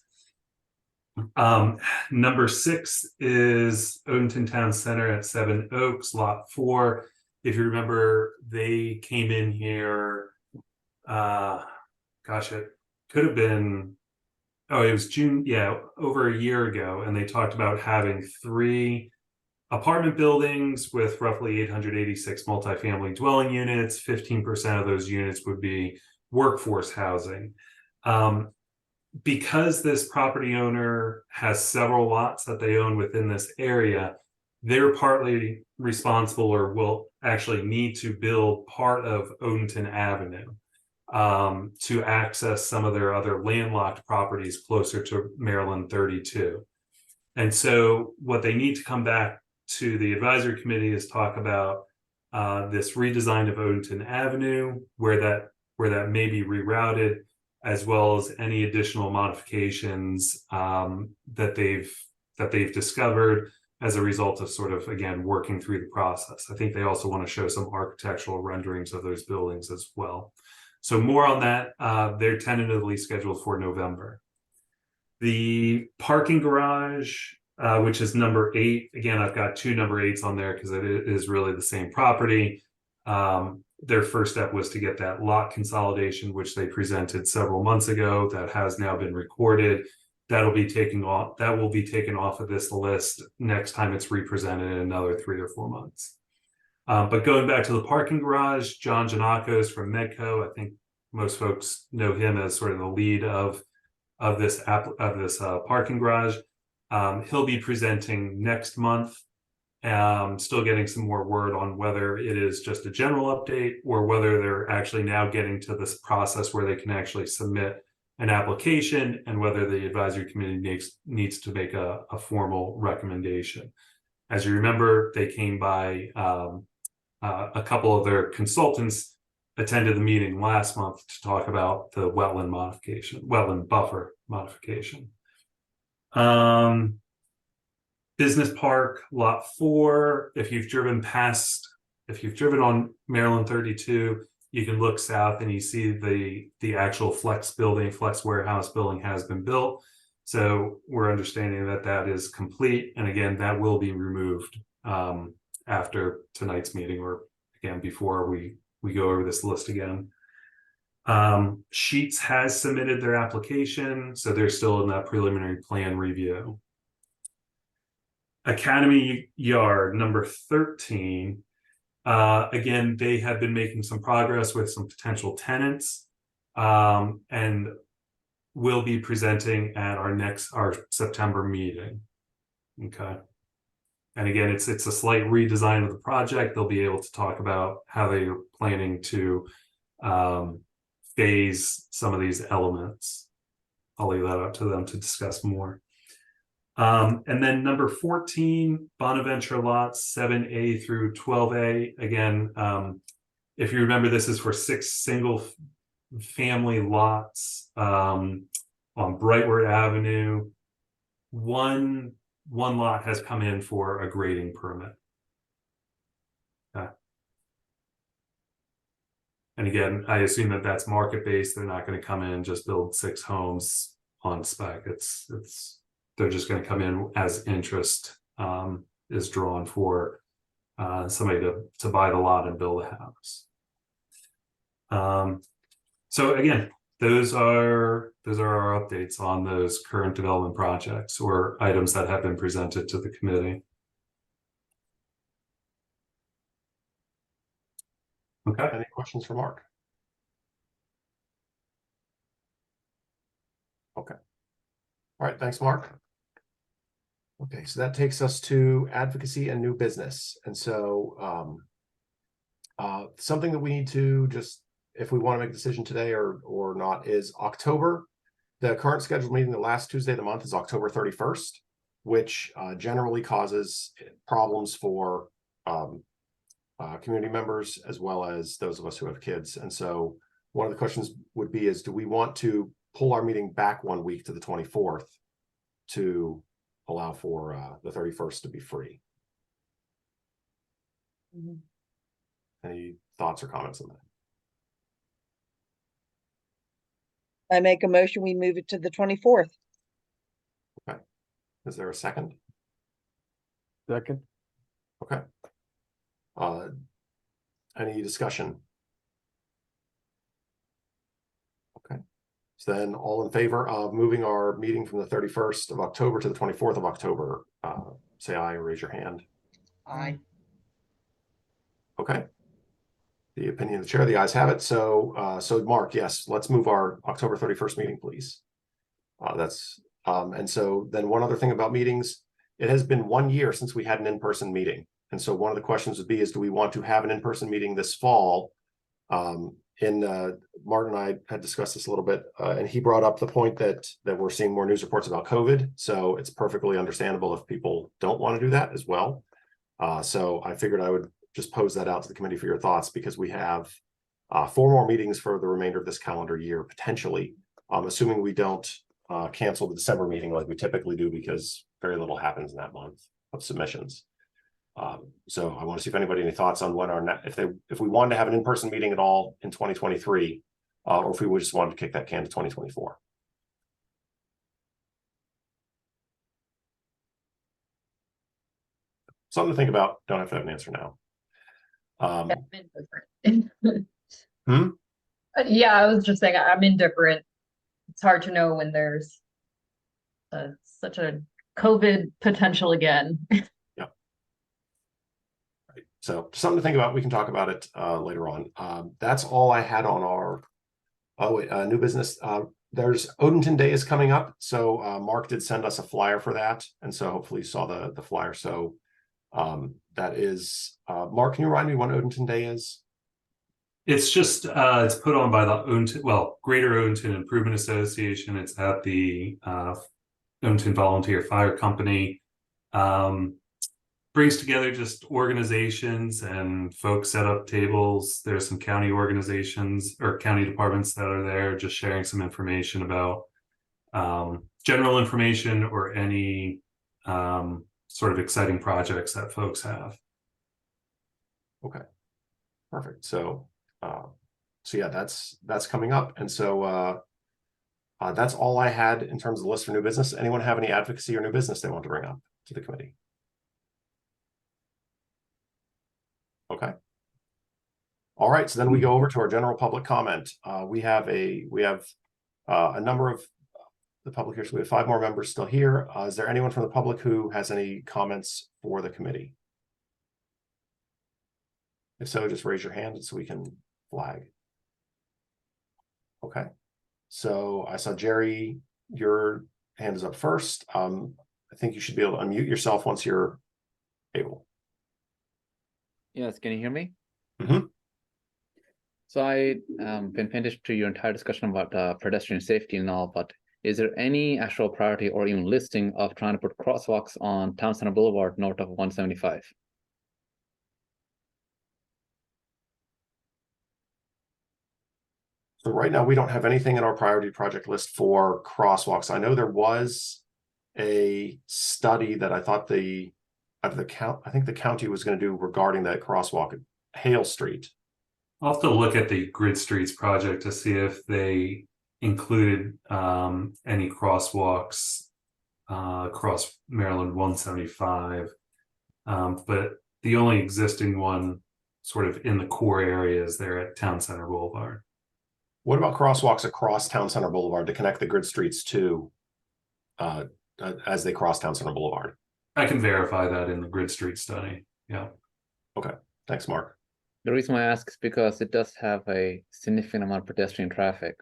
Number 6 is Odenton Town Center at 7 Oaks, Lot 4. If you remember, they came in here, gosh, it could have been, oh, it was June, yeah, over a year ago, and they talked about having 3 apartment buildings with roughly 886 multifamily dwelling units. 15% of those units would be workforce housing. Because this property owner has several lots that they own within this area, they're partly responsible or will actually need to build part of Odenton Avenue to access some of their other landlocked properties closer to Maryland 32. And so what they need to come back to the advisory committee is talk about this redesign of Odenton Avenue, where that may be rerouted, as well as any additional modifications that they've discovered as a result of sort of, again, working through the process. I think they also want to show some architectural renderings of those buildings as well. So more on that, they're tentatively scheduled for November. The parking garage, which is number 8. Again, I've got 2 number 8s on there because it is really the same property. Their first step was to get that lot consolidation, which they presented several months ago. That has now been recorded. That will be taken off of this list next time it's represented in another 3 or 4 months. But going back to the parking garage, John Giannakos from Medco, I think most folks know him as sort of the lead of this parking garage. He'll be presenting next month. Still getting some more word on whether it is just a general update or whether they're actually now getting to this process where they can actually submit an application, and whether the advisory committee needs to make a formal recommendation. As you remember, they came by, a couple of their consultants attended the meeting last month to talk about the wetland buffer modification. Business Park, Lot 4. If you've driven on Maryland 32, you can look south and you see the actual flex warehouse building has been built. So we're understanding that is complete. And again, that will be removed after tonight's meeting, or again, before we go over this list again. Sheets has submitted their application, so they're still in that preliminary plan review. Academy Yard, number 13. Again, they have been making some progress with some potential tenants, and will be presenting at our September meeting. Okay. And again, it's a slight redesign of the project. They'll be able to talk about how they are planning to phase some of these elements. I'll leave that up to them to discuss more. And then number 14, Bonaventure lots 7A through 12A. Again, if you remember, this is for 6 single family lots on Brightwood Avenue. One lot has come in for a grading permit. And again, I assume that that's market based. They're not going to come in and just build 6 homes on spec. They're just going to come in as interest is drawn for somebody to buy the lot and build a house. So again, those are our updates on those current development projects or items that have been presented to the committee. Okay. Any questions for Mark? Okay. All right, thanks, Mark. Okay, so that takes us to advocacy and new business. And so something that we need to just, if we want to make a decision today or not, is October. The current scheduled meeting, the last Tuesday of the month, is October 31st, which generally causes problems for community members as well as those of us who have kids. And so one of the questions would be is, do we want to pull our meeting back 1 week to the 24th to allow for the 31st to be free? Any thoughts or comments on that? I make a motion, we move it to the 24th. Okay. Is there a second? Second. Okay. Any discussion? Okay. So then all in favor of moving our meeting from the 31st of October to the 24th of October, say aye or raise your hand. Aye. Okay. The opinion of the chair, the ayes have it. So, so Mark, yes, let's move our October 31st meeting, please. And so then one other thing about meetings, it has been 1 year since we had an in-person meeting. And so one of the questions would be is, do we want to have an in-person meeting this fall? Martin and I had discussed this a little bit, and he brought up the point that we're seeing more news reports about COVID. So it's perfectly understandable if people don't want to do that as well. So I figured I would just pose that out to the committee for your thoughts, because we have 4 more meetings for the remainder of this calendar year, potentially, assuming we don't cancel the December meeting like we typically do, because very little happens in that month of submissions. So I want to see if anybody any thoughts on when if we wanted to have an in-person meeting at all in 2023, or if we just wanted to kick that can to 2024. Something to think about. Don't have to have an answer now. Yeah, I was just saying I'm indifferent. It's hard to know when there's such a COVID potential again. Yeah. Right. So something to think about. We can talk about it later on. That's all I had on our new business. There's Odenton Day is coming up. So Mark did send us a flyer for that. And so hopefully you saw the flyer. So that is Mark, can you remind me when Odenton Day is? It's just it's put on by the Greater Odenton Improvement Association. It's at the Odenton Volunteer Fire Company. Brings together just organizations and folks set up tables. There's some county organizations or county departments that are there just sharing some information about general information or any sort of exciting projects that folks have. Okay, perfect. So yeah, that's coming up. And so that's all I had in terms of the list for new business. Anyone have any advocacy or new business they want to bring up to the committee? Okay. All right, so then we go over to our general public comment. We have a number of the public here. So we have 5 more members still here. Is there anyone from the public who has any comments for the committee? If so, just raise your hand so we can flag. Okay. So I saw Jerry, your hand is up first. I think you should be able to unmute yourself once you're able. Yes, can you hear me? Mm-hmm. So I been finished to your entire discussion about pedestrian safety and all, but is there any actual priority or even listing of trying to put crosswalks on Town Center Boulevard north of 175? So right now we don't have anything in our priority project list for crosswalks. I know there was a study that I thought I think the county was going to do regarding that crosswalk at Hale Street. I'll have to look at the Grid Streets project to see if they included any crosswalks across Maryland 175. But the only existing one sort of in the core areas there at Town Center Boulevard. What about crosswalks across Town Center Boulevard to connect the Grid Streets to as they cross Town Center Boulevard? I can verify that in the Grid Street study. Yeah. Okay. Thanks, Mark. The reason why I ask is because it does have a significant amount of pedestrian traffic.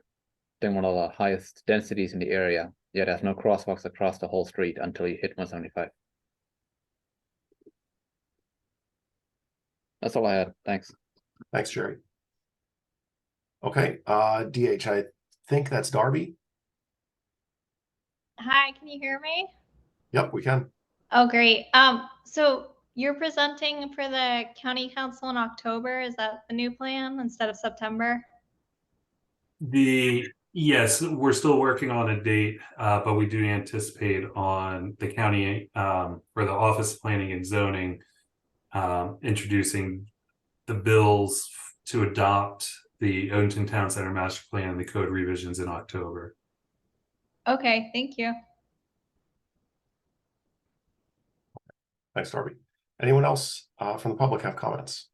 Then one of the highest densities in the area, yet has no crosswalks across the whole street until you hit 175. That's all I had. Thanks. Thanks, Jerry. Okay, DH, I think that's Darby. Hi, can you hear me? Yep, we can. Oh, great. So you're presenting for the county council in October. Is that the new plan instead of September? Yes, we're still working on a date, but we do anticipate on the county for the Office of Planning and Zoning introducing the bills to adopt the Odenton Town Center Master Plan and the code revisions in October. Okay, thank you. Thanks, Darby. Anyone else from the public have comments?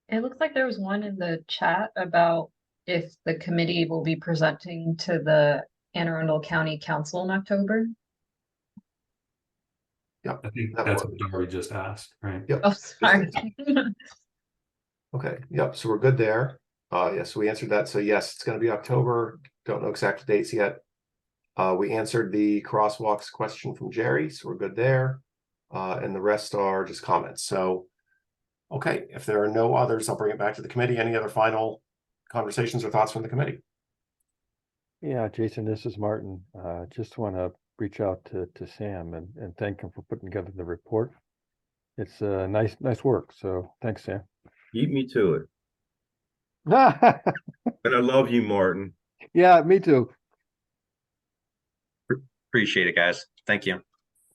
It looks like there was one in the chat about if the committee will be presenting to the Anne Arundel County Council in October. Yep. I think that's what Darby just asked, right? Yep. Oh, sorry. Okay. Yep. So we're good there. Yes, we answered that. So yes, it's going to be October. Don't know exact dates yet. We answered the crosswalks question from Jerry, so we're good there. And the rest are just comments. So, okay, if there are no others, I'll bring it back to the committee. Any other final conversations or thoughts from the committee? Yeah, Jason, this is Martin. Just want to reach out to Sam and thank him for putting together the report. It's nice work. So thanks, Sam. Beat me to it. Yeah, And I love you, Martin. me too. Appreciate it, guys. Thank you.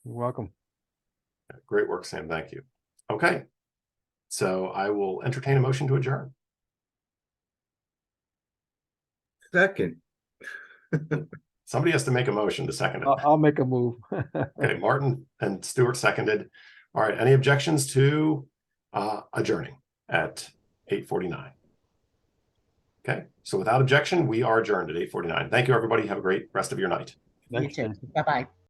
You're welcome. Great work, Sam. Thank you. Okay. So I will entertain a motion to adjourn. Second. Somebody has to make a motion to second it. I'll make a move. Okay, Martin and Stuart seconded. All right, any objections to adjourning at 8:49? Okay, so without objection, we are adjourned at 8:49. Thank you, everybody. Have a great rest of your night. You too. Bye-bye.